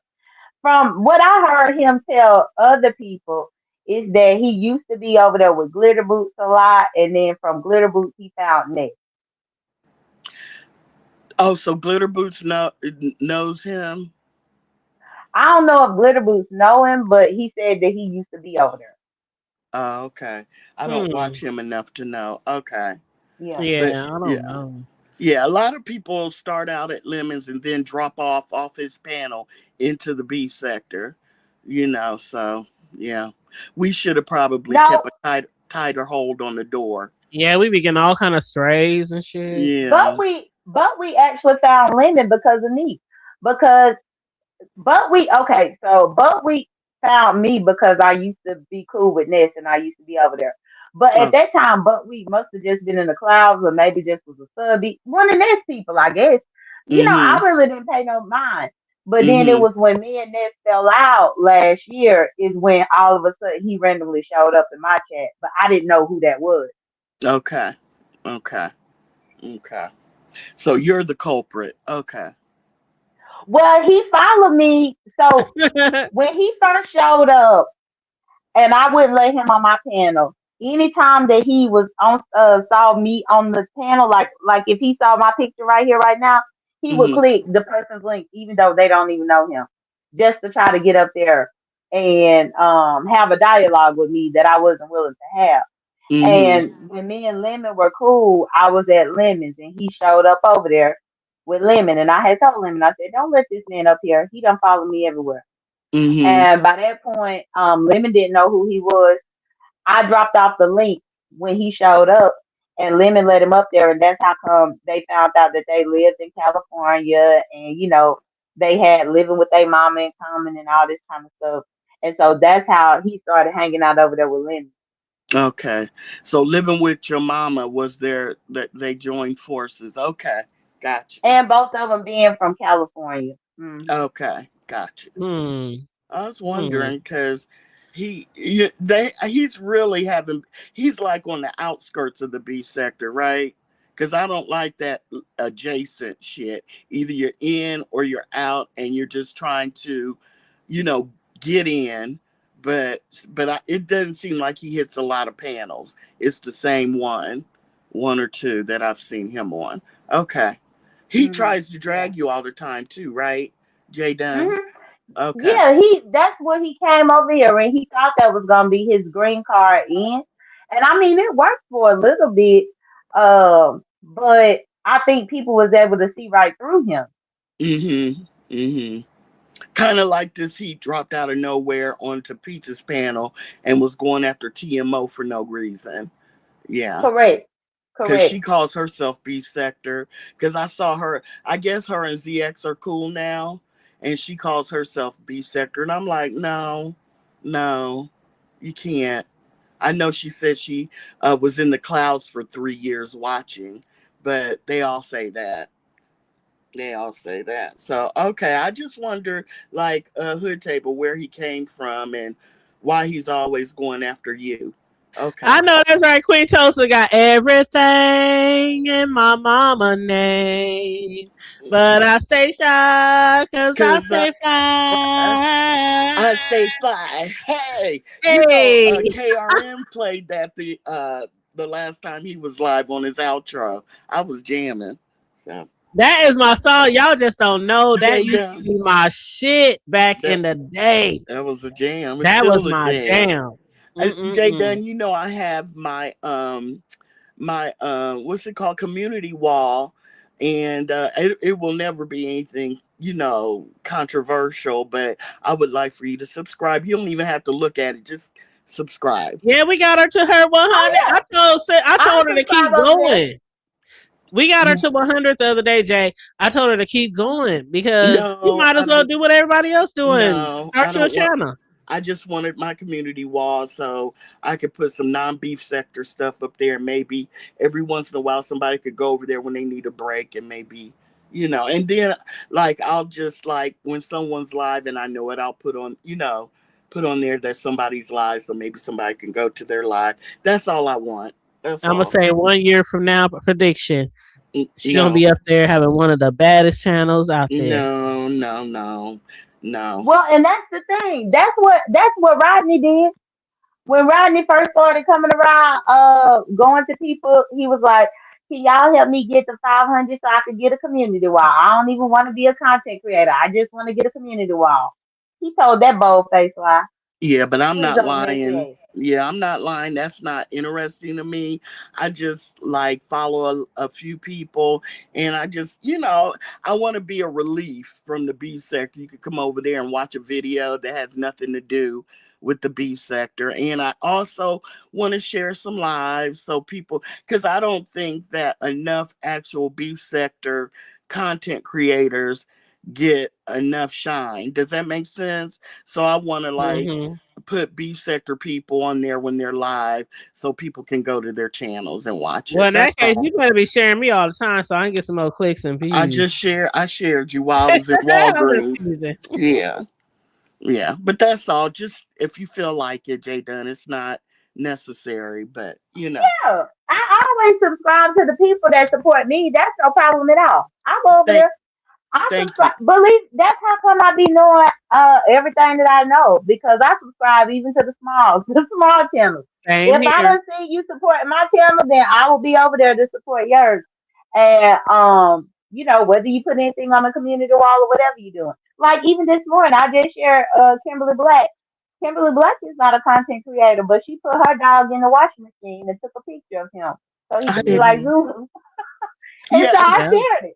From what I heard him tell other people is that he used to be over there with Glitter Boots a lot, and then from Glitter Boots he found Nick. Oh, so Glitter Boots knows him. I don't know if Glitter Boots know him, but he said that he used to be over there. Oh, okay. I don't Hmm. watch him enough to know. Okay, Yeah. but Yeah, I don't yeah, know. yeah. A lot of people start out at Lemons and then drop off his panel into the beef sector. So yeah, we should have probably No, kept a tighter hold on the door. Yeah, we be getting all kind of strays and shit. Yeah. but we actually found Lemon because of me. Because but we found me because I used to be cool with Ness and I used to be over there. But at Oh, that time, but we must have just been in the clouds or maybe just was a subby. One of Ness people, I guess. I mm-hmm. really didn't pay no mind. But then it Mm-hmm. was when me and Ness fell out last year is when all of a sudden he randomly showed up in my chat. But I didn't know who that was. Okay. Okay. Okay. So you're the culprit. Okay. Well, he followed me. So when he first showed up, and I wouldn't let him on my panel. Anytime that he was on, saw me on the panel, like if he saw my picture right here, right now, he would Mm-hmm. click the person's link, even though they don't even know him, just to try to get up there and have a dialogue with me that I wasn't willing to have. Mm-hmm. And when me and Lemon were cool, I was at Lemon's and he showed up over there with Lemon, and I had told Lemon, I said, "Don't let this man up here. He done follow me everywhere." Mm-hmm. And by that point, Lemon didn't know who he was. I dropped off the link when he showed up, and Lemon let him up there, and that's how come they found out that they lived in California, and they had living with their mama in common and all this kind of stuff. And so that's how he started hanging out over there with Lemon. Okay. So living with your mama was there that they joined forces. Okay. Gotcha. And both of them being from California. Okay. Gotcha. Hmm. I was Hmm. wondering because he's really having, he's like on the outskirts of the beef sector, right? Because I don't like that adjacent shit. Either you're in or you're out, and you're just trying to, get in. But it doesn't seem like he hits a lot of panels. It's the same one or two that I've seen him on. Okay. He tries to drag you all the time too, right, Jay Dunn? Okay. Yeah, that's what he came over here and he thought that was gonna be his green card in. And I mean it worked for a little bit. But I think people was able to see right through him. Kind of like this, he dropped out of nowhere onto Pizza's panel and was going after TMO for no reason. Yeah. Correct. Because she calls herself Beef Sector. Because I saw her, I guess her and ZX are cool now. And she calls herself Beef Sector. And I'm like, no, you can't. I know she said she was in the clouds for 3 years watching. But they all say that. So, okay, I just wonder, like, Hood Table, where he came from and why he's always going after you. Okay. I know that's right. Queen Tulsa got everything in my mama name, but I stay shy because I stay fly. I stay fly. Hey. KRM played that the last time he was live on his outro. I was jamming. So. That is my song. Y'all just don't know. That used to be my shit back in the day. That was a jam. That was my jam. Jay Dunn, I have my what's it called, community wall, and it will never be anything controversial, but I would like for you to subscribe. You don't even have to look at it, just subscribe. Yeah, we got her to her 100. I told her to keep going. We got her to 100 the other day, Jay. I told her to keep going because you might as well do what everybody else doing. Start your channel. I just wanted my community wall so I could put some non-beef sector stuff up there. Maybe every once in a while somebody could go over there when they need a break, and maybe, and then like I'll just, like, when someone's live and I know it, I'll put on there that somebody's live, so maybe somebody can go to their live. That's all I want. I'm gonna say 1 year from now, prediction. She's gonna be up there having one of the baddest channels out there. No. Well, and that's the thing. That's what Rodney did. When Rodney first started coming around, going to people, he was like, "Can y'all help me get to 500 so I could get a community wall? I don't even want to be a content creator. I just want to get a community wall." He told that bold-faced lie. Yeah, but I'm not lying. Yeah, I'm not lying. That's not interesting to me. I just follow a few people, and I just, I want to be a relief from the beef sector. You could come over there and watch a video that has nothing to do with the beef sector. And I also want to share some lives so people, because I don't think that enough actual beef sector content creators get enough shine. Does that make sense? So I want to put beef sector people on there when they're live so people can go to their channels and watch it. Well, in that case, you better be sharing me all the time so I can get some more clicks and views. I shared you while I was at Walgreens. Yeah. But that's all. Just if you feel like it, Jay Dunn, it's not necessary, but Yeah, I always subscribe to the people that support me. That's no problem at all. I'm over there. Believe that's how come I be knowing everything that I know, because I subscribe even to the small channels. If I don't see you supporting my channel, then I will be over there to support yours. And whether you put anything on the community wall or whatever you're doing. Like even this morning, I just shared Kimberly Black. Kimberly Black is not a content creator, but she put her dog in the washing machine and took a picture of him, so he could be like Zulu. So I shared it.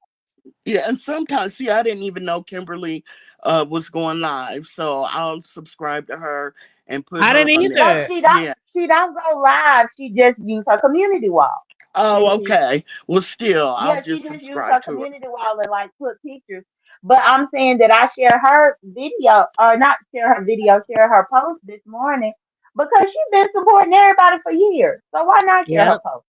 Yeah, and sometimes, I didn't even know Kimberly was going live, so I'll subscribe to her and put. I didn't either. She don't go live. She just use her community wall. Oh, okay. Well, still, I'll just subscribe use her community wall and put pictures. But I'm saying that I share her video, or not share her video, share her post this morning because she's been supporting everybody for years. So why not share her post?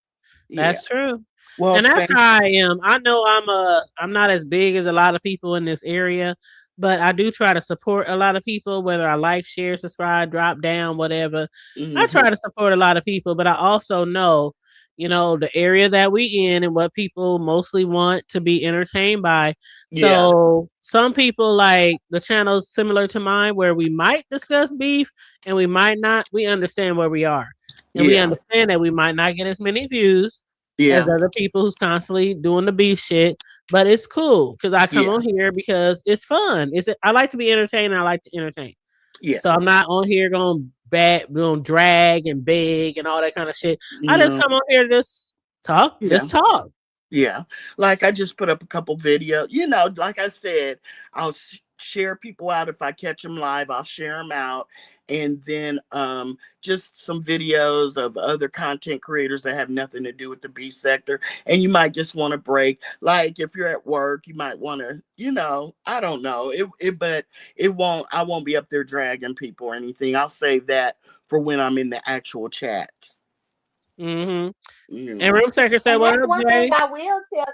That's true. Well, and that's how I am. I know I'm not as big as a lot of people in this area, but I do try to support a lot of people, whether I like, share, subscribe, drop down, whatever. I try to support a lot of people, but I also know, the area that we in and what people mostly want to be entertained by. Yeah. So some people like the channels similar to mine where we might discuss beef and we might not. We understand where we are. And we Yeah. understand that we might not get as many views Yeah. as other people who's constantly doing the beef shit. But it's cool because I come Yeah. on here because it's fun. I like to be entertained. I like to entertain. Yeah. So I'm not on here going drag and beg and all that kind of shit. I just No. come on here to just talk. Yeah. Just talk. Yeah. Like I just put up a couple videos. Like I said, I'll share people out if I catch them live. I'll share them out. And then just some videos of other content creators that have nothing to do with the beef sector. And you might just want to break. Like if you're at work, you might want to, I don't know. But I won't be up there dragging people or anything. I'll save that for when I'm in the actual chats. And Room Shaker said, And "What that's up, one Jay?" thing I will tell.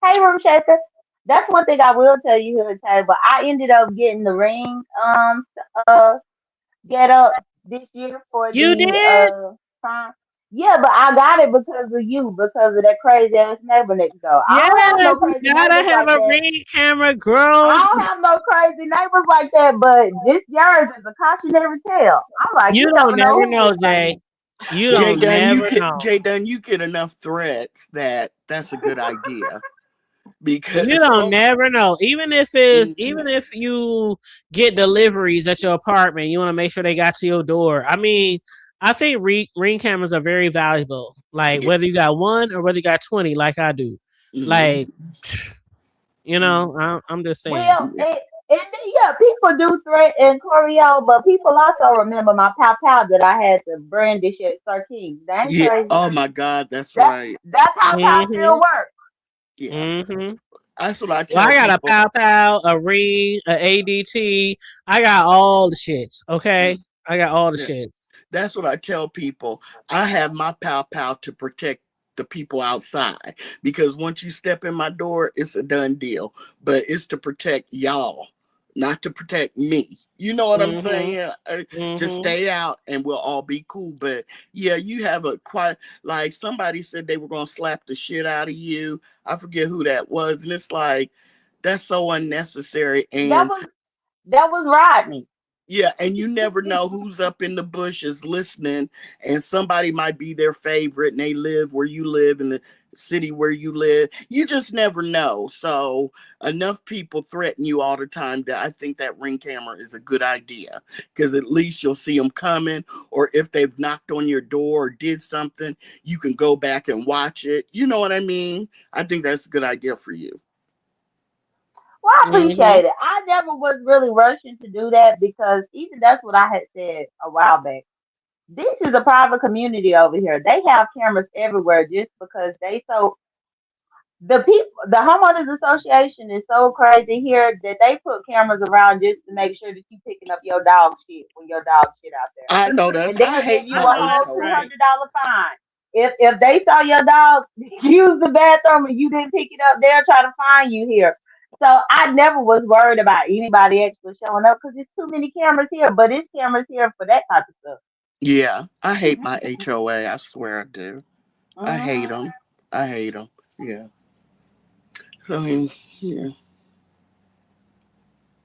Hey, Room Shaker. That's one thing I will tell you here, Tay. But I ended up getting the ring get up this year for You the did? prime. Yeah, but I got it because of you, because of that crazy ass neighbor next door. I don't have Yes, no you crazy gotta neighbors have like a that. ring camera, girl. I don't have no crazy neighbors like that, but just yours is a cautionary tale. I'm like, You you don't never never know know, Jay. You Jay don't Dunn, never know. Jay Dunn, you get enough threats that's a good idea. Because You don't never know. Even if you get deliveries at your apartment, you want to make sure they got to your door. I mean, I think ring cameras are very valuable. Like whether you got one or whether you got 20, like I do. Like, I'm just saying. Well, yeah, people do threaten Corio, but people also remember my pow pow that I had to brandish at Sir King. That ain't crazy. Oh my God, that's right. That pow pow still works. Yeah. That's what I tell Well, I got people. a pow pow, a ring, a ADT. I got all the shits. Okay, I got all the shits. That's what I tell people. I have my pow pow to protect the people outside, because once you step in my door, it's a done deal. But it's to protect y'all, not to protect me. You know what I'm saying? Just stay out and we'll all be cool. But yeah, you have like somebody said they were gonna slap the shit out of you. I forget who that was, and it's like that's so unnecessary. And that was Rodney. Yeah, and you never know who's up in the bushes listening, and somebody might be their favorite and they live where you live in the city where you live. You just never know. So enough people threaten you all the time that I think that ring camera is a good idea, because at least you'll see them coming, or if they've knocked on your door or did something, you can go back and watch it. You know what I mean? I think that's a good idea for you. Well, I appreciate it. I never was really rushing to do that, because even that's what I had said a while back. This is a private community over here. They have cameras everywhere just because the homeowners association is so crazy here that they put cameras around just to make sure that you picking up your dog shit when your dog shit out there. I know that's. And they I hate give you my a whole HOA. $200 fine. If they saw your dog use the bathroom and you didn't pick it up, they'll try to fine you here. So I never was worried about anybody extra showing up, because there's too many cameras here. But it's cameras here for that type of stuff. Yeah, I hate my HOA. I swear I do. I hate them. I hate them. Yeah. So, yeah.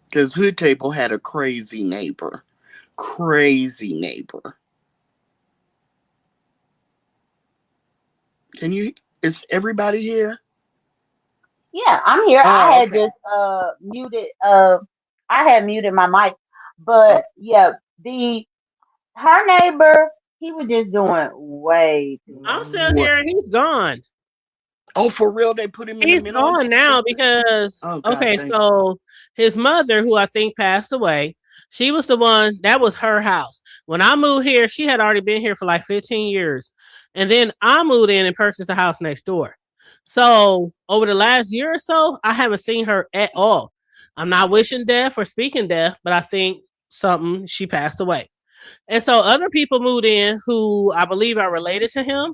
Because Hood Table had a crazy neighbor. Crazy neighbor. Is everybody here? Yeah, I'm here. I had just muted I had muted my mic. But yeah, her neighbor, he was just doing way too much. I'm still here and he's gone. Oh, for real? They put him in He's the middle? gone now because so his mother, who I think passed away, she was the one that was her house. When I moved here, she had already been here for like 15 years. And then I moved in and purchased the house next door. So over the last year or so, I haven't seen her at all. I'm not wishing death or speaking death, but I think she passed away. And so other people moved in who I believe are related to him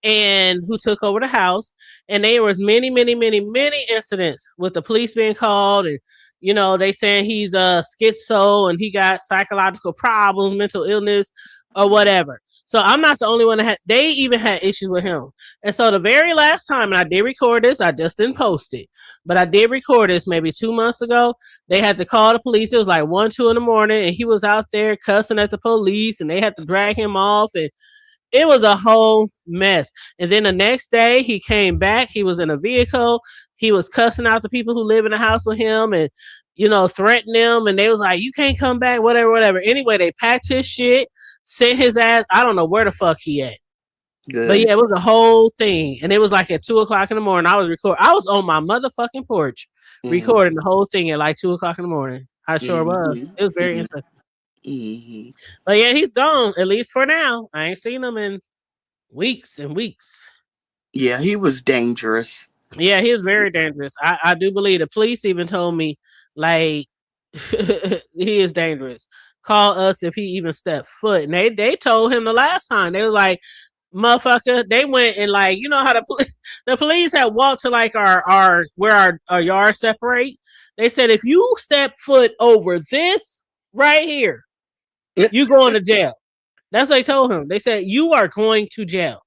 and who took over the house. And there was many, many, many, many incidents with the police being called and you know, they saying he's schizo and he got psychological problems, mental illness, or whatever. So I'm not the only one that had. They even had issues with him. And so the very last time, and I did record this, I just didn't post it, but I did record this maybe 2 months ago. They had to call the police. It was like 1, 2 in the morning, and he was out there cussing at the police, and they had to drag him off, and it was a whole mess. And then the next day he came back. He was in a vehicle. He was cussing out the people who live in the house with him and, you know, threatening them. And they was like, you can't come back, whatever. Anyway, they packed his shit, sent his ass. I don't know where the fuck he at. Good. But yeah, it was a whole thing. And it was like at 2 o'clock in the morning. I was on my motherfucking porch recording the whole thing at like 2 o'clock in the morning. I sure was. It was very interesting. But yeah, he's gone, at least for now. I ain't seen him in weeks and weeks. Yeah, he was dangerous. Yeah, he was very dangerous. I do believe the police even told me, like, he is dangerous. Call us if he even stepped foot. And they told him the last time. They was like, motherfucker, they went and, like, you know how the police had walked to like our where our yards separate. They said, if you step foot over this right here, you going to jail. That's what they told him. They said, you are going to jail.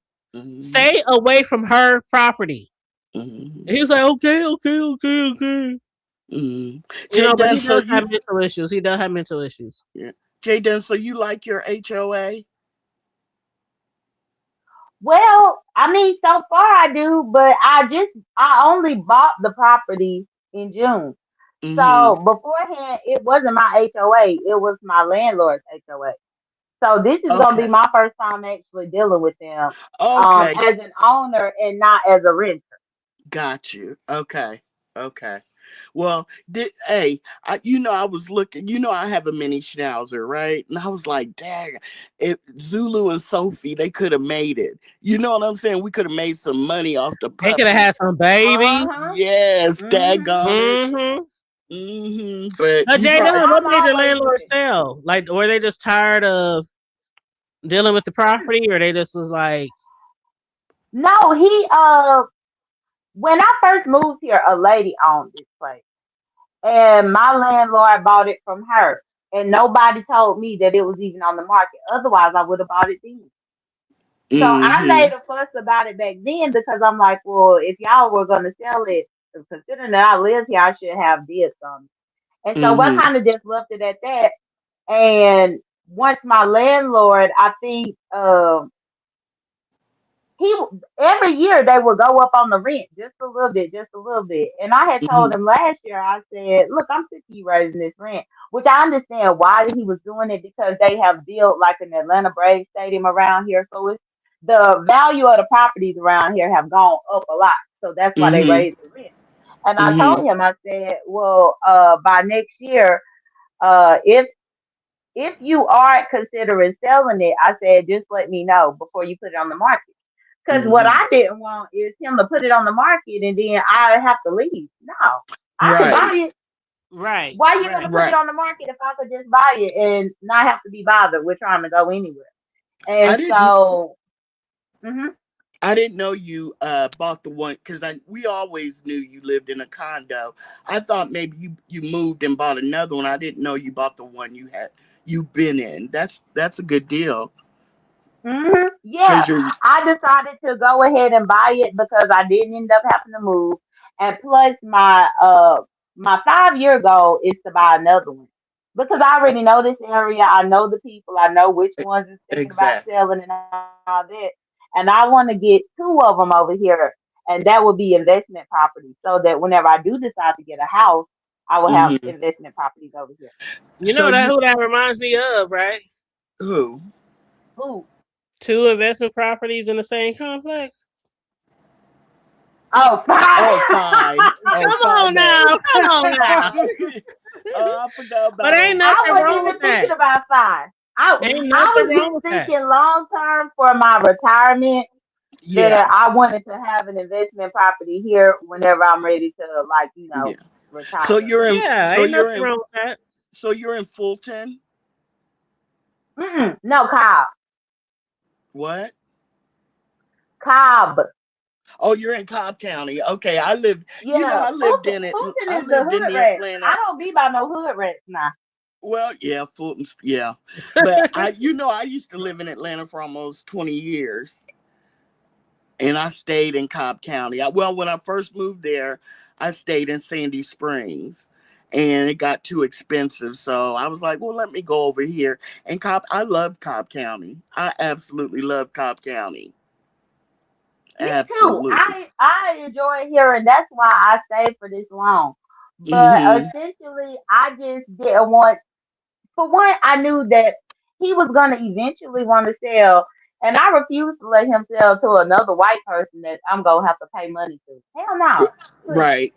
Stay away from her property. And he was like, okay. You know, but he does have mental issues. He does have mental issues. Yeah. Jaden, so you like your HOA? Well, I mean, so far I do, but I only bought the property in June. So beforehand, it wasn't my HOA. It was my landlord's HOA. So this is going to be my first time actually dealing with them as an owner and not as a renter. Got you. Okay. Well, I was looking, I have a mini schnauzer, right? And I was like, dang, if Zulu and Sophie, they could have made it. You know what I'm saying? We could have made some money off the puppy. They could have had some baby. Yes, daggone it. But Jada, what made the landlord sell? Like, were they just tired of dealing with the property, or they just was like, no, he when I first moved here, a lady owned this place, and my landlord bought it from her, and nobody told me that it was even on the market. Otherwise, I would have bought it then. So I made a fuss about it back then because I'm like, well, if y'all were going to sell it, considering that I live here, I should have dibs on it. And so I kind of just left it at that. And once my landlord, I think every year they would go up on the rent just a little bit. And I had told him last year, I said, look, I'm sick of you raising this rent, which I understand why he was doing it, because they have built like an Atlanta Braves stadium around here. So it's the value of the properties around here have gone up a lot. So that's why they raised the rent. And I told him, I said, well, by next year, if you are considering selling it, I said, just let me know before you put it on the market. Because what I didn't want is him to put it on the market and then I have to leave. No, I could buy it. Right. Why you gonna put it on the market if I could just buy it and not have to be bothered with trying to go anywhere? And so, I didn't know you bought the one, because we always knew you lived in a condo. I thought maybe you moved and bought another one. I didn't know you bought the one you've been in. That's a good deal. Yeah, I decided to go ahead and buy it because I didn't end up having to move, and plus my 5-year goal is to buy another one because I already know this area. I know the people. I know which ones is thinking about selling and all that, and I want to get 2 of them over here, and that will be investment property, so that whenever I do decide to get a house, I will have investment properties over here. You know who that reminds me of, right? Who? 2 investment properties in the same complex. Oh, fine. Come on now. I forgot about But ain't nothing wrong with that. Thinking about fine. I was just thinking long term for my retirement. Yeah, that I wanted to have an investment property here whenever I'm ready to, retire. So you're in. Ain't nothing wrong with that. So you're in Fulton? No, Cobb. What? Cobb. Oh, you're in Cobb County. Okay, I lived. Yeah, You know, I lived in it. Fulton I is the lived in hood the rat. Atlanta. I don't be by no hood rats now. Well, yeah, Fulton's. Yeah, but I used to live in Atlanta for almost 20 years, and I stayed in Cobb County. Well, when I first moved there, I stayed in Sandy Springs, and it got too expensive. So I was like, well, let me go over here. And I love Cobb County. I absolutely love Cobb County. Me Absolutely. too. I enjoy it here, and that's why I stayed for this long. But essentially, I just didn't want. For one, I knew that he was gonna eventually want to sell, and I refused to let him sell to another white person that I'm gonna have to pay money to. Hell no. Right.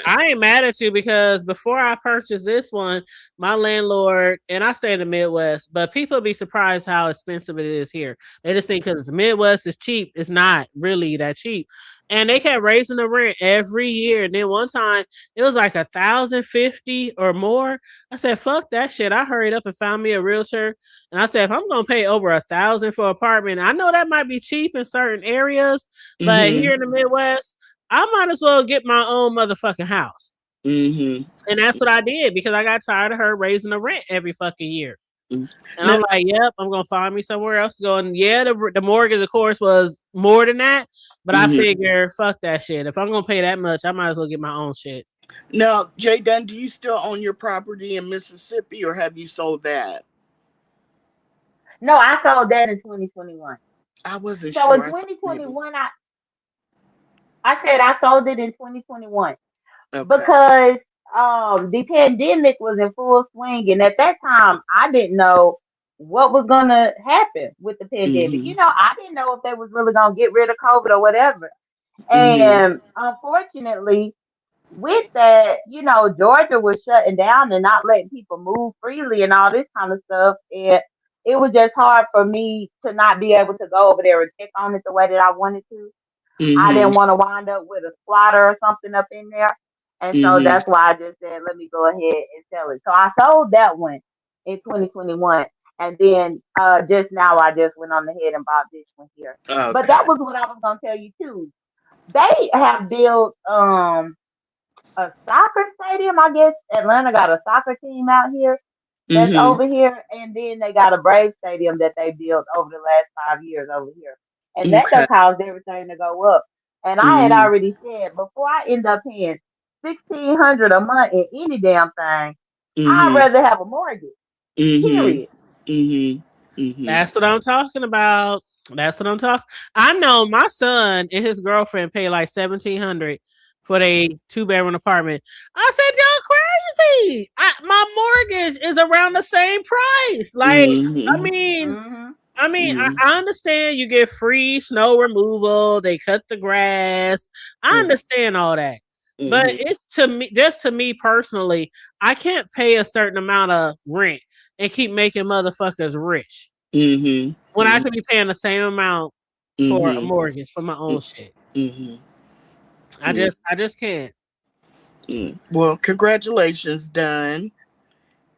I ain't mad at you because before I purchased this one, my landlord, and I stay in the Midwest, but people be surprised how expensive it is here. They just think because the Midwest is cheap. It's not really that cheap. And they kept raising the rent every year. And then one time it was like $1,050 or more. I said, fuck that shit. I hurried up and found me a realtor. And I said, if I'm gonna pay over $1,000 for an apartment, I know that might be cheap in certain areas, but here in the Midwest, I might as well get my own motherfucking house. And that's what I did because I got tired of her raising the rent every fucking year. And I'm like, yep, I'm going to find me somewhere else to go. And yeah, the mortgage, of course, was more than that. But I figure, fuck that shit. If I'm going to pay that much, I might as well get my own shit. Now, Jay Dunn, do you still own your property in Mississippi or have you sold that? No, I sold that in 2021. I wasn't so sure. in 2021, I said I sold it in 2021 because the pandemic was in full swing, and at that time I didn't know what was gonna happen with the pandemic. You know, I didn't know if they was really gonna get rid of COVID or whatever. And unfortunately, with that, you know, Georgia was shutting down and not letting people move freely and all this kind of stuff, and it was just hard for me to not be able to go over there and check on it the way that I wanted to. I didn't want to wind up with a squatter or something up in there. And so that's why I just said, let me go ahead and sell it. So I sold that one in 2021. And then just now I just went on ahead and bought this one here. But that was what I was going to tell you too. They have built a soccer stadium. I guess Atlanta got a soccer team out here that's over here. And then they got a Brave stadium that they built over the last 5 years over here. And that just caused everything to go up. And I had already said before I end up paying $1,600 a month in any damn thing, I'd rather have a mortgage. Period. That's what I'm talking about. That's what I'm talking. I know my son and his girlfriend pay like $1,700 for a 2-bedroom apartment. I said, y'all crazy. My mortgage is around the same price. Like, I mean, I understand you get free snow removal. They cut the grass. I understand all that. But it's to me personally, I can't pay a certain amount of rent and keep making motherfuckers rich. When I could be paying the same amount for a mortgage for my own shit. I just can't. Well, congratulations, Dunn.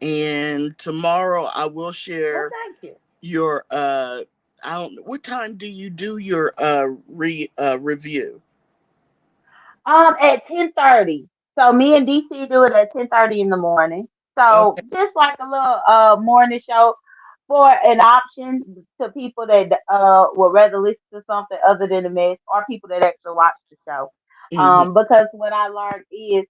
And tomorrow I will share thank you. Your I don't know, what time do you do your review? At 10:30. So me and DC do it at 10:30 in the morning. So just like a little morning show for an option to people that would rather listen to something other than the mess, or people that actually watch the show. Because what I learned is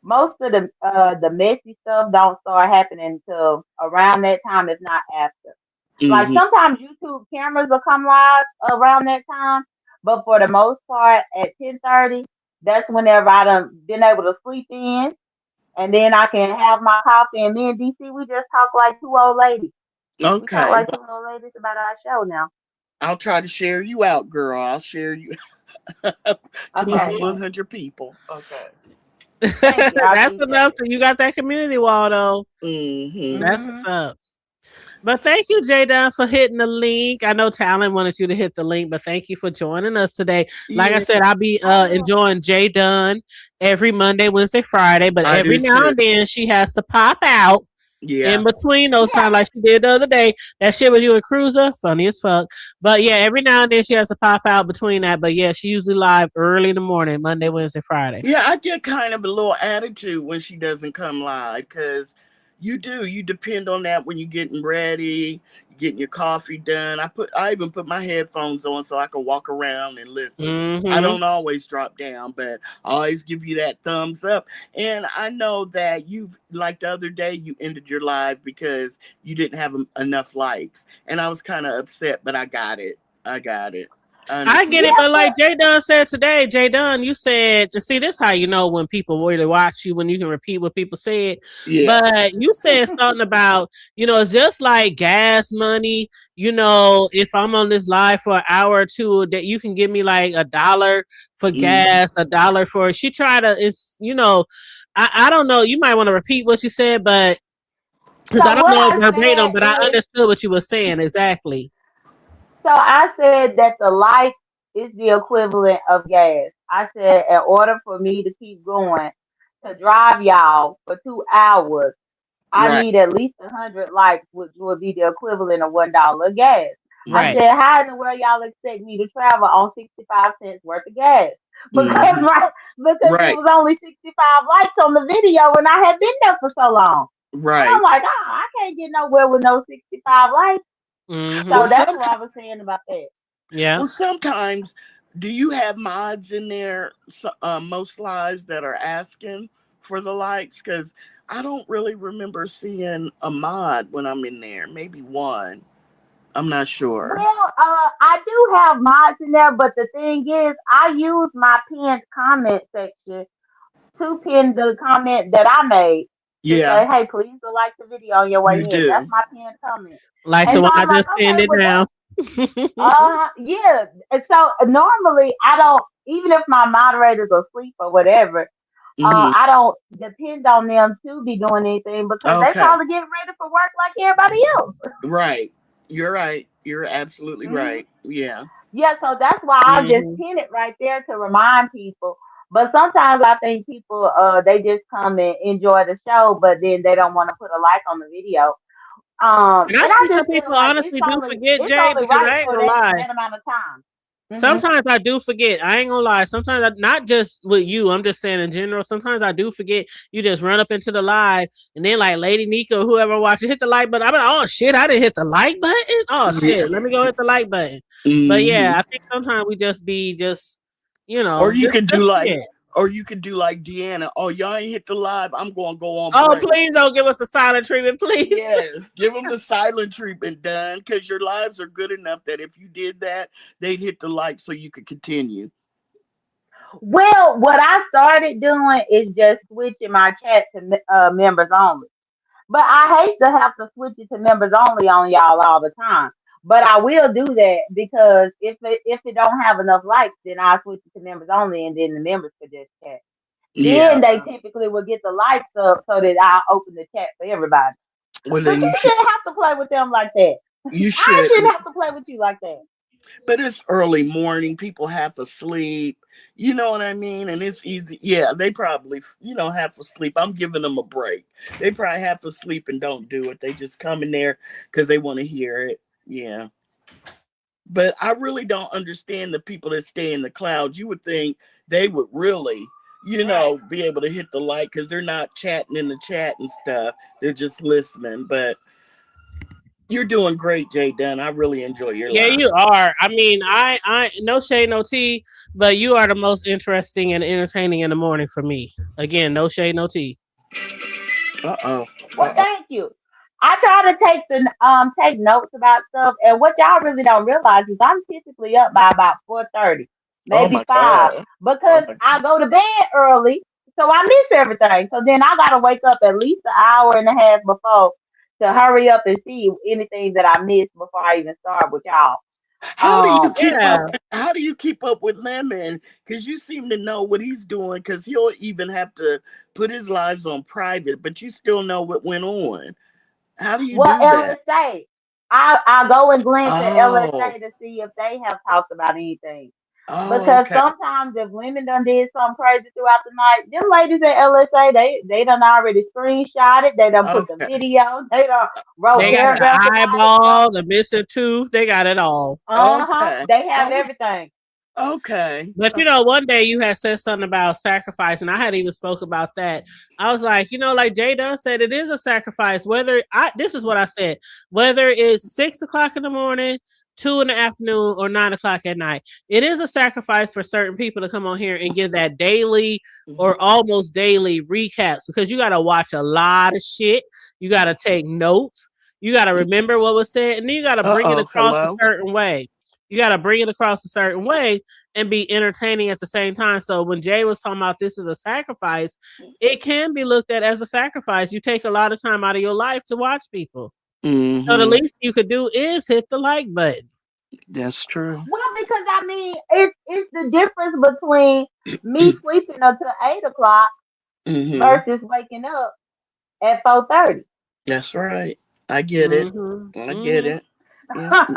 most of the messy stuff don't start happening until around that time, if not after. Like sometimes YouTube cameras will come live around that time, but for the most part at 10:30, that's whenever I done been able to sleep in, and then I can have my coffee, and then DC we just talk like two old ladies. Okay. We talk like two old ladies about our show now. I'll try to share you out, girl. I'll share you to my 100 people. Okay. That's enough. You got that community wall though. That's what's up. But thank you, Jay Dunn, for hitting the link. I know Talon wanted you to hit the link, but thank you for joining us today. Like I said, I'll be enjoying Jay Dunn every Monday, Wednesday, Friday, but every now and then she has to pop out Yeah. In between those times, like she did the other day, that shit with you and Cruiser, funny as fuck. But yeah, every now and then she has to pop out between that. But yeah, she usually live early in the morning, Monday, Wednesday, Friday. Yeah, I get kind of a little attitude when she doesn't come live because you depend on that when you're getting ready, getting your coffee done. I even put my headphones on so I can walk around and listen. I don't always drop down, but I always give you that thumbs up. And I know that like the other day, you ended your live because you didn't have enough likes. And I was kind of upset, but I got it. I get it, but like Jay Dunn said today, Jay Dunn, you said, see, this is how you know when people really watch you, when you can repeat what people said. Yeah. But you said something about, it's just like gas money. If I'm on this live for an hour or two, that you can give me like $1 for gas, $1 for. She tried to, I don't know. You might want to repeat what you said, but because I don't know verbatim, but I understood what you were saying exactly. So I said that the life is the equivalent of gas. I said in order for me to keep going, to drive y'all for 2 hours, I need at least 100 likes, which would be the equivalent of $1 of gas. I said, how in the world y'all expect me to travel on 65 cents worth of gas? Because it was only 65 likes on the video and I had been there for so long. Right. And I'm like, I can't get nowhere with no 65 likes. So that's what I was saying about that. Yeah. Well, sometimes, do you have mods in there, most lives that are asking for the likes? Because I don't really remember seeing a mod when I'm in there. Maybe one. I'm not sure. Well, I do have mods in there, but the thing is, I use my pinned comment section to pin the comment that I made. To say, hey, please like the video on your way in. That's my pinned comment. Like the one I just pinned it down. Yeah. And so normally I don't, even if my moderators are asleep or whatever, I don't depend on them to be doing anything because they probably getting ready for work like everybody else. Right. You're right. You're absolutely right. Yeah. Yeah, so that's why I just pin it right there to remind people. But sometimes I think people they just come and enjoy the show, but then they don't want to put a like on the video. And I think some people honestly do forget, Jay, because I ain't gonna lie. That amount of time. Sometimes I do forget. I ain't gonna lie. Sometimes not just with you. I'm just saying in general. Sometimes I do forget. You just run up into the live and then like Lady Nika or whoever watching hit the like button. I'm like, oh shit, I didn't hit the like button. Oh shit, let me go hit the like button. But yeah, I think sometimes we just Or you could do like. Or you could do like Deanna. Oh, y'all ain't hit the live. I'm going to go on break. Oh, please don't give us a silent treatment, please. Yes, give them the silent treatment, done. Because your lives are good enough that if you did that, they'd hit the like so you could continue. Well, what I started doing is just switching my chat to members only. But I hate to have to switch it to members only on y'all all the time. But I will do that because if it don't have enough likes, then I'll switch it to members only, and then the members could just chat. Then they typically will get the likes up so that I'll open the chat for everybody. Well, then you shouldn't have to play with them like that. You should. I shouldn't have to play with you like that. But it's early morning. People half asleep. You know what I mean? And it's easy. Yeah, they probably, half asleep. I'm giving them a break. They probably half asleep and don't do it. They just come in there because they want to hear it. Yeah. But I really don't understand the people that stay in the clouds. You would think they would really, be able to hit the like because they're not chatting in the chat and stuff. They're just listening. But you're doing great, Jay Dunn. I really enjoy your live. You are. I mean, I no shade, no tea, but you are the most interesting and entertaining in the morning for me. Again, no shade, no tea. Well, thank you. I try to take notes about stuff, and what y'all really don't realize is I'm typically up by about 4:30, maybe 5, because I go to bed early, so I miss everything. So then I gotta wake up at least an hour and a half before to hurry up and see anything that I missed before I even start with y'all. How do you keep up with Lemon? Because you seem to know what he's doing. Because he'll even have to put his lives on private, but you still know what went on. How do you do that? LSA. I go and glance at LSA to see if they have talked about anything. Oh, Because okay. sometimes if women done did something crazy throughout the night, them ladies at LSA, they done already screenshot it. They done put the Okay. video. They done wrote They got Okay. the paragraphs about it. eyeball, the missing tooth. They got it all. Okay. They have I was everything. okay. But one day you had said something about sacrifice, and I had even spoke about that. I was like, like Jay Dunn said, it is a sacrifice. This is what I said, whether it's 6 o'clock in the morning, 2 in the afternoon, or 9 o'clock at night, it is a sacrifice for certain people to come on here and give that daily or almost daily recaps, because you got to watch a lot of shit. You got to take notes. You got to remember what was said, and then you got to bring it across a Hello. certain way. You got to bring it across a certain way and be entertaining at the same time. So when Jay was talking about this is a sacrifice, it can be looked at as a sacrifice. You take a lot of time out of your life to watch people. So the Mm-hmm. least you could do is hit the like button. That's true. Well, because I mean, it's the difference between me sleeping until 8 o'clock Mm-hmm. versus waking up at 4:30. That's right. I get it. I get it. Yes.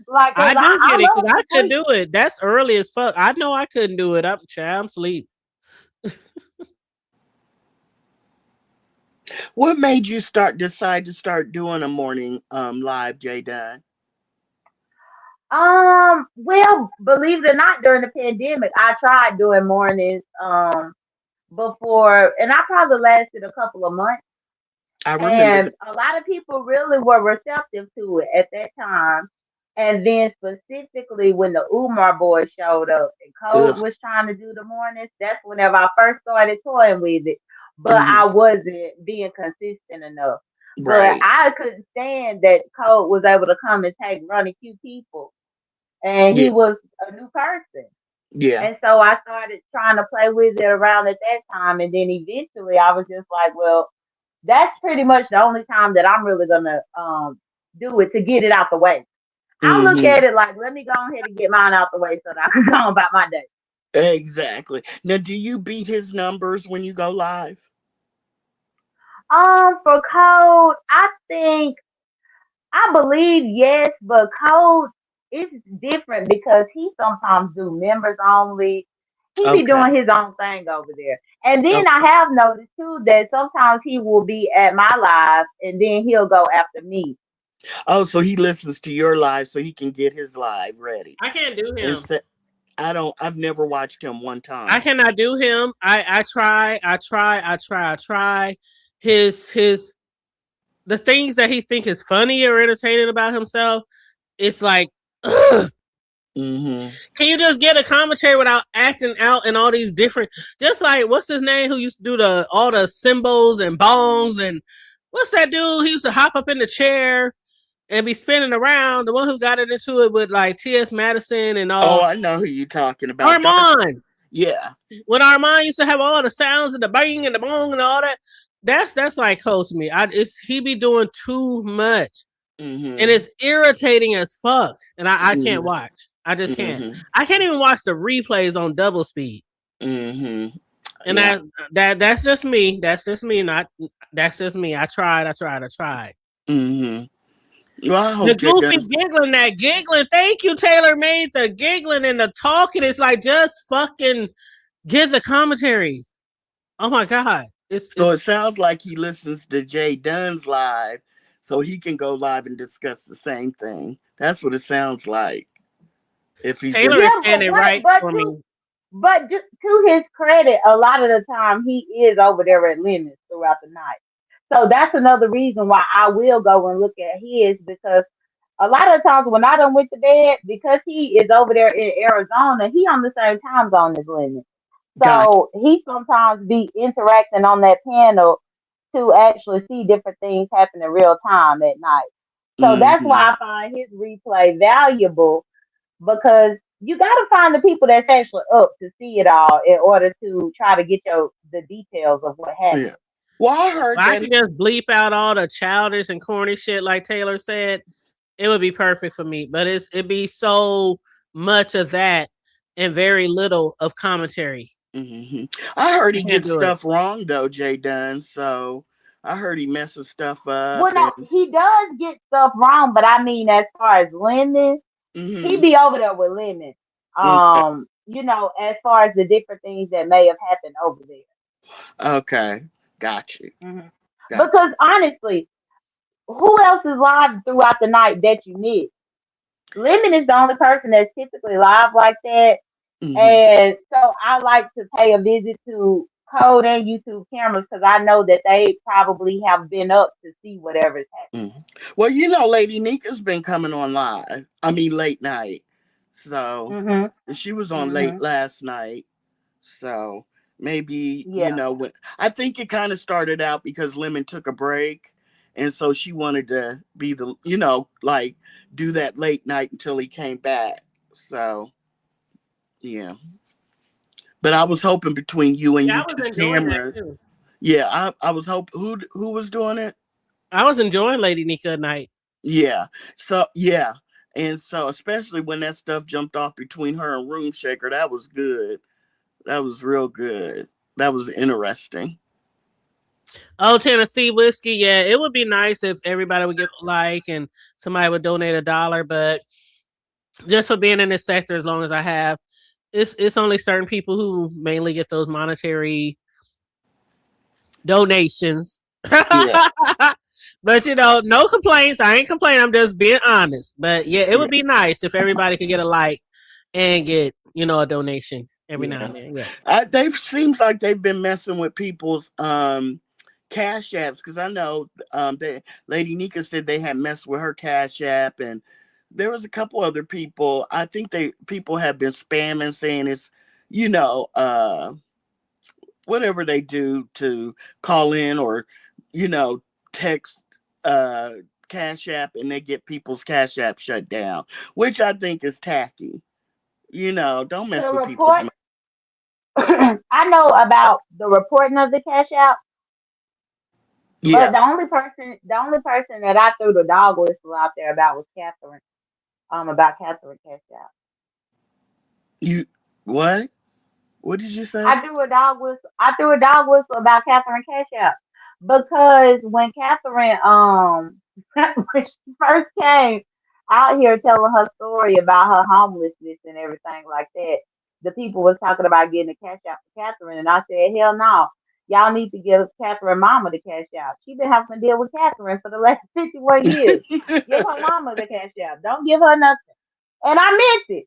Like, I cause do get it, love because I to couldn't sleep. do it. That's early as fuck. I know I couldn't do it. I'm asleep. What made you decide to start doing a morning live, Jay Dunn? Well, believe it or not, during the pandemic, I tried doing mornings before, and I probably lasted a couple of months. I remember And that. a lot of people really were receptive to it at that time. And then specifically when the Umar boys showed up and Code Ugh. was trying to do the mornings, that's whenever I first started toying with it. But Mhm. I wasn't being consistent enough. But Right. I couldn't stand that Code was able to come and take running few people. And Yeah. he was a new person. Yeah. And so I started trying to play with it around at that time. And then eventually I was just like, well, that's pretty much the only time that I'm really gonna do it to get it out the way. I look Mm-hmm. at it like, let me go ahead and get mine out the way so that I can go on about my day. Exactly. Now, do you beat his numbers when you go live? For Code, I believe yes, but Code is different because he sometimes do members only. He be doing Okay. his own thing over there. And then Okay. I have noticed too that sometimes he will be at my live and then he'll go after me. Oh, so he listens to your live so he can get his live ready. I can't do And him. I've never watched him one I time. cannot do him. I try. His the things that he think is funny or entertaining about himself, it's like, ugh. Mm-hmm. Can you just get a commentary without acting out and all these different? Just like what's his name who used to do all the symbols and bongs, and what's that dude? He used to hop up in the chair and be spinning around. The one who got into it with like T.S. Madison and all. Oh, I know who you're talking about. Armand. Yeah. When Armand used to have all the sounds and the bang and the bong and all that, that's like close to me. He be doing too much, Mm-hmm. and it's irritating as fuck. And I can't Mm-hmm. watch. I just can't. Mm-hmm. I can't even watch the replays on double speed. Mm-hmm. And Yeah. that's just me. That's just me. That's just me. I tried. Mm-hmm. Well, I The hope Jay goofy does. giggling. Thank you, Taylor made the giggling and the talking. It's like just fucking give the commentary. Oh my god. So it sounds like he listens to Jay Dunn's live so he can go live and discuss the same thing. That's what it sounds like. If he's Taylor is standing right for me. But to his credit, a lot of the time he is over there at Lemons throughout the night. So that's another reason why I will go and look at his, because a lot of times when I done went to bed, because he is over there in Arizona, he on the same time zone as Lemons. So he sometimes be interacting on that panel to actually see different things happen in real time at night. So that's Mm-hmm. why I find his replay valuable, because you got to find the people that's actually up to see it all in order to try to get the details of what happened. Yeah. Well, I heard I that. could just bleep out all the childish and corny shit like Taylor said. It would be perfect for me, but it'd be so much of that and very little of commentary. Mm-hmm. I heard he can't gets do stuff wrong though, Jay Dunn. So I heard he messes stuff up. Well, no, he does get stuff wrong, but I mean, as far as Lemon, he Mm-hmm. be over there with Lemon. Okay. As far as the different things that may have happened over there. Okay. Got you. hmm Got Because honestly, who else is live throughout the night that you need? Lemon is the only person that's typically live like that. you. And so I like to pay a visit to Code and YouTube cameras because I know that they probably have been up to see whatever's happening. Well, Lady Nika's been coming on live. I mean, late night. So, hmm and she was on hmm late last night. So maybe, Yeah. when I think it kind of started out because Lemon took a break. And so she wanted to be like do that late night until he came back. So, yeah. But I was hoping between you and Yeah, I was YouTube enjoying that cameras. too. Yeah, I was hoping who was doing it? I was enjoying Lady Nika at night. Yeah. So yeah. And so especially when that stuff jumped off between her and Room Shaker, that was good. That was real good. That was interesting. Oh, Tennessee whiskey. Yeah, it would be nice if everybody would give a like and somebody would donate $1, but just for being in this sector as long as I have, it's only certain people who mainly get those monetary donations. Yeah. But no complaints. I ain't complaining. I'm just being honest. But yeah, it would be nice if everybody could get a like and get, a donation every now and then. Yeah. They seems like they've been messing with people's cash apps because I know Lady Nika said they had messed with her cash app, and there was a couple other people. I think people have been spamming saying it's whatever they do to call in or text cash app, and they get people's cash app shut down, which I think is tacky. Don't mess with people's money. I know about the reporting of the cash out, Yeah. but the only person that I threw the dog whistle out there about was Catherine. About Catherine cash out. You what? What did you say? I threw a dog whistle about Catherine cash out because when Catherine when she first came out here telling her story about her homelessness and everything like that, the people was talking about getting a cash out for Catherine, and I said, hell no. Y'all need to give Catherine mama the cash out. She been having to deal with Catherine for the last 51 years. Give her mama the cash out. Don't give her nothing. And I meant it.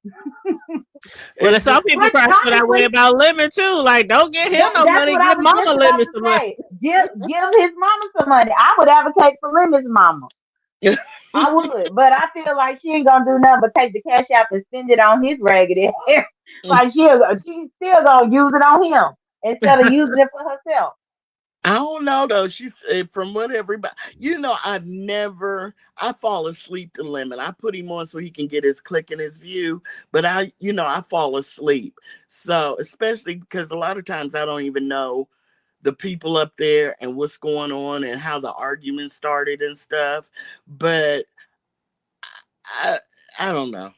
Well, some people probably feel that way about Lemon too. Like, don't give him no money. Give Mama Lemon some money. Give his mama some money. I would advocate for Lemon's mama. I would, but I feel like she ain't gonna do nothing but take the cash out and spend it on his raggedy hair. Like she's still gonna use it on him instead of using it for herself. I don't know though. She's from what everybody, I fall asleep to Lemon. I put him on so he can get his click and his view, but I fall asleep. So especially because a lot of times I don't even know the people up there and what's going on and how the argument started and stuff. But I don't know.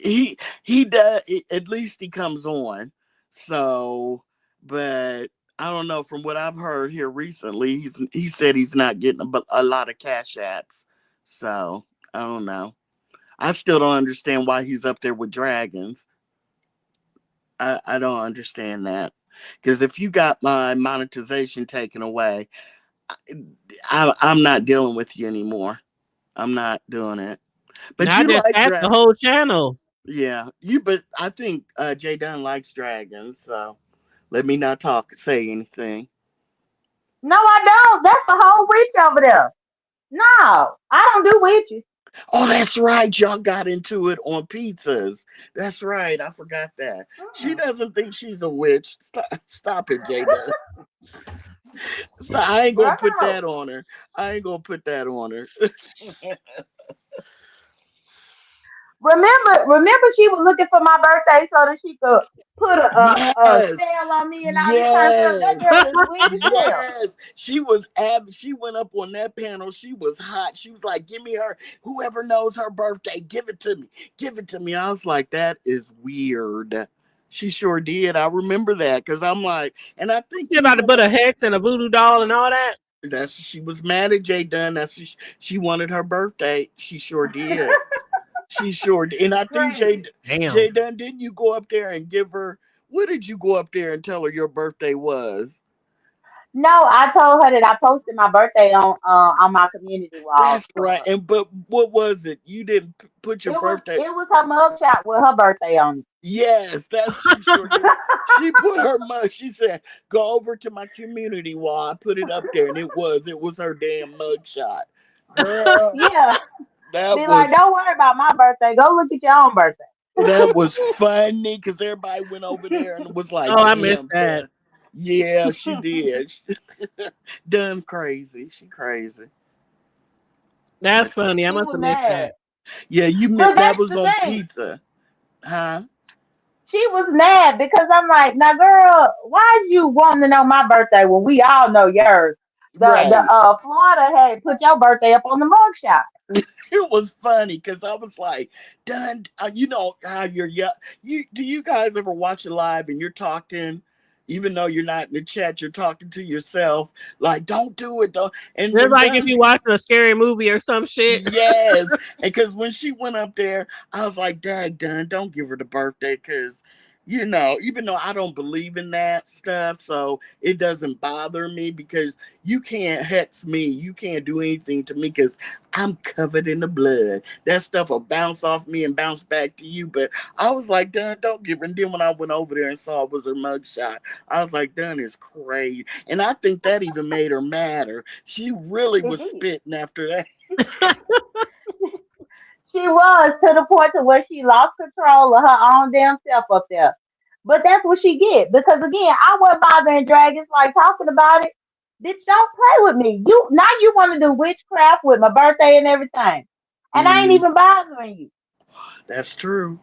He does, at least he comes on. So, but I don't know. From what I've heard here recently, he said he's not getting a lot of cash apps. So I don't know. I still don't understand why he's up there with dragons. I don't understand that, because if you got my monetization taken away, I'm not dealing with you anymore. I'm not doing it. But now you just like the whole channel. Yeah, but I think Jay Dunn likes dragons, so let me not say anything. No, I don't. That's the whole witch over there. No, I don't do witches. Oh, that's right. Y'all got into it on pizzas. That's right. I forgot that. She doesn't think she's a witch. Stop it, Jay Dunn. I ain't gonna put that on her. Remember, she was looking for my birthday so that she could put a spell on me and all this kind of stuff. That girl is weird as hell. Yes, she went up on that panel. She was hot. She was like, "Give me her. Whoever knows her birthday, give it to me. Give it to me." I was like, "That is weird." She sure did. I remember that because I'm like, and I think you're about to put a hex and a voodoo doll and all that. She was mad at Jay Dunn. She wanted her birthday. She sure did. She sure did. And I think Jay Damn. Dunn, didn't you go up there and give her, what did you go up there and tell her your birthday was? No, I told her that I posted my birthday on my community wall. That's right. And but what was it? You didn't put your birthday. It was her mugshot with her birthday on it. Yes, that's she sure did. She put her mug. She said, "Go over to my community wall." I put it up there, and it was her damn mugshot. Girl, Yeah. that Be was like, don't worry about my birthday. Go look at your own birthday. that was funny because everybody went over there and was like, Oh, I missed "Damn, that. yeah, she did." Done crazy. She crazy. That's funny. I She must was have missed mad. that. Yeah, you But meant that that's was the on thing. pizza, huh? She was mad because I'm like, now, girl, why is you wanting to know my birthday when we all know yours? Right. Florida had put your birthday up on the mugshot. It was funny because I was like, "Done." You know how you're young. Do you guys ever watch it live and you're talking, even though you're not in the chat, you're talking to yourself, like, "Don't do it, don't." And It's when like if Dunn, you watching a scary movie or some shit. yes, and because when she went up there, I was like, "Dad, Dunn, don't give her the birthday," because even though I don't believe in that stuff, so it doesn't bother me because you can't hex me, you can't do anything to me because I'm covered in the blood. That stuff will bounce off me and bounce back to you. But I was like, Dunn, don't give her. And then when I went over there and saw it was her mugshot, I was like, Dunn is crazy. And I think that even made her madder. She really It was did. spitting after that. She was, to the point to where she lost control of her own damn self up there. But that's what she get. Because again, I wasn't bothering dragons like talking about it. Bitch, don't play with me. You want to do witchcraft with my birthday and everything. And I ain't even bothering you. That's true.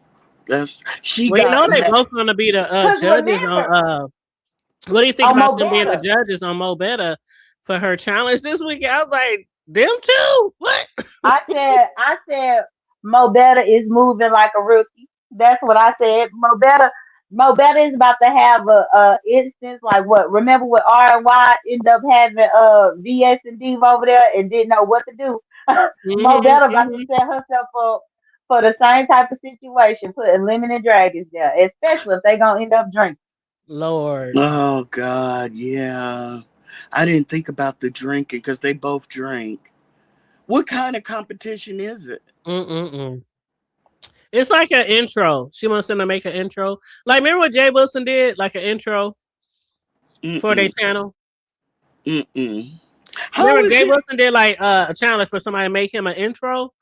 She Well, you know got they mad. both going to be the Because judges remember, on. What do you think on about Mo them being the Better. judges on Mo Better for her challenge this week? I was like, them too? What? I said Mo Better is moving like a rookie. That's what I said. Mo Better is about to have a instance like what? Remember what R and Y ended up having VS and Div over there and didn't know what to do. Mo Better about to set herself up for the same type of situation, putting lemon and dragons there, especially if they gonna end up drinking. Lord. Oh God, yeah. I didn't think about the drinking because they both drink. What kind of competition is it? It's like an intro. She wants them to make an intro. Like, remember what Jay Wilson did? Like an intro for their channel. Remember Jay Wilson did like a challenge for somebody to make him an intro?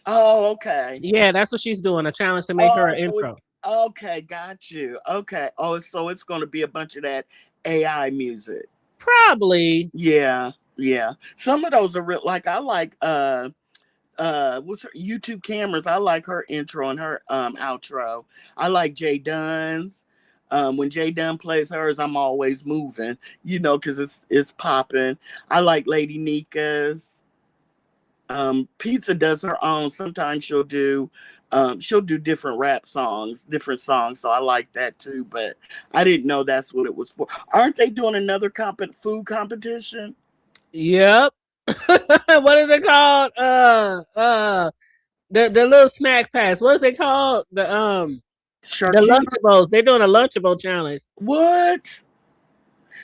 Oh, okay. Yeah, that's what she's doing. A challenge to make her an intro. Okay, got you. Okay. Oh, so it's going to be a bunch of that AI music. Probably. Yeah. Some of those are real. Like I like what's her YouTube Cameras. I like her intro and her outro. I like Jay Dunn's. When Jay Dunn plays hers, I'm always moving, because it's popping. I like Lady Nika's. Pizza does her own. Sometimes she'll do different rap songs, different songs. So I like that too. But I didn't know that's what it was for. Aren't they doing another food competition? Yep. What is it called? The little snack pass. What is it called? The Lunchables. They're doing a Lunchable challenge. What?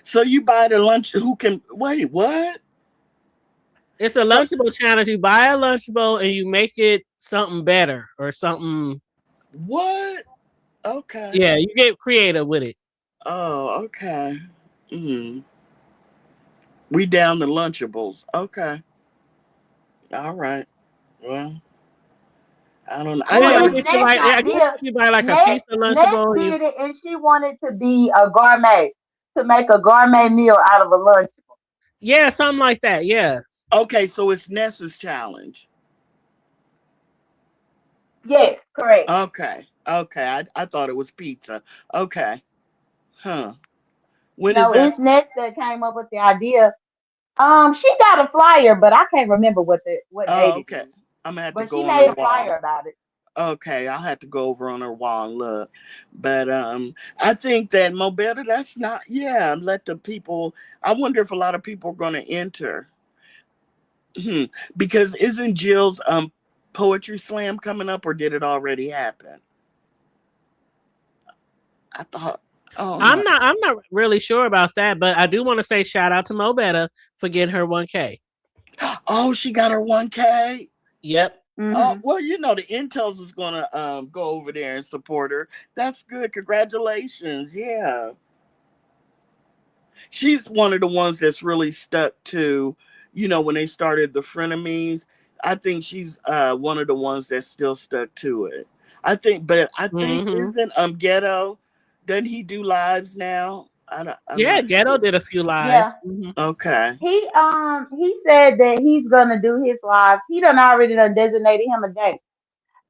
So you buy the lunch? Who can wait? What? It's a Lunchable challenge. You buy a Lunchable and you make it something better or something. What? Okay. Yeah, you get creative with it. Oh, okay. We down the Lunchables. Okay. All right. Well, I don't know. I guess you buy like a piece of Lunchable. Next did it, and she wanted to be a gourmet, to make a gourmet meal out of a Lunchable. Yeah, something like that. Yeah. Okay, so it's Nessa's challenge. Yes, correct. Okay. I thought it was pizza. Okay. Huh. It's Ness that came up with the idea. She got a flyer, but I can't remember what day it is. I'm gonna have to go on her wall. But she made a wall. flyer about it. Okay, I'll have to go over on her wall and look. But I think that Mo Better, that's not, let the people, I wonder if a lot of people are going to enter. Because isn't Jill's poetry slam coming up, or did it already happen? I thought. Oh no. I'm not really sure about that, but I do want to say shout out to Mo Better for getting her 1K. Oh, she got her 1K. Yep. Oh well, you know the Intels was gonna go over there and support her. That's good. Congratulations. Yeah. She's one of the ones that's really stuck to, you know, when they started the frenemies. I think she's one of the ones that's still stuck to it. I think isn't Ghetto, doesn't he do lives now? Yeah, Ghetto did a few lives. Yeah. Okay. He said that he's gonna do his live. He already designated him a day.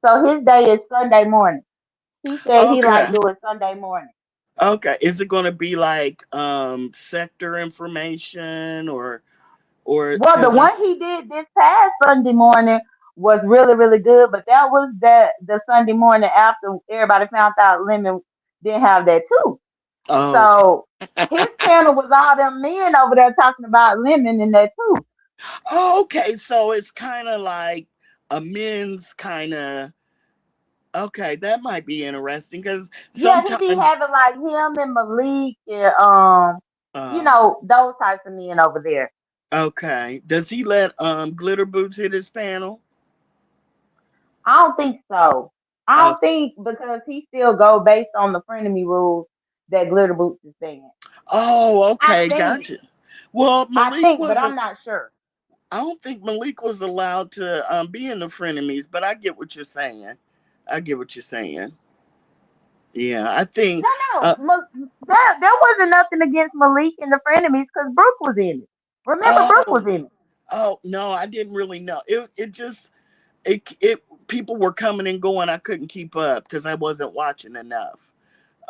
So his day is Sunday morning. He said he like doing Sunday morning. Okay. Is it gonna be like sector information or well, the one he did this past Sunday morning was really, really good, but that was the Sunday morning after everybody found out Lemon didn't have that too. Oh. So his panel was all them men over there talking about Lemon and that too. Oh, okay. So it's kind of like a men's kind of. Okay, that might be interesting because sometimes he be having like him and Malik and you know, those types of men over there. Okay. Does he let Glitter Boots hit his panel? I don't think so. I don't think because he still go based on the frenemy rules that Glitter Boots is saying. Oh, okay, gotcha. Well, Malik but I'm not sure. I don't think Malik was allowed to be in the frenemies, but I get what you're saying. Yeah, I think no. There wasn't nothing against Malik and the frenemies because Brooke was in it. Remember, Brooke was in it. Oh no, I didn't really know. It just people were coming and going. I couldn't keep up because I wasn't watching enough.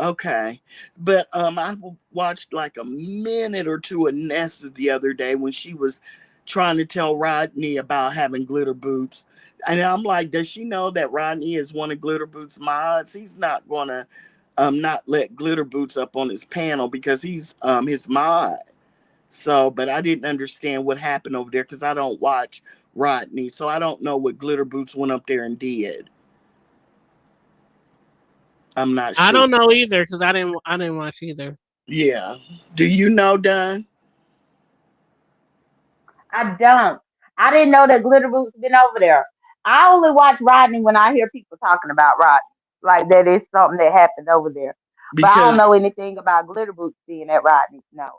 Okay, but I watched like a minute or two of Nesta the other day when she was trying to tell Rodney about having Glitter Boots, and I'm like, does she know that Rodney is one of Glitter Boots' mods? He's not gonna not let Glitter Boots up on his panel because he's his mod. So, but I didn't understand what happened over there because I don't watch Rodney, so I don't know what Glitter Boots went up there and did. I'm not sure. I don't know either because I didn't watch either. Yeah. Do you know, Don? I don't. I didn't know that Glitter Boots been over there. I only watch Rodney when I hear people talking about Rodney. Like that is something that happened over there. But I don't know anything about Glitter Boots being at Rodney. No.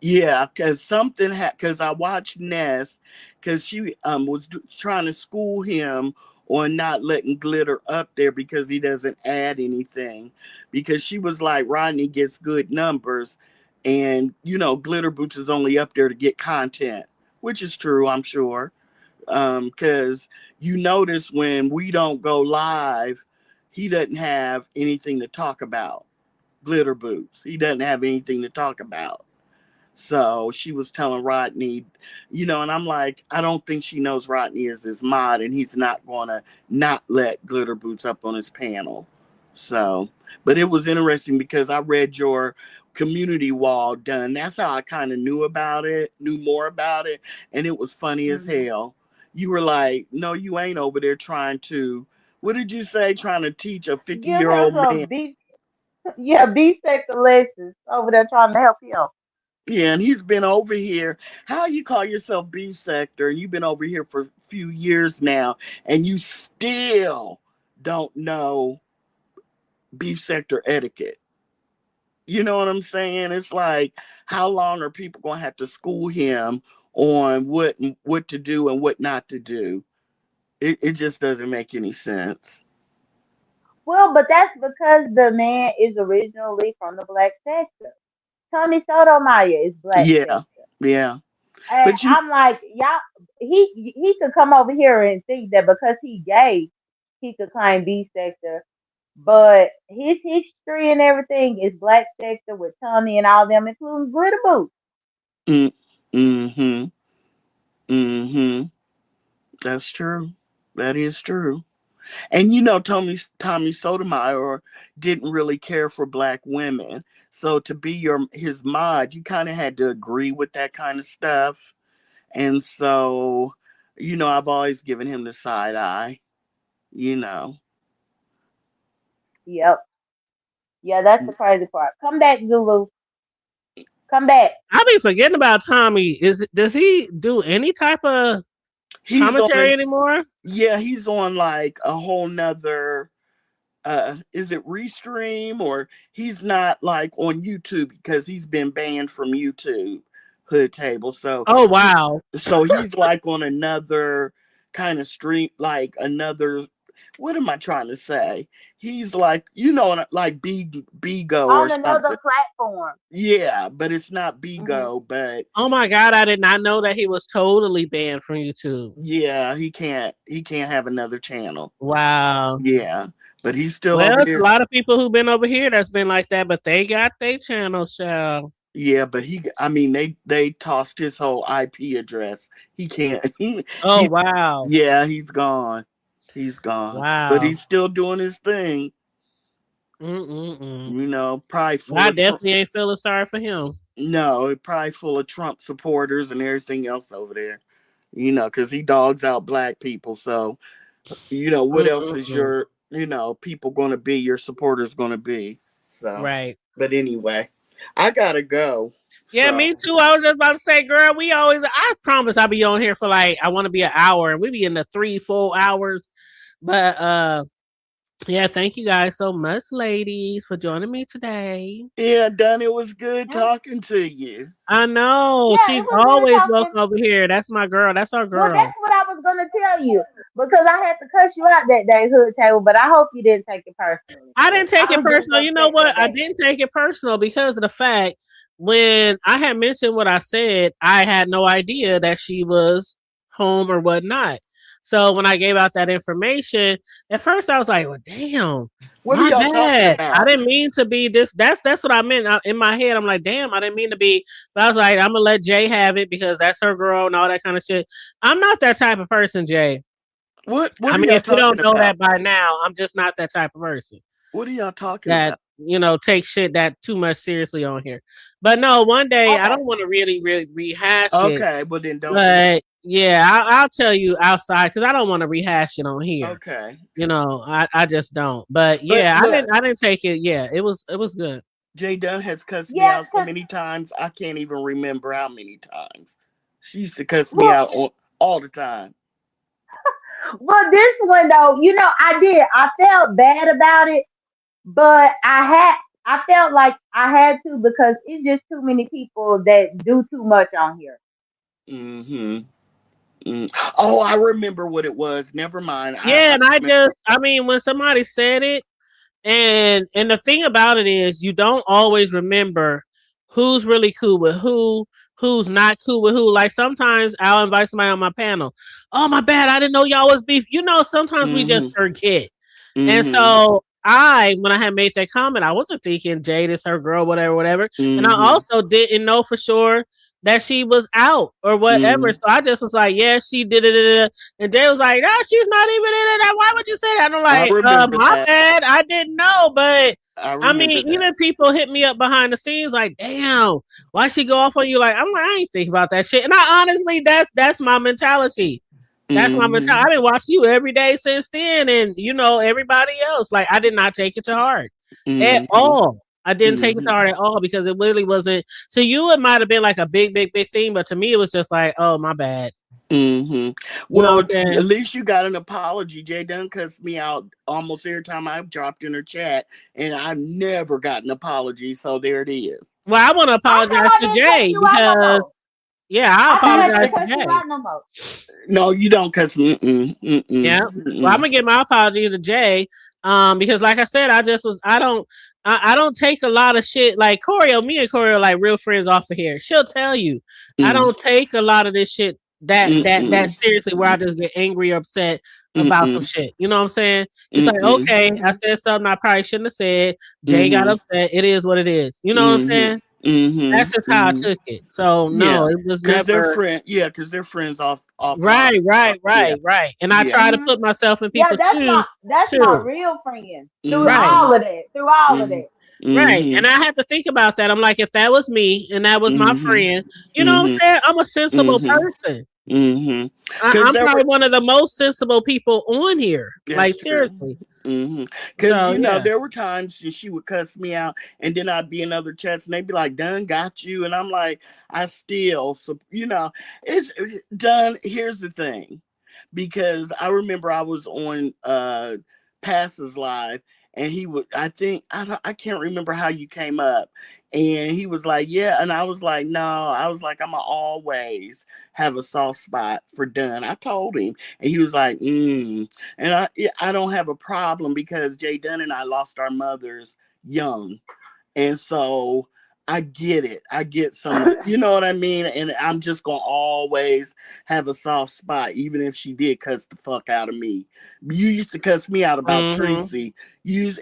Yeah, because something because I watched Ness because she was trying to school him on not letting Glitter up there because he doesn't add anything. Because she was like, Rodney gets good numbers, and you know, Glitter Boots is only up there to get content, which is true, I'm sure. Because you notice when we don't go live, he doesn't have anything to talk about. Glitter Boots, he doesn't have anything to talk about. So she was telling Rodney, you know, and I'm like, I don't think she knows Rodney is his mod, and he's not gonna not let Glitter Boots up on his panel. So, but it was interesting because I read your community wall done. That's how I kind of knew more about it, and it was funny as hell. You were like, no, you ain't over there trying to. What did you say? Trying to teach a 50-year-old man? B-sector lessons over there trying to help him. Yeah, and he's been over here. How you call yourself B-sector, and you've been over here for a few years now, and you still don't know B-sector etiquette. You know what I'm saying? It's like, how long are people going to have to school him on what to do and what not to do? It just doesn't make any sense. Well, but that's because the man is originally from the black sector. Tony Sotomayor is black. Yeah. And I'm like, y'all, he could come over here and think that because he gay, he could claim B sector. But his history and everything is black sector with Tony and all them, including Glitter Boots. That's true. That is true. And you know, Tommy Sotomayor didn't really care for black women. So to be his mod, you kind of had to agree with that kind of stuff. And so, you know, I've always given him the side eye. you know. Yep. Yeah, that's the crazy part. Come back, Zulu. Come back. I be forgetting about Tommy. Does he do any type of He's commentary on, anymore? yeah, he's on like a whole nother, is it Restream, or he's not like on YouTube because he's been banned from YouTube, Hood Table. So, Oh wow. so he's like on another kind of stream, like another, what am I trying to say? He's like, you know, like Bigo or On another something. platform. Yeah, but it's not Bigo, but Oh my God, I did not know that he was totally banned from YouTube. yeah, he can't have another channel. Wow. Yeah, but he's still Well, over there's here. a lot of people who've been over here that's been like that, but they got their channels, child. Yeah, but they tossed his whole IP address. He can't. Oh wow. Yeah, he's gone. He's gone. Wow. But he's still doing his thing. Mm-mm-mm. You know, probably full I of definitely ain't feeling sorry for him. No, probably full of Trump supporters and everything else over there. You know, because he dogs out black people. So, you know, what else is your, you know, people going to be, your supporters going to be? So, Right. But anyway, I got to go. Yeah, So, me too. I was just about to say, girl, I promise I'll be on here for like, I want to be an hour, and we be in the 3-4 hours. But yeah, thank you guys so much, ladies, for joining me today. Yeah, Dunn, it was good talking to you. I know. Yeah, She's it was good always talking. welcome over here. That's my girl. That's our girl. Well, that's what I was gonna tell you because I had to cuss you out that day, Hood Table. But I hope you didn't take it personally. I didn't take it was just personal. You know upset what? that I day. didn't take it personal because of the fact when I had mentioned what I said, I had no idea that she was home or whatnot. So when I gave out that information, at first I was like, "Well, damn, What my are y'all talking bad. about? I didn't mean to be this." That's what I meant in my head. I'm like, "Damn, I didn't mean to be." But I was like, "I'm gonna let Jay have it because that's her girl and all that kind of shit." I'm not that type of person, Jay. What I are mean, y'all if you don't talking know about? that by now, I'm just not that type of person What are y'all talking that about? take shit that too much seriously on here. But no, one day I Okay. don't want to really rehash it. Okay, well then don't. But yeah, I'll tell you outside because I don't want to rehash it on here. Okay. You know, I just don't. But yeah, look. I didn't take it. Yeah, it was good. Jay Dunn has cussed me Yeah, out so 'cause- many times, I can't even remember how many times. She used to cuss me out all the time. Well, this one though, you know, I felt bad about it, but I felt like I had to because it's just too many people that do too much on here. Mm-hmm. Oh, I remember what it was. Never mind. Yeah, and I mean, when somebody said it, and the thing about it is, you don't always remember who's really cool with who's not cool with who. Like sometimes I'll invite somebody on my panel. Oh, my bad, I didn't know y'all was beef. You know, sometimes we just forget. And so when I had made that comment, I wasn't thinking Jade is her girl, whatever. And I also didn't know for sure that she was out or whatever. So I just was like, yeah, she did it. And Jay was like, no, she's not even in it. Why would you say that? And I'm like, my bad. I didn't know. But I mean, even people hit me up behind the scenes like, damn, why she go off on you? Like, I'm like, I ain't think about that shit. And I honestly, that's my mentality. That's my mentality. I've been watching you every day since then. And, you know, everybody else. Like, I did not take it to heart at all. I didn't take it to heart at all because it really wasn't. To you, it might have been like a big thing. But to me, it was just like, oh, my bad. Well, at least you got an apology. Jay Dunn cussed me out almost every time I've dropped in her chat. And I've never got an apology. So there it is. Well, I want to apologize to Jay because... Yeah, I apologize to Jay. No, you don't, cause yeah. Well, I'm gonna give my apology to Jay, because like I said, I don't take a lot of shit. Like Choreo, me and Choreo are like real friends off of here. She'll tell you, I don't take a lot of this shit that seriously, where I just get angry or upset about some shit. You know what I'm saying? It's like, okay, I said something I probably shouldn't have said. Jay got upset. It is what it is. You know what I'm saying? That's just how I took it. So no, it was never. They're friends. Yeah, because they're friends off. Right. And I try to put myself in people's shoes. That's my real friend. Through all of that. Right. And I have to think about that. I'm like, if that was me and that was my friend, you know what I'm saying? I'm a sensible person. Mm-hmm. I'm probably one of the most sensible people on here. Like, seriously. Because, So, you know, yeah. there were times she would cuss me out, and then I'd be in other chats, and they'd be like, "Done got you," and I'm like, I still, so you know, it's done. Here's the thing, because I remember I was on Passes Live, and he would, I can't remember how you came up, and he was like, yeah, and I was like, no, I was like, I'm always have a soft spot for Dunn. I told him, and he was like, and I don't have a problem because Jay Dunn and I lost our mothers young, and so I get it. I get some, you know what I mean? And I'm just going to always have a soft spot, even if she did cuss the fuck out of me. You used to cuss me out about Tracy.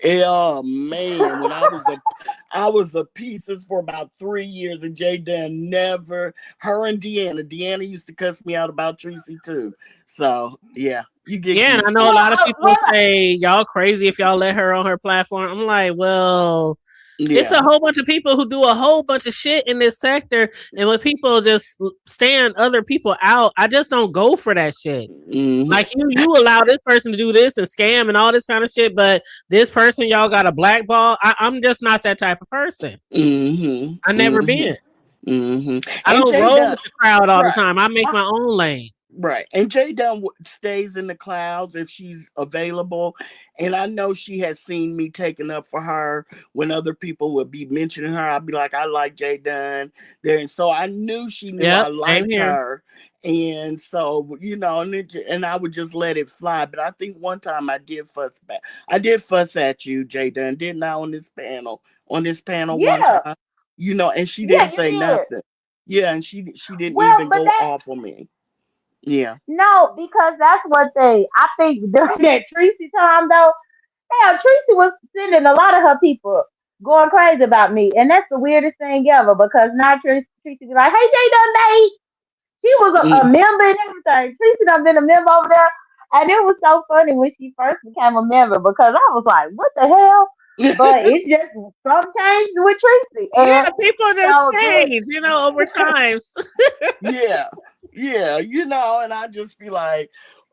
Oh man, when I was a pieces for about 3 years, and Jay Dunn never, her and Deanna used to cuss me out about Tracy too. So yeah, you get and I know a lot of people say y'all crazy if y'all let her on her platform. I'm like, well, it's a whole bunch of people who do a whole bunch of shit in this sector, and when people just stand other people out, I just don't go for that shit. Like you allow this person to do this and scam and all this kind of shit, but this person y'all got a blackball. I'm just not that type of person. I never been. I don't roll with the crowd all the time. I make my own lane. Right. And Jay Dunn stays in the clouds if she's available. And I know she has seen me taking up for her when other people would be mentioning her. I'd be like, I like Jay Dunn there. And so I knew she knew I liked her. And so, you know, and I would just let it fly. But I think one time I did fuss back. I did fuss at you, Jay Dunn, didn't I, on this panel? One time. You know, and she didn't say nothing. Yeah, and she didn't even go off on me. Yeah. No, because that's one thing. I think during that Tracy time though, Tracy was sending a lot of her people going crazy about me. And that's the weirdest thing ever because now Tracy be like, hey Jay Dunn mate. She was a member and everything. Tracy done been a member over there. And it was so funny when she first became a member because I was like, what the hell? But it's just some change with Tracy. And people just change, you know, over time. Yeah, you know, and I just be like,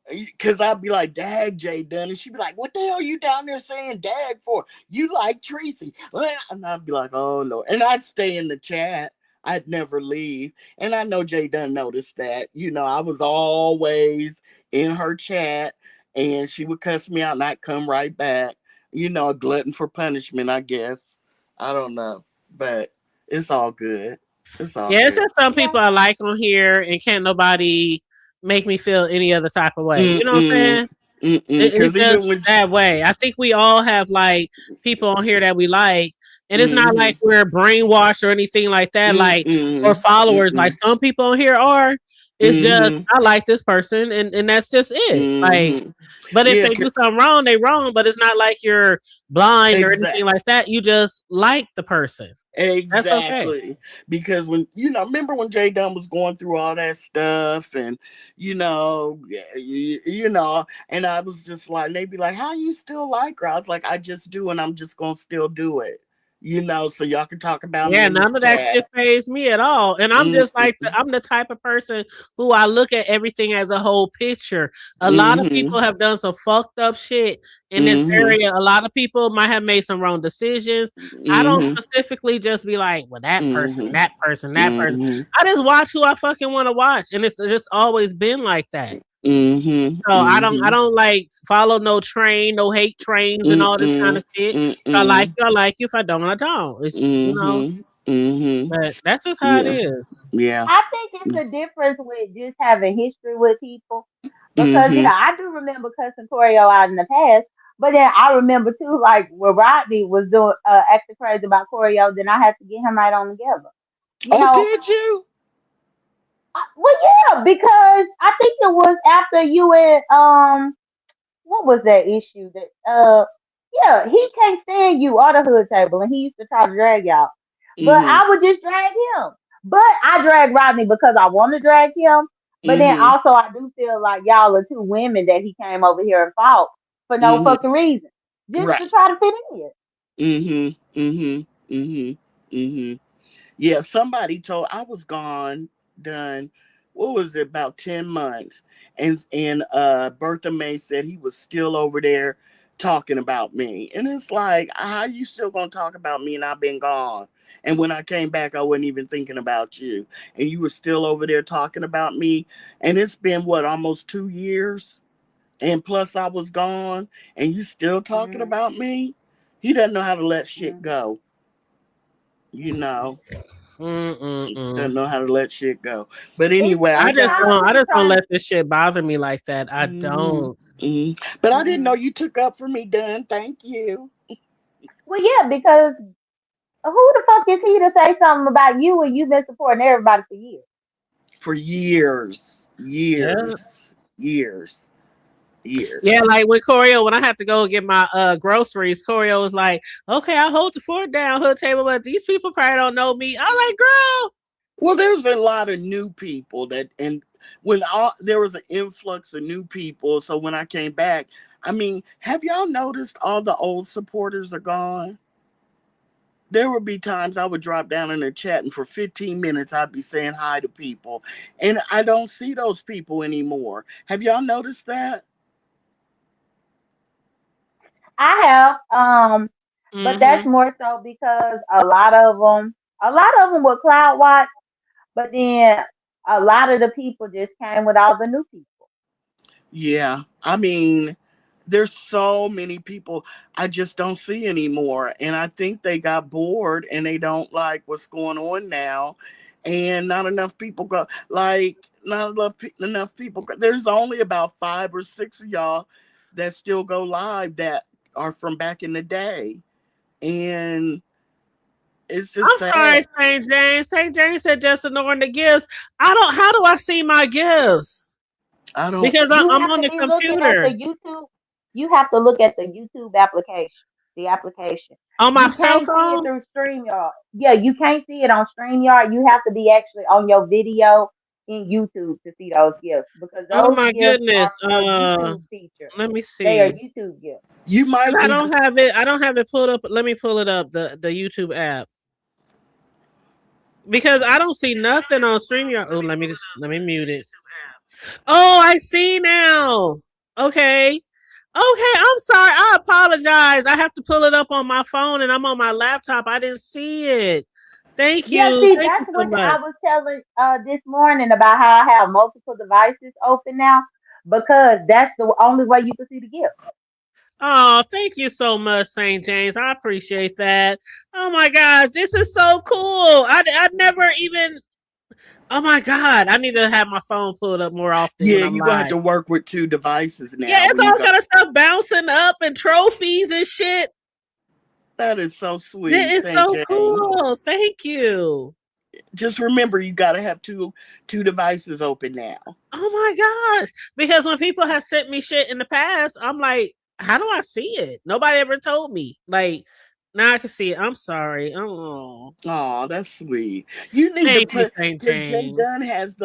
because I'd be like, dag, Jay Dunn. And she'd be like, what the hell are you down there saying dag for? You like Tracy. And I'd be like, oh, no. And I'd stay in the chat. I'd never leave. And I know Jay Dunn noticed that. You know, I was always in her chat, and she would cuss me out, and I'd come right back. You know, a glutton for punishment, I guess. I don't know. But it's all good. It's just some people I like on here, and can't nobody make me feel any other type of way. You know what I'm saying? It's just that way. I think we all have like people on here that we like, and it's not like we're brainwashed or anything like that. Like or followers, like some people on here are. It's just I like this person, and that's just it. Like, but if they do something wrong, they wrong. But it's not like you're blind or anything like that. You just like the person. Exactly. Okay. Because when remember when Jay Dunn was going through all that stuff, and you know, and I was just like, they'd be like, how you still like her? I was like, I just do, and I'm just gonna still do it. You know, so y'all can talk about me. None of that shit fazed me at all. And I'm just like, I'm the type of person who I look at everything as a whole picture. A lot of people have done some fucked up shit in this area. A lot of people might have made some wrong decisions. I don't specifically just be like, well, that person, that person, that person. I just watch who I fucking want to watch. And it's just always been like that. So I don't like follow no train, no hate trains and all this kind of shit. If I like you, I like you. If I don't, I don't. It's you know, but that's just how it is. Yeah. I think it's a difference with just having history with people. Because I do remember cussing Corio out in the past, but then I remember too, like when Rodney was doing acting crazy about Corio, then I had to get him right on together. Did you? Well, yeah, because I think it was after you and what was that issue that he can't stand you or the hood table, and he used to try to drag y'all, but I would just drag him. But I drag Rodney because I want to drag him. But then also I do feel like y'all are two women that he came over here and fought for no fucking reason, just to try to fit in. Yeah, somebody told I was gone. Done what was it, about 10 months. And Bertha May said he was still over there talking about me. And it's like, how you still gonna talk about me and I've been gone? And when I came back, I wasn't even thinking about you. And you were still over there talking about me. And it's been what, almost 2 years? And plus I was gone and you still talking about me? He doesn't know how to let shit go. You know. Doesn't know how to let shit go. But anyway, I just don't let this shit bother me like that. I don't. But I didn't know you took up for me, Dunn. Thank you. Well, yeah, because who the fuck is he to say something about you when you've been supporting everybody for years? For years. Yeah, like with Corio, when I have to go get my groceries, Corio was like, "Okay, I'll hold the fort down, hood table, but these people probably don't know me." I'm like, "Girl." Well, there's a lot of new people and when there was an influx of new people, so when I came back, I mean, have y'all noticed all the old supporters are gone? There would be times I would drop down in the chat and for 15 minutes I'd be saying hi to people, and I don't see those people anymore. Have y'all noticed that? I have, but that's more so because a lot of them were Cloud Watch, but then a lot of the people just came with all the new people. Yeah, I mean, there's so many people I just don't see anymore, and I think they got bored and they don't like what's going on now, and not enough people go. Like, not enough people. There's only about 5 or 6 of y'all that still go live that are from back in the day, and it's just I'm sorry, St. James. St. James said just ignoring the gifts. How do I see my gifts? I don't, because I'm on the computer. You have to look at the YouTube application. The application on my cell phone. You can't see it through StreamYard. Yeah, you can't see it on StreamYard. You have to be actually on your video in YouTube to see those gifts, because those oh my gifts goodness! are YouTube features. Let me see. They are YouTube gifts. You might. I don't have it. I don't have it pulled up. Let me pull it up. The YouTube app. Because I don't see nothing on StreamYard. Oh, let me mute it. Oh, I see now. Okay, I'm sorry. I apologize. I have to pull it up on my phone, and I'm on my laptop. I didn't see it. Thank you. Yeah, see, that's what I was telling this morning about how I have multiple devices open now, because that's the only way you can see the gift. Oh, thank you so much, St. James. I appreciate that. Oh my gosh, this is so cool. I never even. Oh my God, I need to have my phone pulled up more often. Yeah, you're gonna have to work with 2 devices now. Yeah, it's all kind of stuff bouncing up and trophies and shit. That is so sweet. It's so cool. Thank you. Just remember, you got to have two devices open now. Oh my gosh. Because when people have sent me shit in the past, I'm like, how do I see it? Nobody ever told me. Like, now I can see it. I'm sorry. Oh, that's sweet. You need to put, because Jay Dunn has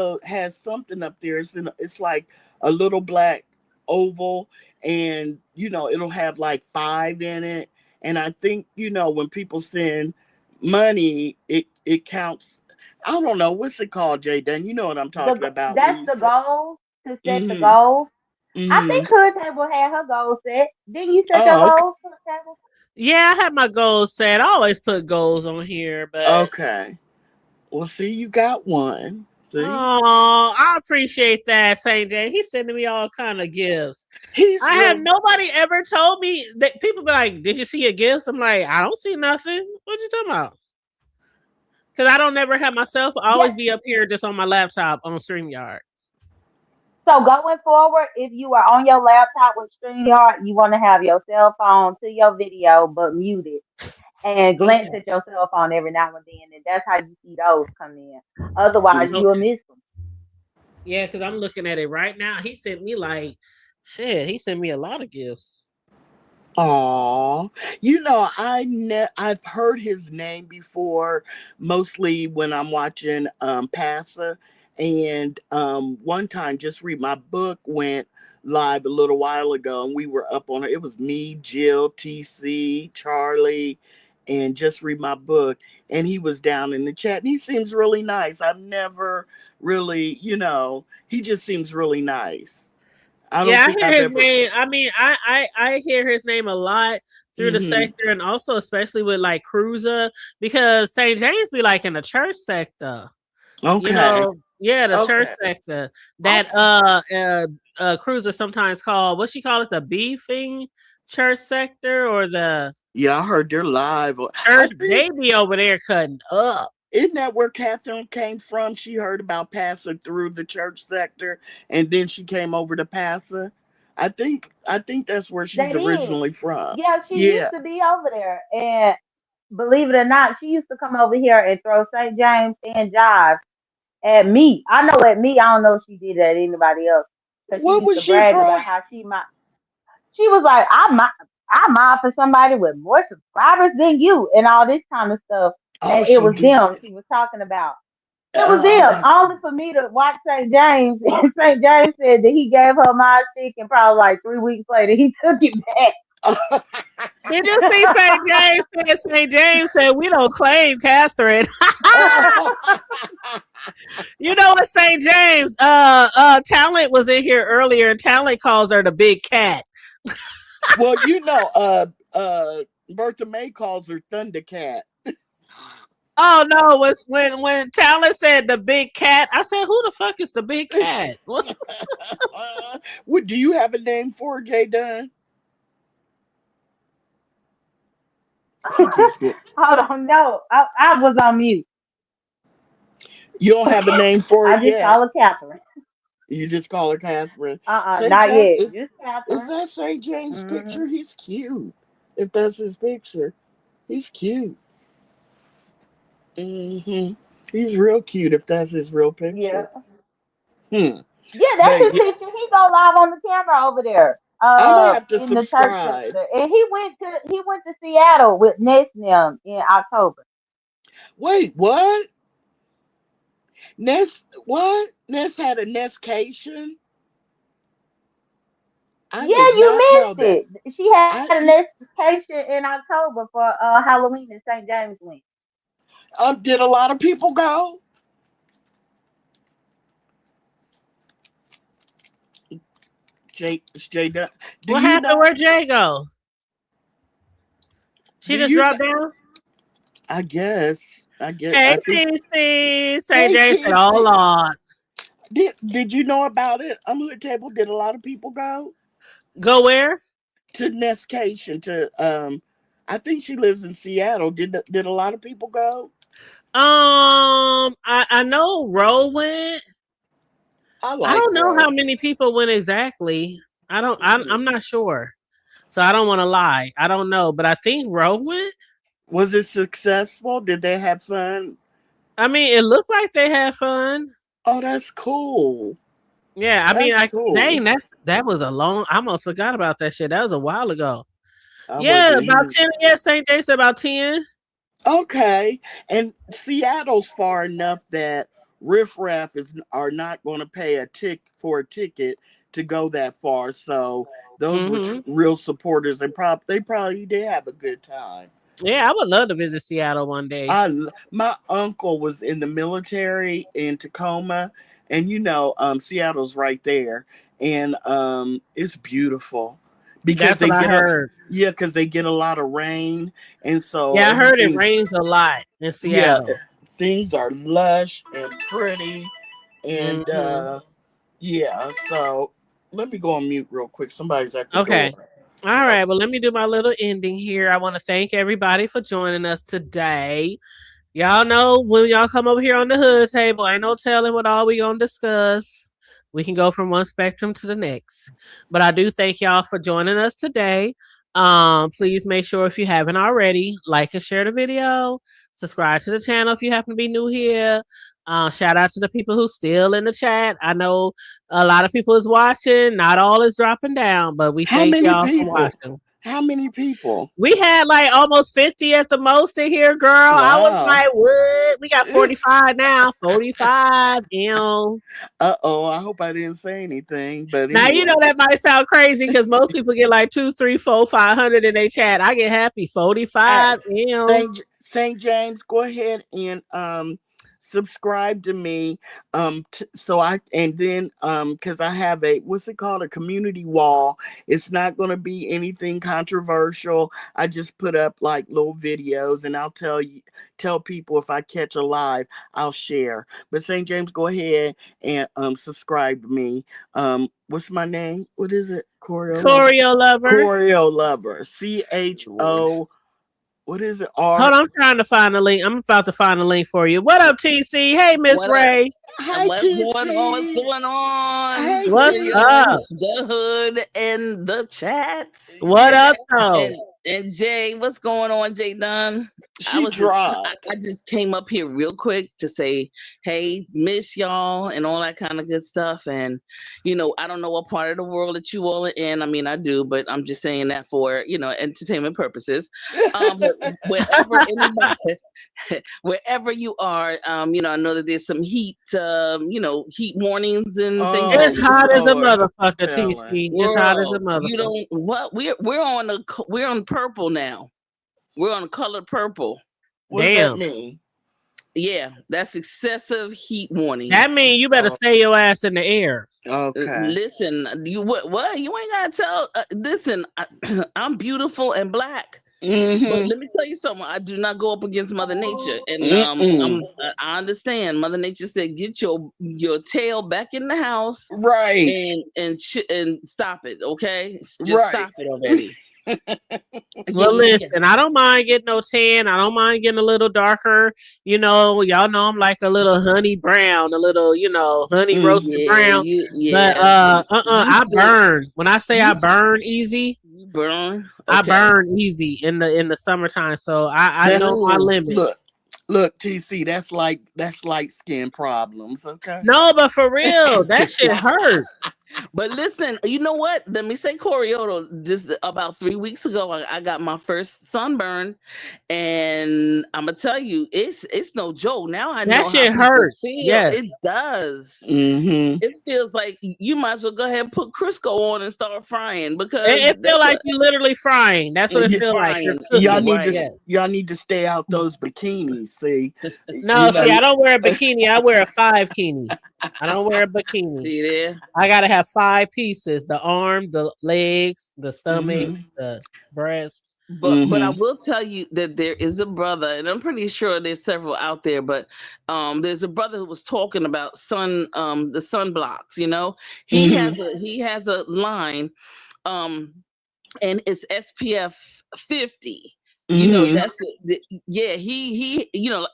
something up there. It's like a little black oval, and it'll have like 5 in it. And I think when people send money, it counts. I don't know what's it called, Jay Dunn. You know what I'm talking about. That's the goal, to set the goal. I think Hood Table had her goal set. Didn't you set your goals for the table? Yeah, I had my goals set. I always put goals on here, but okay. Well, see, you got one. See? Oh, I appreciate that, St. James. He's sending me all kind of gifts. Have nobody ever told me that. People be like, "Did you see your gifts?" I'm like, I don't see nothing. What you talking about? Because I don't never have myself. I always be up here just on my laptop on StreamYard. So going forward, if you are on your laptop with StreamYard, you want to have your cell phone to your video, but muted, and glance at your cell phone every now and then, and that's how you see those come in. Otherwise, you'll miss them. Yeah, because I'm looking at it right now. He sent me he sent me a lot of gifts. Aw, I've heard his name before, mostly when I'm watching PASA. And one time, Just Read My Book went live a little while ago, and we were up on it. It was me, Jill, TC, Charlie, and just read my book. And he was down in the chat. And he seems really nice. I've never really, he just seems really nice. I don't Yeah, I think hear I've his ever. name. I mean, I hear his name a lot through the sector, and also especially with like Cruiser, because St. James be like in the church sector. Okay. Yeah, the church Okay. sector. That Cruiser sometimes called, what she call it, the beefing church sector, or the Yeah, I heard they're live. church. They be over there cutting up. Isn't that where Catherine came from? She heard about Paso through the church sector, and then she came over to Paso. I think that's where she's That is. originally from. Yeah, she used to be over there. And believe it or not, she used to come over here and throw St. James and Jive at me. I know at me. I don't know if she did that at anybody else. Because she used to brag about how she was like, I mob for somebody with more subscribers than you and all this kind of stuff. And it was them she was talking about. It was them. Only for me to watch St. James. And St. James said that he gave her my stick, and probably like 3 weeks later he took it back. Did you see St. James said? St. James said, we don't claim Catherine. You know what, St. James? Talent was in here earlier, and Talent calls her the big cat. Well, Bertha May calls her Thundercat. Oh no! When Talent said the big cat, I said, "Who the fuck is the big cat?" What do you have a name for her, J Dunn? Hold on, no, I was on mute. You don't have a name for her I just call her Catherine. You just call her Catherine. Not yet. Is Catherine. that St. James' picture? He's cute. If that's his picture, he's cute. He's real cute. If that's his real picture. Yeah, that's his picture. He go live on the camera over there. I have to in the subscribe. church, and he went to Seattle with Ness and them in October. Wait, what? Ness? What? Ness had a Nesscation? Yeah, you missed it. She had a Nesscation in October for Halloween in St. James went. Did a lot of people go? Jay, what happened? Where'd Jay go? She just dropped down? I guess. Hey, TC. St. James said, oh, Lord. Did you know about it? Hood Table, did a lot of people go? Go where? To Nesscation. I think she lives in Seattle. Did a lot of people go? I know Ro went. I don't know how many people went exactly. I'm not sure. So I don't want to lie. I don't know, but I think Ro went. Was it successful? Did they have fun? I mean, it looked like they had fun. Oh, that's cool. Yeah, cool. Dang, that was a long. I almost forgot about that shit. That was a while ago. About 10. Yeah, St. James about 10. Okay, and Seattle's far enough that Riff Raff are not going to pay a ticket to go that far. So those were real supporters, and they probably did have a good time. Yeah, I would love to visit Seattle one day. My uncle was in the military in Tacoma, and Seattle's right there, and it's beautiful. Because That's what I heard. Because they get a lot of rain, and so I heard it rains a lot in Seattle. Yeah, things are lush and pretty, and so let me go on mute real quick. Somebody's at the door. All right, well, let me do my little ending here. I want to thank everybody for joining us today. Y'all know when y'all come over here on the Hood Table, ain't no telling what all we gonna discuss. We can go from one spectrum to the next. But I do thank y'all for joining us today. Please make sure, if you haven't already, like and share the video. Subscribe to the channel if you happen to be new here. Shout out to the people who's still in the chat. I know a lot of people is watching. Not all is dropping down, but we thank y'all for watching. How many people? We had like almost 50 at the most in here, girl. I was Wow. like, what? We got 45 now. 45. Uh-oh, I hope I didn't say anything. But Now, you know anyway. that might sound crazy because most people get like 2, 3, 4, 500 in their chat. I get happy. 45. St. James, go ahead and subscribe to me. So I and then because I have a what's it called, a community wall. It's not going to be anything controversial. I just put up like little videos, and I'll tell people if I catch a live, I'll share. But St. James, go ahead and subscribe to me. What's my name? What is it? Choreo Lover. Choreo Lover. CHO. What is it? Hold on, I'm trying to find the link. I'm about to find the link for you. What up, TC? Hey, Miss Ray. Hi, What's TC. going on? What's going on? Hey, What's up? The hood and the chat. What up, though? And Jay, what's going on, Jay Dunn? She dropped. I just came up here real quick to say, hey, miss y'all and all that kind of good stuff. And, you know, I don't know what part of the world that you all are in. I mean, I do, but I'm just saying that for, you know, entertainment purposes. But wherever you are, you know, I know that there's some heat, you know, heat warnings and things. It's hot as a motherfucker, TC. It's hot as a motherfucker. You don't what we're on purple now. We're on color purple. What does that mean? Yeah, that's excessive heat warning. That means you better stay your ass in the air. Okay. Listen, you what? You ain't gotta tell. Listen, I'm beautiful and black. Mm-hmm. But let me tell you something. I do not go up against Mother Nature, and I understand. Mother Nature said, "Get your tail back in the house, right? And stop it, okay? Just right. Stop it already." Well, listen, I don't mind getting no tan. I don't mind getting a little darker. You know, y'all know I'm like a little honey brown, a little, you know, honey roasted brown. But I burn. When I say I burn easy, you burn. Okay. I burn easy in the summertime. So I know my limits. Look, TC, that's light skin problems, okay? No, but for real, that shit hurt. But listen, you know what? Let me say, Corioto, just about 3 weeks ago, I got my first sunburn, and I'm gonna tell you, it's no joke. Now I know that shit hurts. Yes, it does. Mm-hmm. It feels like you might as well go ahead and put Crisco on and start frying because it feels like you're literally frying. That's what it feels like. Y'all need to stay out those bikinis. See? No, see, I don't wear a bikini. I wear a 5-kini. I don't wear a bikini. See there? I gotta have 5 pieces: the arm, the legs, the stomach, the breast. But I will tell you that there is a brother, and I'm pretty sure there's several out there, but there's a brother who was talking about the sunblocks, you know. He has a line, and it's SPF 50. You know, that's he you know,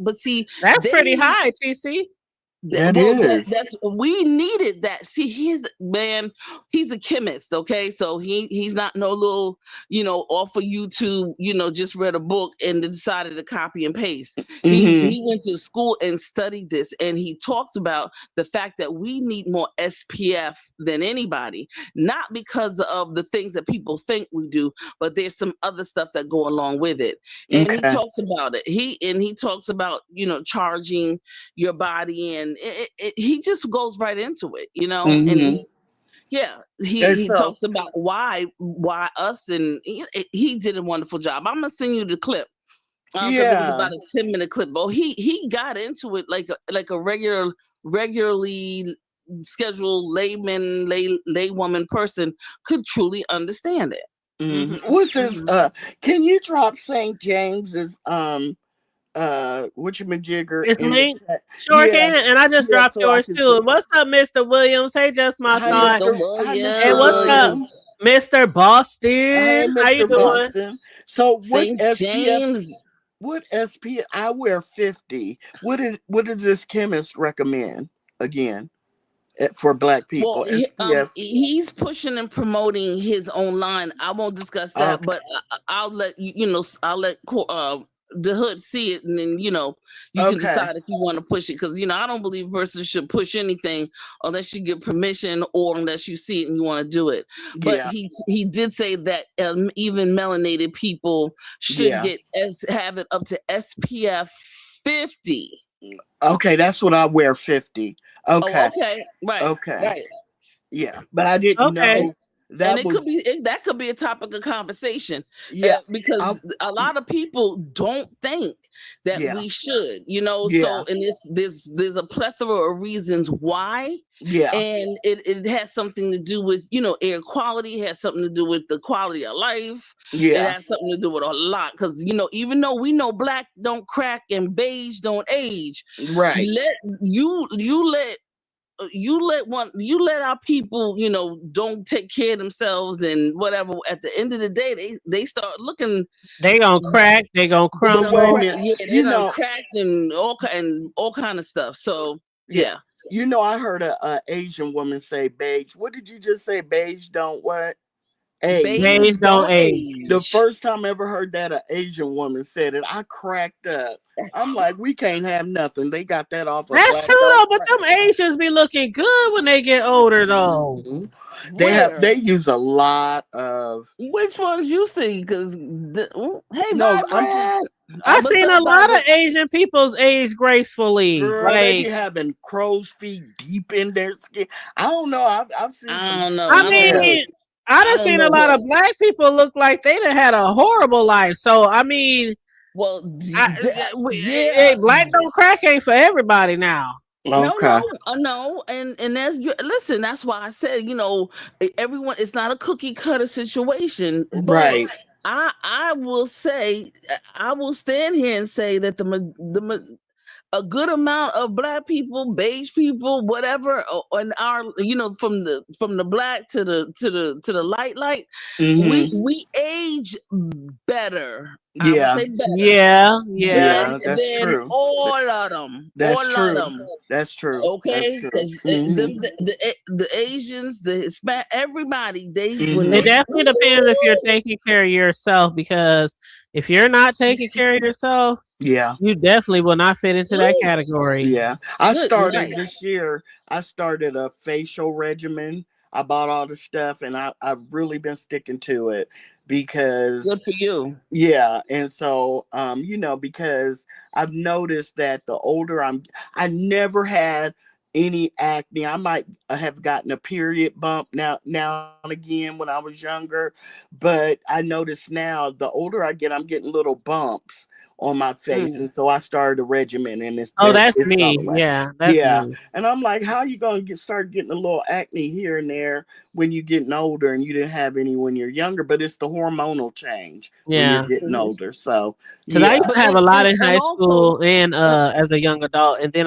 but see, that's pretty high, TC. That's we needed that. See, he's a chemist, okay? So he's not no little, you know, off of YouTube, you know, just read a book and decided to copy and paste. He went to school and studied this, and he talked about the fact that we need more SPF than anybody, not because of the things that people think we do, but there's some other stuff that go along with it. And he talks about it. He talks about, you know, charging your body, and he just goes right into it, you know. And he talks about why us, and he did a wonderful job. I'm gonna send you the clip because it was about a 10-minute clip. But he got into it like a regularly scheduled laywoman person could truly understand it. What's his can you drop St. James's whatchamajigger? It's linked. Sure can. And I just dropped yours too. And what's up, Mr. Williams? Hey, just my thought. And what's up, Mr. Boston? Hey, Mr. How you doing? Boston. So what St. James? What SPF? I wear 50. What does this chemist recommend again for Black people? Well, he's pushing and promoting his own line. I won't discuss that, but I'll let you know. I'll let the hood see it, and then you can decide if you want to push it. Because I don't believe a person should push anything unless you get permission or unless you see it and you want to do it. But Yeah. he did say that even melanated people should Yeah. have it up to SPF 50. Okay, that's what I wear, 50. Okay. Oh, okay, right. Okay. Right. Yeah, but I didn't know that and that could be a topic of conversation. Yeah, because a lot of people don't think that we should, so, and there's a plethora of reasons why. Yeah. And it has something to do with, air quality, it has something to do with the quality of life. Yeah. It has something to do with a lot. Because, even though we know black don't crack and beige don't age, right. You let our people, don't take care of themselves and whatever. At the end of the day, they start looking. They gonna crack. They gonna crumble. They done cracked and all kind of stuff. So yeah. I heard a Asian woman say beige. What did you just say? Beige don't what? Age. Beige don't age. The first time I ever heard that an Asian woman said it, I cracked up. I'm like, we can't have nothing. They got that off of That's true though, but them Asians be looking good when they get older though. Mm-hmm. They use a lot of. Which ones you see? Because I've seen a lot of Asian people's age gracefully. Girl, they be having crow's feet deep in their skin. I don't know. I've seen. I don't know. I mean, I done seen a lot of black people look like they done had a horrible life. So I mean, well, black don't crack ain't for everybody now. Okay. No, and listen. That's why I said, everyone. It's not a cookie cutter situation, right? I will say, I will stand here and say that a good amount of black people, beige people, whatever, and our, from the black to the light, mm-hmm. we age better. Yeah. Yeah, that's true. All of them. That's true. That's true. Okay, because the Asians, the Hispanic, everybody, it definitely depends if you're taking care of yourself, because if you're not taking care of yourself, you definitely will not fit into that category. Yeah, I started this year. I started a facial regimen. I bought all the stuff, and I've really been sticking to it because good for you. Yeah, and so because I've noticed that the older I never had any acne. I might have gotten a period bump now and again when I was younger, but I notice now the older I get, I'm getting little bumps on my face, and so I started a regimen, and it's me. Yeah, that's me. And I'm like, how are you going to start getting a little acne here and there when you're getting older, and you didn't have any when you're younger? But it's the hormonal change when you're getting older. So because I used to have a lot in high school and as a young adult, and then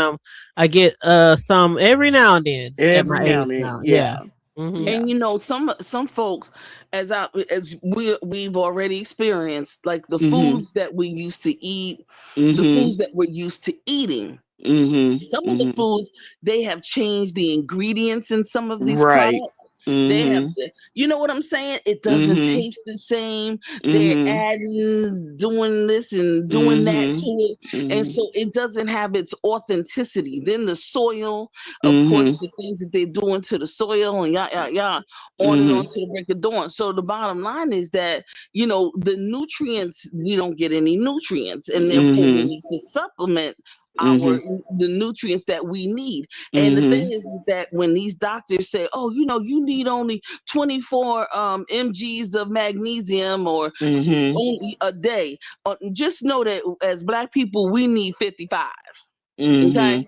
I get some every now and then. Every now and then, yeah. Mm-hmm. And some folks, as we've already experienced, like the foods that we used to eat, the foods that we're used to eating. Some of the foods, they have changed the ingredients in some of these products. They have, you know what I'm saying? It doesn't taste the same. They're adding, doing this and doing that to it, and so it doesn't have its authenticity. Then the soil, of course, the things that they're doing to the soil, and on and on to the break of dawn. So the bottom line is that the nutrients, we don't get any nutrients, and therefore we need to supplement the nutrients that we need. And the thing is that when these doctors say, oh, you need only 24 mgs of magnesium or only a day, just know that as black people, we need 55. Okay,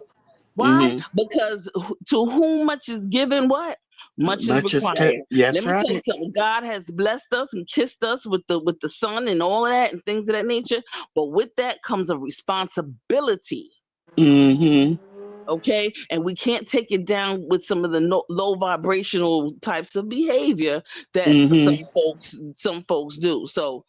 why? Because to whom much is given, what much is required. Yes, let me tell you something. God has blessed us and kissed us with the sun and all of that and things of that nature, but with that comes a responsibility. Okay, and we can't take it down with some of the low vibrational types of behavior that some folks do. So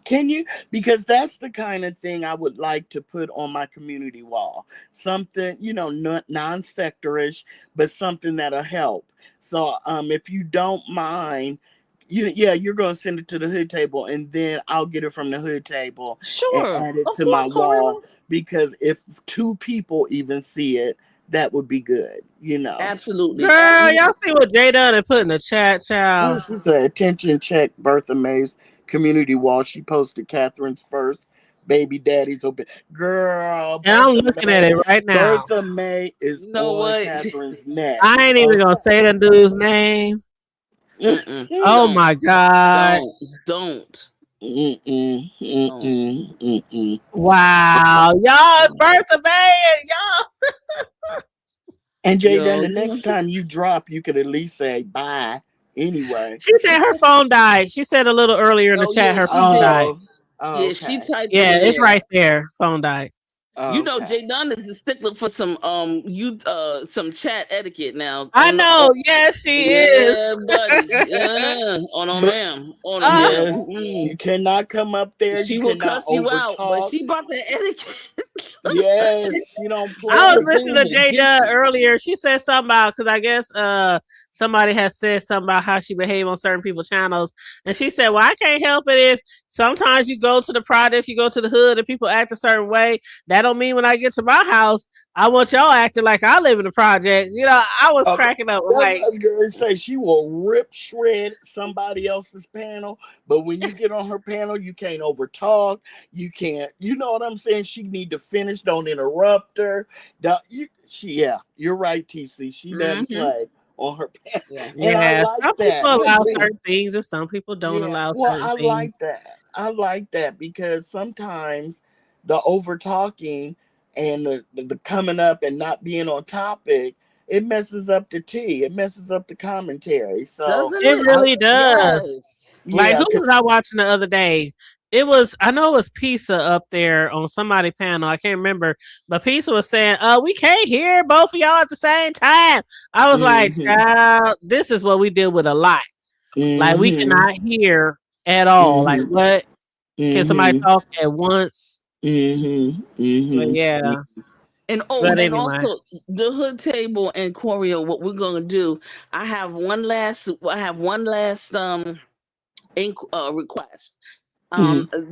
can you, because that's the kind of thing I would like to put on my community wall, something non-sectorish, but something that'll help. So if you don't mind, you're gonna send it to the hood table, and then I'll get it from the hood table Sure, and add it of to course, my wall. Corinne. Because if 2 people even see it, that would be good, Absolutely. Girl, y'all see what J Dunn put in the chat, child? She said, attention check, Bertha May's community wall. She posted Catherine's first baby daddy's open. Girl, And I'm looking at it right now. Bertha May is on Catherine's neck. I ain't even gonna say the dude's name. Oh my God. Don't. Wow, y'all, it's Bertha May, y'all. And Jay, the next time you drop, you could at least say bye anyway. She said her phone died. She said a little earlier in the chat her phone died. Okay. She typed Yeah, in it's there. right there. Phone died. You know, Jay Dunn is a stickler for some some chat etiquette now. I know. Yes, she is. Yeah, buddy. Yeah. On ma'am. Yes, you cannot come up there. She you will cannot cuss you out, but overtalk. she brought the etiquette. Yes, she don't play. I was listening to J Dunn earlier. She said something about, because I guess somebody has said something about how she behaved on certain people's channels, and she said, "Well, I can't help it if sometimes you go to the project, you go to the hood, and people act a certain way. That don't mean when I get to my house, I want y'all acting like I live in the project." I was cracking up. Like, I was going to say, she will rip shred somebody else's panel, but when you get on her panel, you can't overtalk. You can't. You know what I'm saying? She need to finish. Don't interrupt her. You're right, TC. She doesn't play on her panel. And I like some that. people allow certain things, and some people don't allow certain things. Like that. I like that because sometimes the over talking and the coming up and not being on topic, it messes up the tea. It messes up the commentary. So it really does. Yes. Like, who was I watching the other day? I know it was Pisa up there on somebody's panel. I can't remember, but Pisa was saying, we can't hear both of y'all at the same time. I was like, child, this is what we deal with a lot. Like, we cannot hear at all. Like, what? Can somebody talk at once? But yeah. And also the hood table and Choreo, what we're gonna do, I have one last request.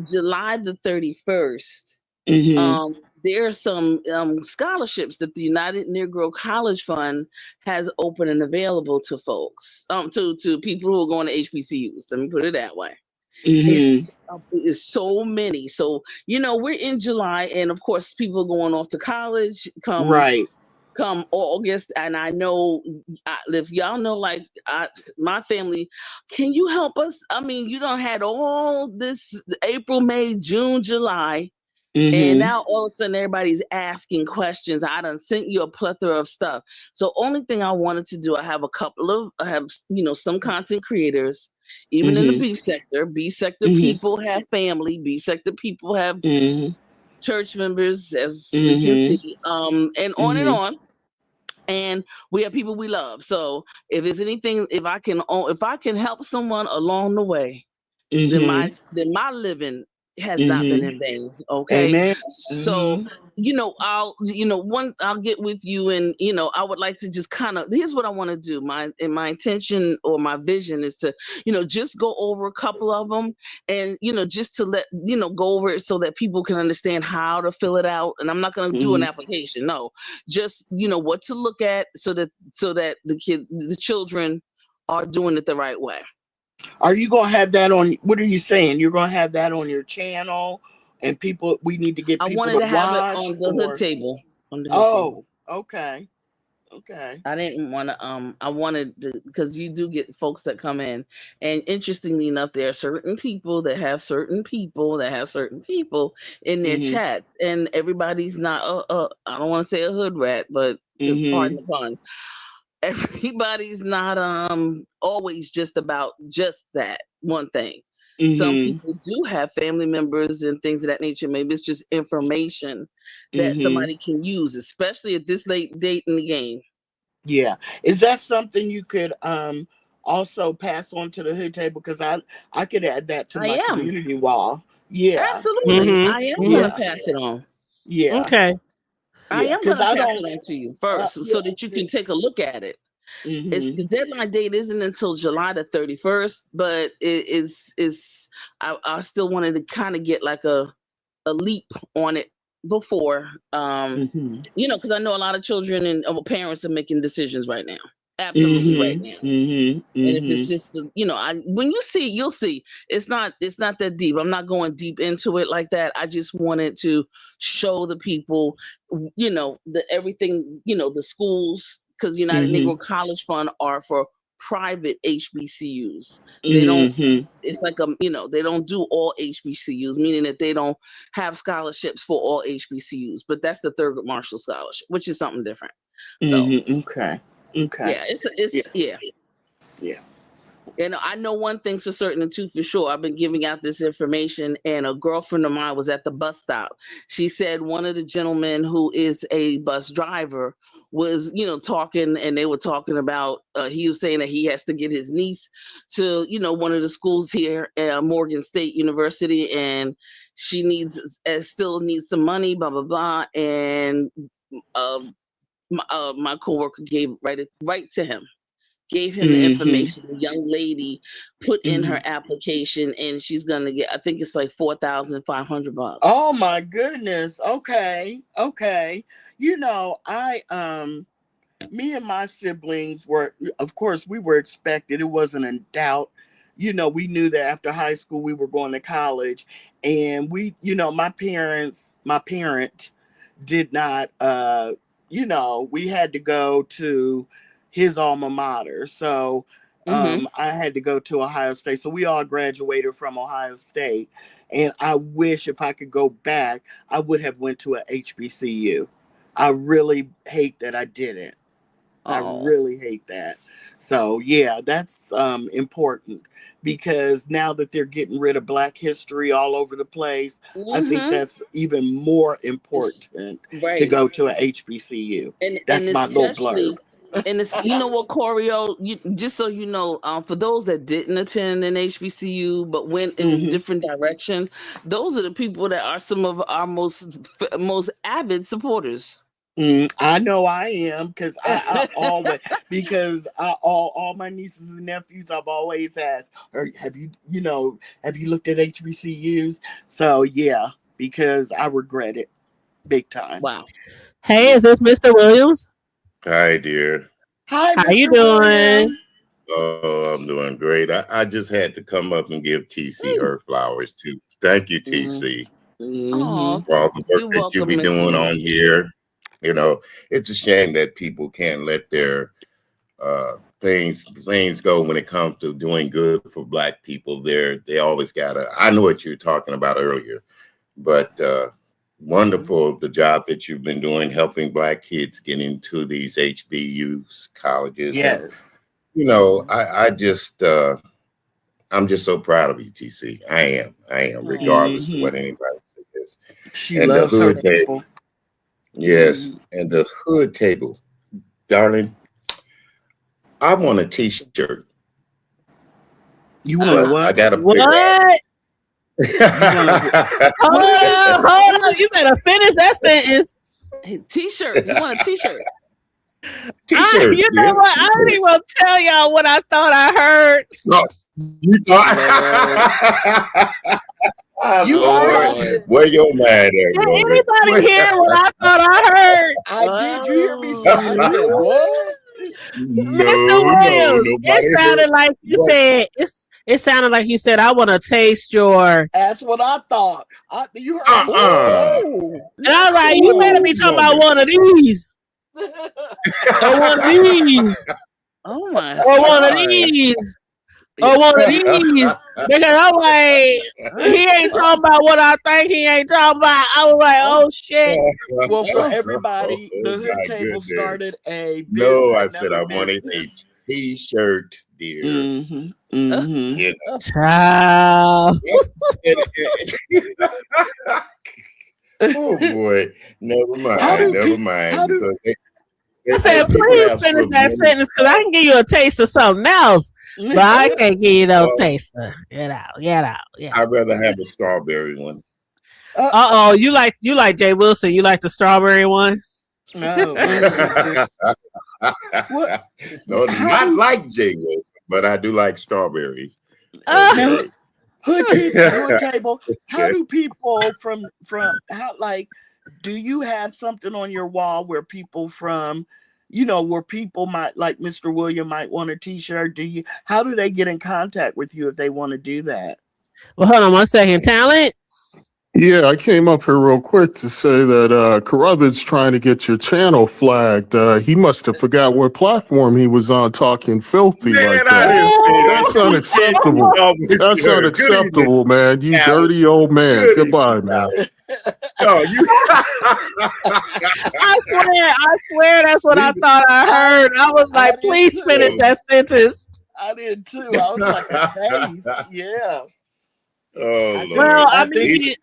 July the 31st. There are some scholarships that the United Negro College Fund has open and available to folks, to people who are going to HBCUs. Let me put it that way. It's so many. So, we're in July, and of course, people going off to college come August. And I know if y'all know, like my family, can you help us? I mean, you don't had all this April, May, June, July. And now all of a sudden everybody's asking questions. I done sent you a plethora of stuff. So only thing I wanted to do, I have some content creators, even in the beef sector. Beef sector people have family. Beef sector people have church members, as we can see, and on and on. And we have people we love. So if there's anything, if I can help someone along the way, then my living has not been in vain. Okay. Amen. So, I'll get with you, and I would like to just here's what I want to do. My intention or my vision is to, just go over a couple of them, and just to let go over it so that people can understand how to fill it out. And I'm not going to do an application. No, just what to look at so that the children are doing it the right way. Are you going to have that on? What are you saying? You're going to have that on your channel, and people, we need to get people I wanted to have watch, it on the hood table. Okay. I didn't want to. I wanted to, because you do get folks that come in, and interestingly enough, there are certain people that have certain people in their chats, and everybody's not. I don't want to say a hood rat, but pardon the pun. Everybody's not always just about just that one thing. Some people do have family members and things of that nature. Maybe it's just information that somebody can use, especially at this late date in the game. Yeah. Is that something you could also pass on to the hood table? Because I could add that to my community wall. Yeah. Absolutely. I am going to pass it on. Yeah. Okay. I am going to pass it on to you first so that you can take a look at it. It's Mhm. the deadline date isn't until July the 31st, but I still wanted to kind of get like a leap on it before, Mhm. because I know a lot of children and parents are making decisions right now. Absolutely right Mhm. now. Mhm. And if it's Mhm. just when you see, you'll see. It's not that deep. I'm not going deep into it like that. I just wanted to show the people, the everything, the schools, because United Mhm. Negro College Fund are for private HBCUs. They don't. Mhm. It's like they don't do all HBCUs, meaning that they don't have scholarships for all HBCUs. But that's the Thurgood Marshall Scholarship, which is something different. So Mhm. Okay. Okay. yeah, it's Yeah. yeah. Yeah. And I know one thing's for certain and two for sure. I've been giving out this information, and a girlfriend of mine was at the bus stop. She said one of the gentlemen who is a bus driver was, talking, and they were talking about, he was saying that he has to get his niece to, one of the schools here at Morgan State University, and she still needs some money, blah, blah, blah. And my coworker gave right to him. Gave him the Mhm. information. The young lady put in her Mhm. application, and she's gonna get. I think it's like $4,500. Oh my goodness. Okay. Okay. Me and my siblings were, of course, we were expected. It wasn't in doubt. We knew that after high school we were going to college, and my parent did not. We had to go to his alma mater, so Mm-hmm. I had to go to Ohio State. So we all graduated from Ohio State, and I wish if I could go back, I would have went to a HBCU. I really hate that I didn't. I Oh. really hate that. So yeah, that's important, because now that they're getting rid of Black history all over the place, I think Mm-hmm. that's even more important to Right. go to a HBCU. And That's my little blurb. especially, and it's what, Corio, just so you know, for those that didn't attend an HBCU but went in Mhm. different directions, those are the people that are some of our most avid supporters. I know I am, because I always, all my nieces and nephews, I've always asked, or have you looked at HBCUs? So yeah, because I regret it big time. Wow. Hey, is this Mr. Williams? Hi, dear. Hi, How you Mr. doing? Williams. Oh, I'm doing great. I just had to come up and give TC her flowers too. Thank you, TC, Oh, for all the you're work that you welcome, be Mr. doing Williams. on here. It's a shame that people can't let their things go when it comes to doing good for Black people. They always gotta. I know what you were talking about earlier, but wonderful the job that you've been doing helping Black kids get into these HBCUs colleges. Yes. And, I'm just so proud of you, TC. I am, regardless of what anybody says. She And loves the her hood table. people. Yes, and the hood table, darling. I want a T-shirt. You want a what? I gotta What? Hold up. You better finish that sentence. T-shirt. You want a T-shirt? T-shirt. You know what? I didn't even tell y'all what I thought I heard. No, you thought. You Lord, where your man at? Did anybody hear what I thought I heard? I did. You hear me say? I said what? Mr. Williams, it sounded like you said it sounded like you said I want to taste your. That's what I thought. You heard? And I was like, you better be talking about one of these. Or one of these. Oh my! Or one of these. Or one of these. Because I'm like, he ain't talking about what I think he ain't talking about. I was like, oh shit. Well, for everybody, the hood my table goodness. started a No, I business, said I another wanted a business. T-shirt, dear. You know. Child. Oh boy, never mind. Because I said, please finish that sentence because I can give you a taste of something else, but I can't give you no taste. Get out. I'd rather have a strawberry one. You like Jay Wilson? You like the strawberry one? No. No, not like Jay Wilson, but I do like strawberries. Now, hood table. How do people from how, like, do you have something on your wall where people from, where people might, like Mr. William might want a T-shirt? How do they get in contact with you if they want to do that? Well, hold on 1 second. Talent. Yeah, I came up here real quick to say that Carruthers trying to get your channel flagged. He must have forgot what platform he was on talking filthy like that. That's unacceptable. That's unacceptable, man. You dirty old man. Goodbye, man. Oh, you. I swear that's what I thought I heard. I was like, please finish that sentence. I did too. I was like, a case. Yeah. Oh, Lord. Well, I mean,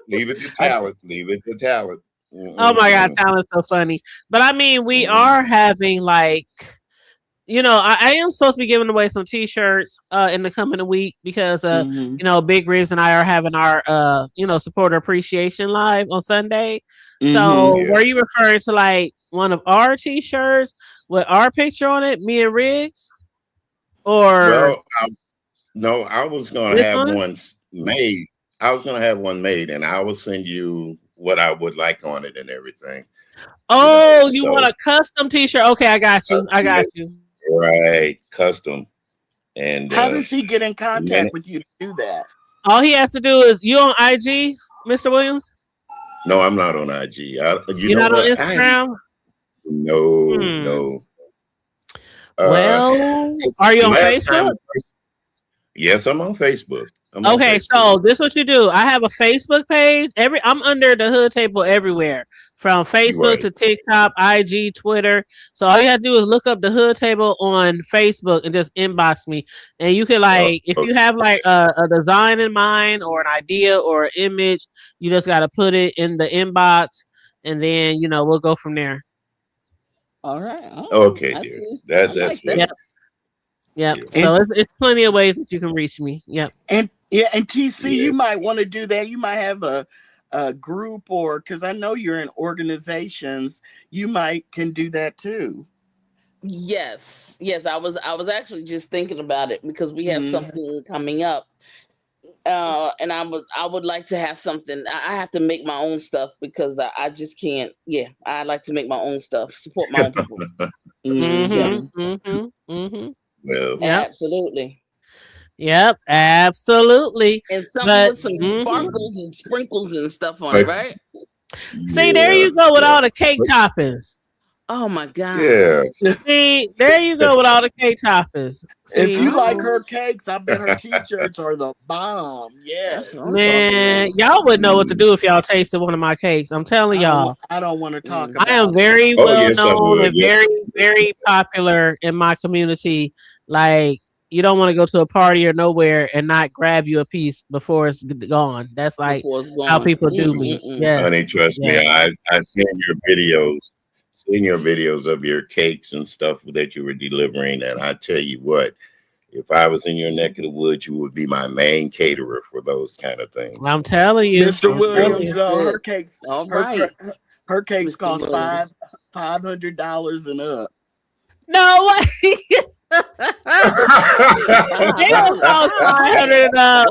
leave it to talent. Leave it to talent. Oh my God, talent's so funny. But I mean, we are having like, I am supposed to be giving away some T-shirts in the coming week because Big Riz and I are having our supporter appreciation live on Sunday. So were you referring to like one of our T-shirts with our picture on it, me and Riggs? Or no, I was gonna have one made. I was gonna have one made, and I will send you what I would like on it and everything. Oh, you want a custom T-shirt? Okay, I got you. I got you. Right, custom. And how does he get in contact with you to do that? All he has to do is, you on IG, Mr. Williams? No, I'm not on IG. You're not on Instagram? No. Well, are you on Facebook? Yes, I'm on Facebook. Okay, so this is what you do. I have a Facebook page. I'm under the Hood Table everywhere, from Facebook to TikTok, IG, Twitter. So all you have to do is look up the Hood Table on Facebook and just inbox me. And you can if you have like a design in mind or an idea or an image, you just got to put it in the inbox, and then we'll go from there. All right. Okay, dear. That's that. Yep. So it's plenty of ways that you can reach me. Yep. And TC, you might want to do that. You might have a group, or because I know you're in organizations, you can do that too. Yes. I was actually just thinking about it because we have something coming up, and I would like to have something. I have to make my own stuff because I just can't. Yeah, I like to make my own stuff, support my own people. Well, absolutely. Yep, absolutely. And something with some sparkles and sprinkles and stuff on it, right? See, there you go with all the cake toppings. Oh my God. Yeah. See, there you go with all the cake toppings. See? If you like her cakes, I bet her T-shirts are the bomb. Yes. Man, y'all wouldn't know what to do if y'all tasted one of my cakes. I'm telling y'all. I don't want to talk about it. I am very well known and very, very popular in my community. Like, you don't want to go to a party or nowhere and not grab you a piece before it's gone. That's like how people do me. Yes. Honey, trust me, I seen your videos of your cakes and stuff that you were delivering, and I tell you what, if I was in your neck of the woods, you would be my main caterer for those kind of things. I'm telling you, Mr. Williams, her cakes, all right. Her cakes cost $500 and up. No way. They don't cost $500 and up.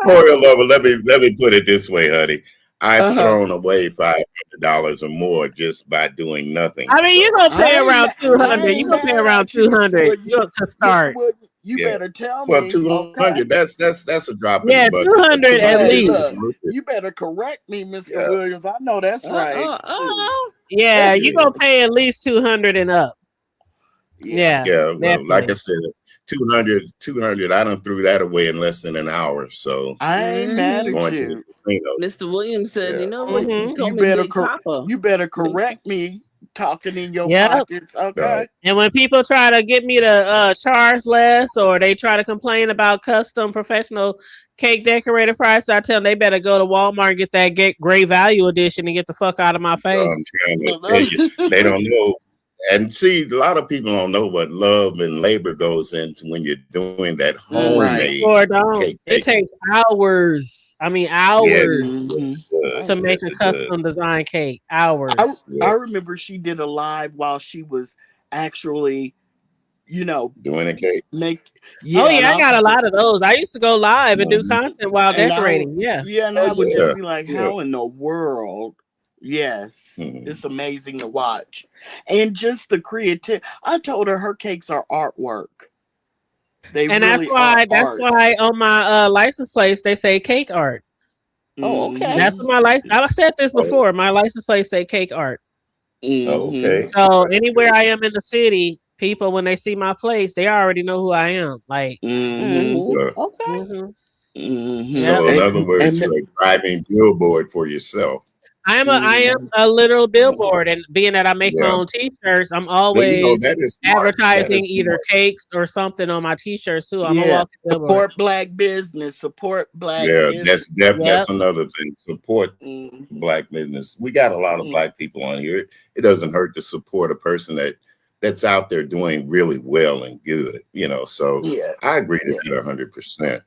Royal Lover, let me put it this way, honey. I've thrown away $500 or more just by doing nothing. I mean, you're gonna pay around $200. You're gonna pay around $200 to start. You better tell me. Well, $200. That's a drop. Yeah, $200 at least. You better correct me, Mr. Williams. I know that's right. Yeah, you're gonna pay at least $200 and up. Yeah. Yeah. Well, like I said, 200. I done threw that away in less than an hour. So I ain't mad at you. Mr. Williams said, you know what? You better correct me. Talking in your pockets, okay. And when people try to get me to charge less, or they try to complain about custom professional cake decorator price, I tell them they better go to Walmart and get that Great Value Edition and get the fuck out of my face. I'm trying to tell you, they don't know. And see, a lot of people don't know what love and labor goes into when you're doing that homemade cake. It takes hours. I mean, hours. Yes. does. to make Yes, a it does. custom design cake. Hours. I remember she did a live while she was actually, Doing a cake. Oh yeah, I got a lot of those. I used to go live and do content while And decorating. and Oh, I would yeah. just be like, Yeah. how in the world? Yes, it's amazing to watch. And just the creativity. I told her cakes are artwork. They And really that's why on my license plates they say cake art. Oh, okay. That's what my license. I said this before. My license plate say cake art. Oh, okay. So anywhere I am in the city, people when they see my place, they already know who I am. Like, Sure. Okay. So in other words, you're a driving billboard for yourself. I am a literal billboard, and being that I make my Yeah. own T-shirts, I'm But, always that is smart. advertising That is either smart. cakes or something on my T-shirts too. I'm a Yeah, walking billboard. support black business. Support black Yeah, business. that's another thing. Support black business. We got a lot of black people on here. It doesn't hurt to support a person that's out there doing really well and good. So I agree to that 100%.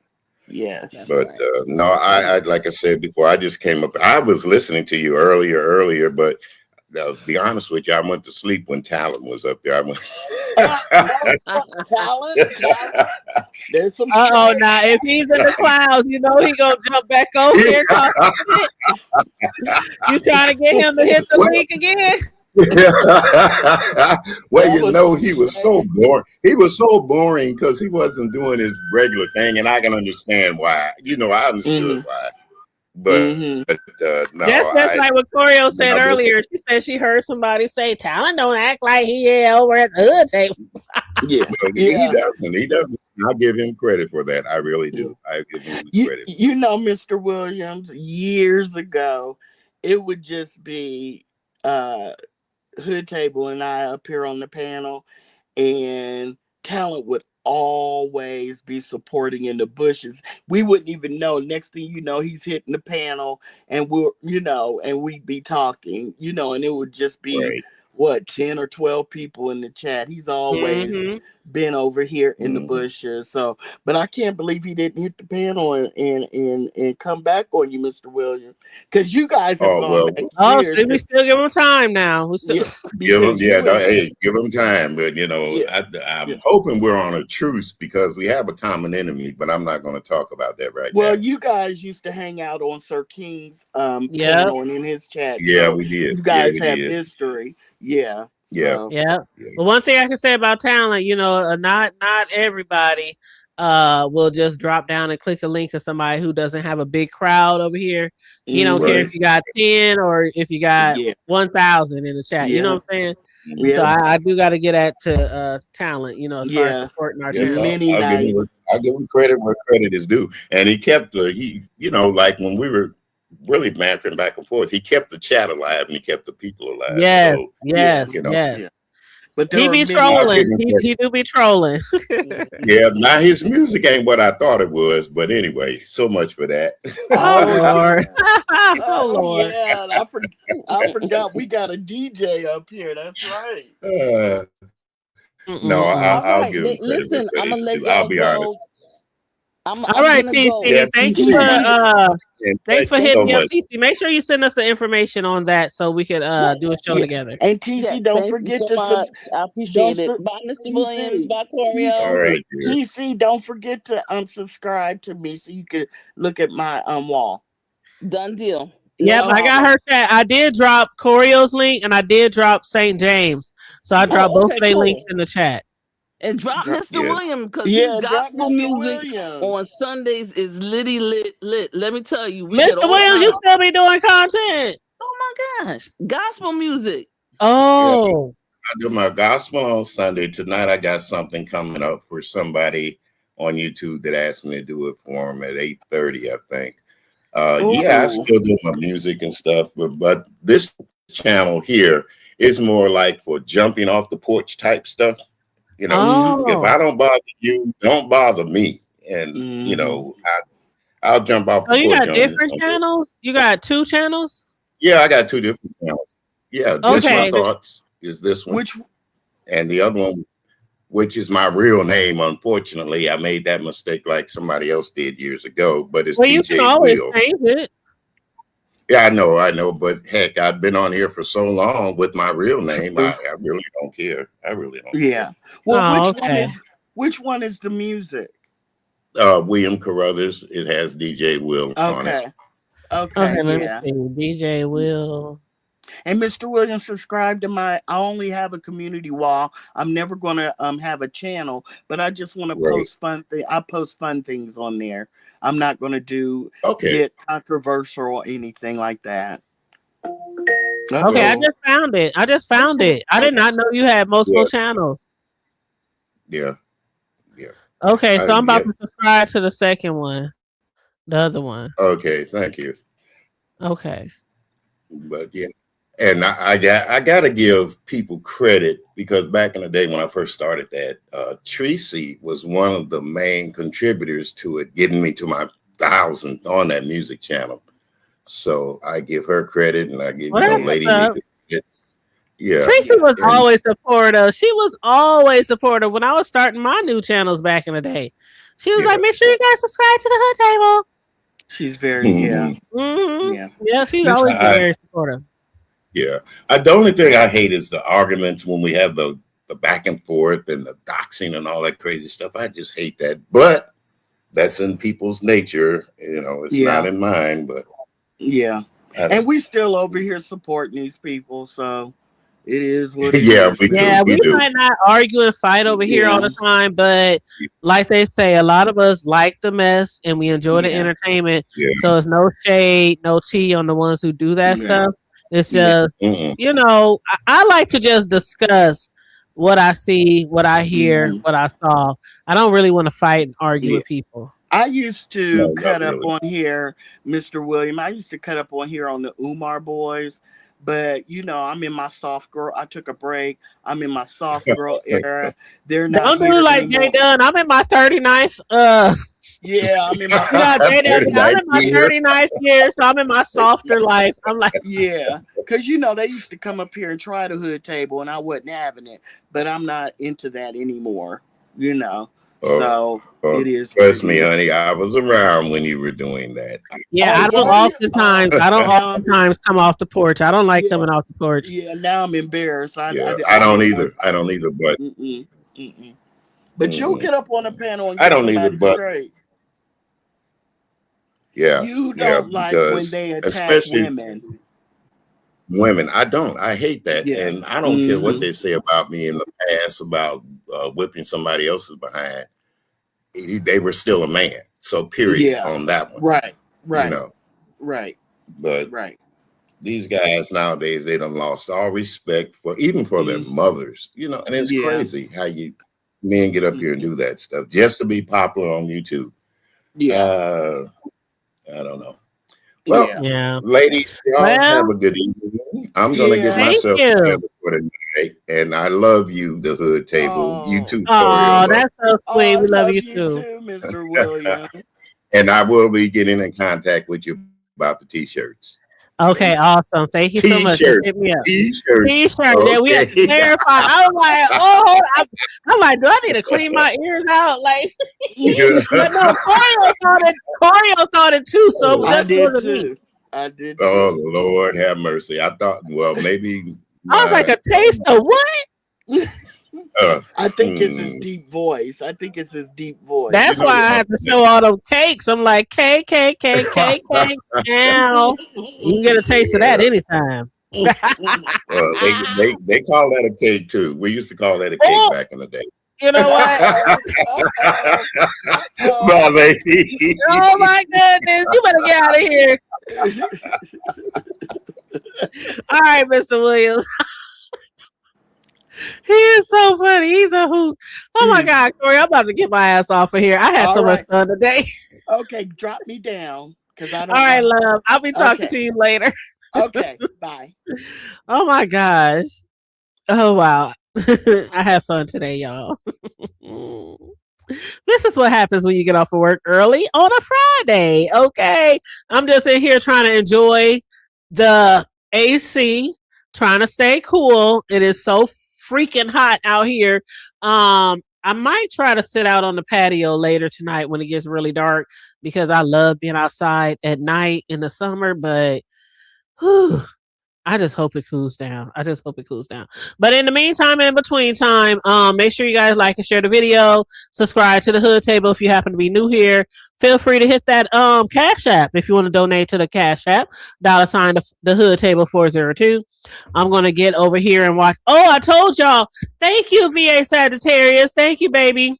Yes. But no, I like I said before, I just came up. I was listening to you earlier, but to be honest with you, I went to sleep when Talent was up there. Talent. There's some. Now if he's in the clouds, he gonna jump back over here. Talking shit. You trying to get him to hit the link again? Well, he was so boring. He was so boring because he wasn't doing his regular thing, and I can understand why. I understood why. But no, That's like what Corio said earlier. She said she heard somebody say, "Talent don't act like he over at the hood table." He doesn't. He doesn't. I give him credit for that. I really do. I give him credit. Mr. Williams, years ago, it would just be Hood Table and I up here on the panel, and Talent would always be supporting in the bushes. We wouldn't even know. Next thing you know, he's hitting the panel, and and we'd be talking, and it would just be 10 or 12 people in the chat. He's always been over here in the bushes. So, but I can't believe he didn't hit the panel and come back on you, Mr. Williams, because you guys have gone back years. See, we still give him time now. We still give him time. But I'm hoping we're on a truce because we have a common enemy. But I'm not going to talk about that right now. Well, you guys used to hang out on Sir King's panel and in his chat. Yeah, so we did. You guys we have did. history. Yeah. Yeah. But one thing I can say about Talent, not everybody will just drop down and click a link to somebody who doesn't have a big crowd over here. He don't care if you got 10 or if you got 1,000 in the chat. You know what I'm saying? So I do got to get at to Talent, as far as supporting our channel. I'll give him credit where credit is due. And he kept like when we were really bantering back and forth, he kept the chat alive and he kept the people alive. Yes. But he be trolling. He do be trolling. Yeah, now his music ain't what I thought it was, but anyway, so much for that. Oh Lord. Lord. Yeah, I forgot we got a DJ up here. That's right. No, I'll give him credit. Listen, I'm gonna let I'll be honest. All right, TC. Thanks for hitting me up, TC. Make sure you send us the information on that so we could do a show together. And TC, don't forget I appreciate it. Bye, Mr. Williams. Bye, Corio. All right, TC, don't forget to subscribe to me so you can look at my wall. Done deal. Yep, I got her chat. I did drop Corio's link and I did drop St. James. So I dropped both of their links in the chat. And drop Mr. Williams because his gospel music on Sundays is litty lit. Let me tell you, Mr. Williams, you still be doing content. Oh my gosh, gospel music. Oh, I do my gospel on Sunday. Tonight I got something coming up for somebody on YouTube that asked me to do it for them at 8:30, I think. I still do my music and stuff, but this channel here is more like for jumping off the porch type stuff. If I don't bother you, don't bother me. And I'll jump off. Oh, you got different channels? You got 2 channels? Yeah, I got 2 different channels. Yeah, Just My Thoughts is this one. And the other one, which is my real name, unfortunately, I made that mistake like somebody else did years ago. But it's DJ you can always Will. change it. Yeah, I know, but heck, I've been on here for so long with my real name. I really don't care. I really don't Yeah. Well, Oh, which one is the music? care. William Carruthers. It has DJ Will on it. Okay. Okay, Okay. let me Yeah. see. DJ Will. And Mr. Williams, subscribe to I only have a community wall. I'm never gonna have a channel, but I just want to Right. post I post fun things on there. I'm not gonna Okay. get controversial or anything like that. Okay, I just found it. I did not know you had multiple Yeah. channels. Yeah. Okay, so I'm about Yeah. to subscribe to the second one, the other one. Okay. Thank you. Okay. But yeah, and I got to give people credit because back in the day when I first started that, Tracy was one of the main contributors to it, getting me to my 1,000 on that music channel. So I give her credit, and I give Lady Nika credit. Yeah, Tracy was always supportive. She was always supportive when I was starting my new channels back in the day. She was like, "Make sure you guys subscribe to the Hood Table." She's very yeah. Yeah, she's always been very supportive. Yeah. The only thing I hate is the arguments when we have the back and forth and the doxing and all that crazy stuff. I just hate that. But that's in people's nature. It's not in mine. But yeah. And we still over here supporting these people, so it is what it Yeah, is. we do. Might not argue and fight over here all the time, but like they say, a lot of us like the mess and we enjoy the entertainment. Yeah. So it's no shade, no tea on the ones who do that stuff. It's just, I like to just discuss what I see, what I hear, what I saw. I don't really want to fight and argue with people. I used to cut up on here, Mr. William. I used to cut up on here on the Umar Boys. But I'm in my soft girl. I took a break. I'm in my soft girl era. They're not. Don't do like Jay Dunn. I'm in my 39th. Yeah, I'm in my. I'm in my 39th year, so I'm in my softer life. I'm like, yeah, because they used to come up here and try the Hood Table, and I wasn't having it. But I'm not into that anymore. So it is. Trust me, honey. I was around when you were doing that. Yeah, I don't oftentimes come off the porch. I don't like coming off the porch. Yeah, now I'm embarrassed. I don't either. I don't either. But but you'll get up on a panel and I don't either. But straight. Yeah, you don't like when they attack women. Women, I don't. I hate that, and I don't care what they say about me in the past about whipping somebody else's behind. They were still a man, so period on that one. Right. Right. But these guys nowadays, they done lost all respect for their mothers. And it's crazy how men get up here and do that stuff just to be popular on YouTube. Yeah, I don't know. Well, ladies, y'all have a good evening. I'm gonna get myself together for the night, and I love you, the Hood Table. You too. Oh, that's so sweet. We love you too, Mr. Williams. And I will be getting in contact with you about the t-shirts. Okay, awesome. Thank you so much. Hit me up. T-shirt. Yeah, we have to clarify. I was like, I'm like, do I need to clean my ears out? Like, but no, Corio thought it too. So I did too. I did. Oh Lord, have mercy. I thought, maybe I was like, a taste of what? I think it's his deep voice. That's why I have to show all them cakes. I'm like, cake. Now you can get a taste of that anytime. They call that a cake too. We used to call that a cake back in the day. You know what? My lady. Oh my goodness! You better get out of here. All right, Mr. Williams. He is so funny. He's a hoot. Oh my God, Corey, I'm about to get my ass off of here. I had so much fun today. Okay, drop me down because I don't. All right, love. I'll be talking to you later. Okay, bye. Oh my gosh. Oh wow. I had fun today, y'all. This is what happens when you get off of work early on a Friday. Okay. I'm just in here trying to enjoy the AC, trying to stay cool. It is so freaking hot out here. I might try to sit out on the patio later tonight when it gets really dark because I love being outside at night in the summer, but Whew. I just hope it cools down. But in the meantime, in between time, make sure you guys like and share the video. Subscribe to the Hood Table if you happen to be new here. Feel free to hit that Cash App if you want to donate to the Cash App. $ the Hood Table 402. I'm gonna get over here and watch. Oh, I told y'all. Thank you, VA Sagittarius. Thank you, baby.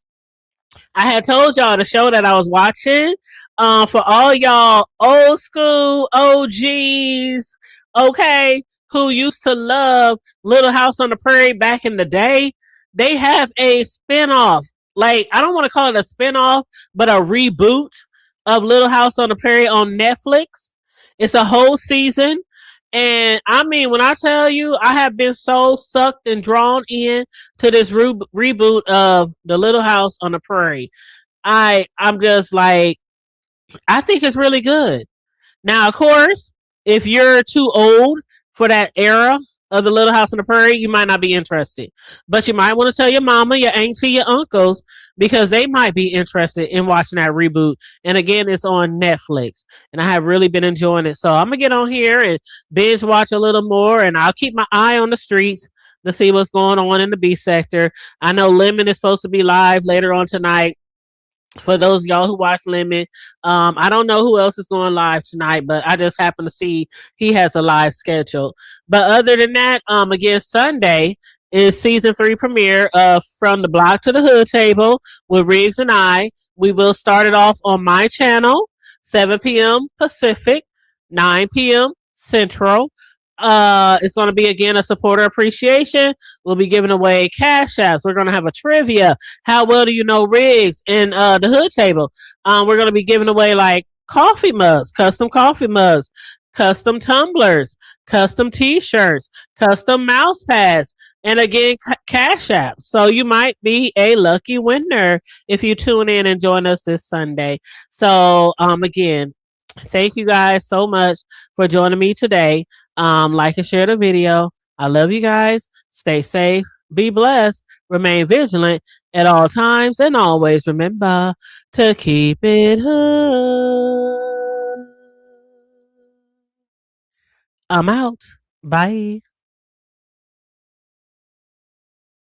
I had told y'all the show that I was watching. For all y'all old school OGs, okay, who used to love Little House on the Prairie back in the day, they have a spinoff. Like, I don't want to call it a spinoff, but a reboot of Little House on the Prairie on Netflix. It's a whole season. And I mean, when I tell you, I have been so sucked and drawn in to this reboot of the Little House on the Prairie. I'm just like, I think it's really good. Now, of course, if you're too old for that era of the Little House on the Prairie, you might not be interested. But you might want to tell your mama, your auntie, your uncles, because they might be interested in watching that reboot. And again, it's on Netflix. And I have really been enjoying it. So I'm going to get on here and binge watch a little more. And I'll keep my eye on the streets to see what's going on in the B sector. I know Lemon is supposed to be live later on tonight. For those of y'all who watch Lemon, I don't know who else is going live tonight, but I just happen to see he has a live schedule. But other than that, again, Sunday is season 3 premiere of From the Block to the Hood Table with Riggs and I. We will start it off on my channel, 7 p.m. Pacific, 9 p.m. Central. It's going to be, again, a supporter appreciation. We'll be giving away cash apps. We're going to have a trivia. How well do you know Riggs and the Hood Table? We're going to be giving away like coffee mugs, custom coffee mugs, custom tumblers, custom t-shirts, custom mouse pads, and again, cash apps. So you might be a lucky winner if you tune in and join us this Sunday. So again, thank you guys so much for joining me today. Like and share the video. I love you guys. Stay safe. Be blessed. Remain vigilant at all times. And always remember to keep it hood. I'm out. Bye.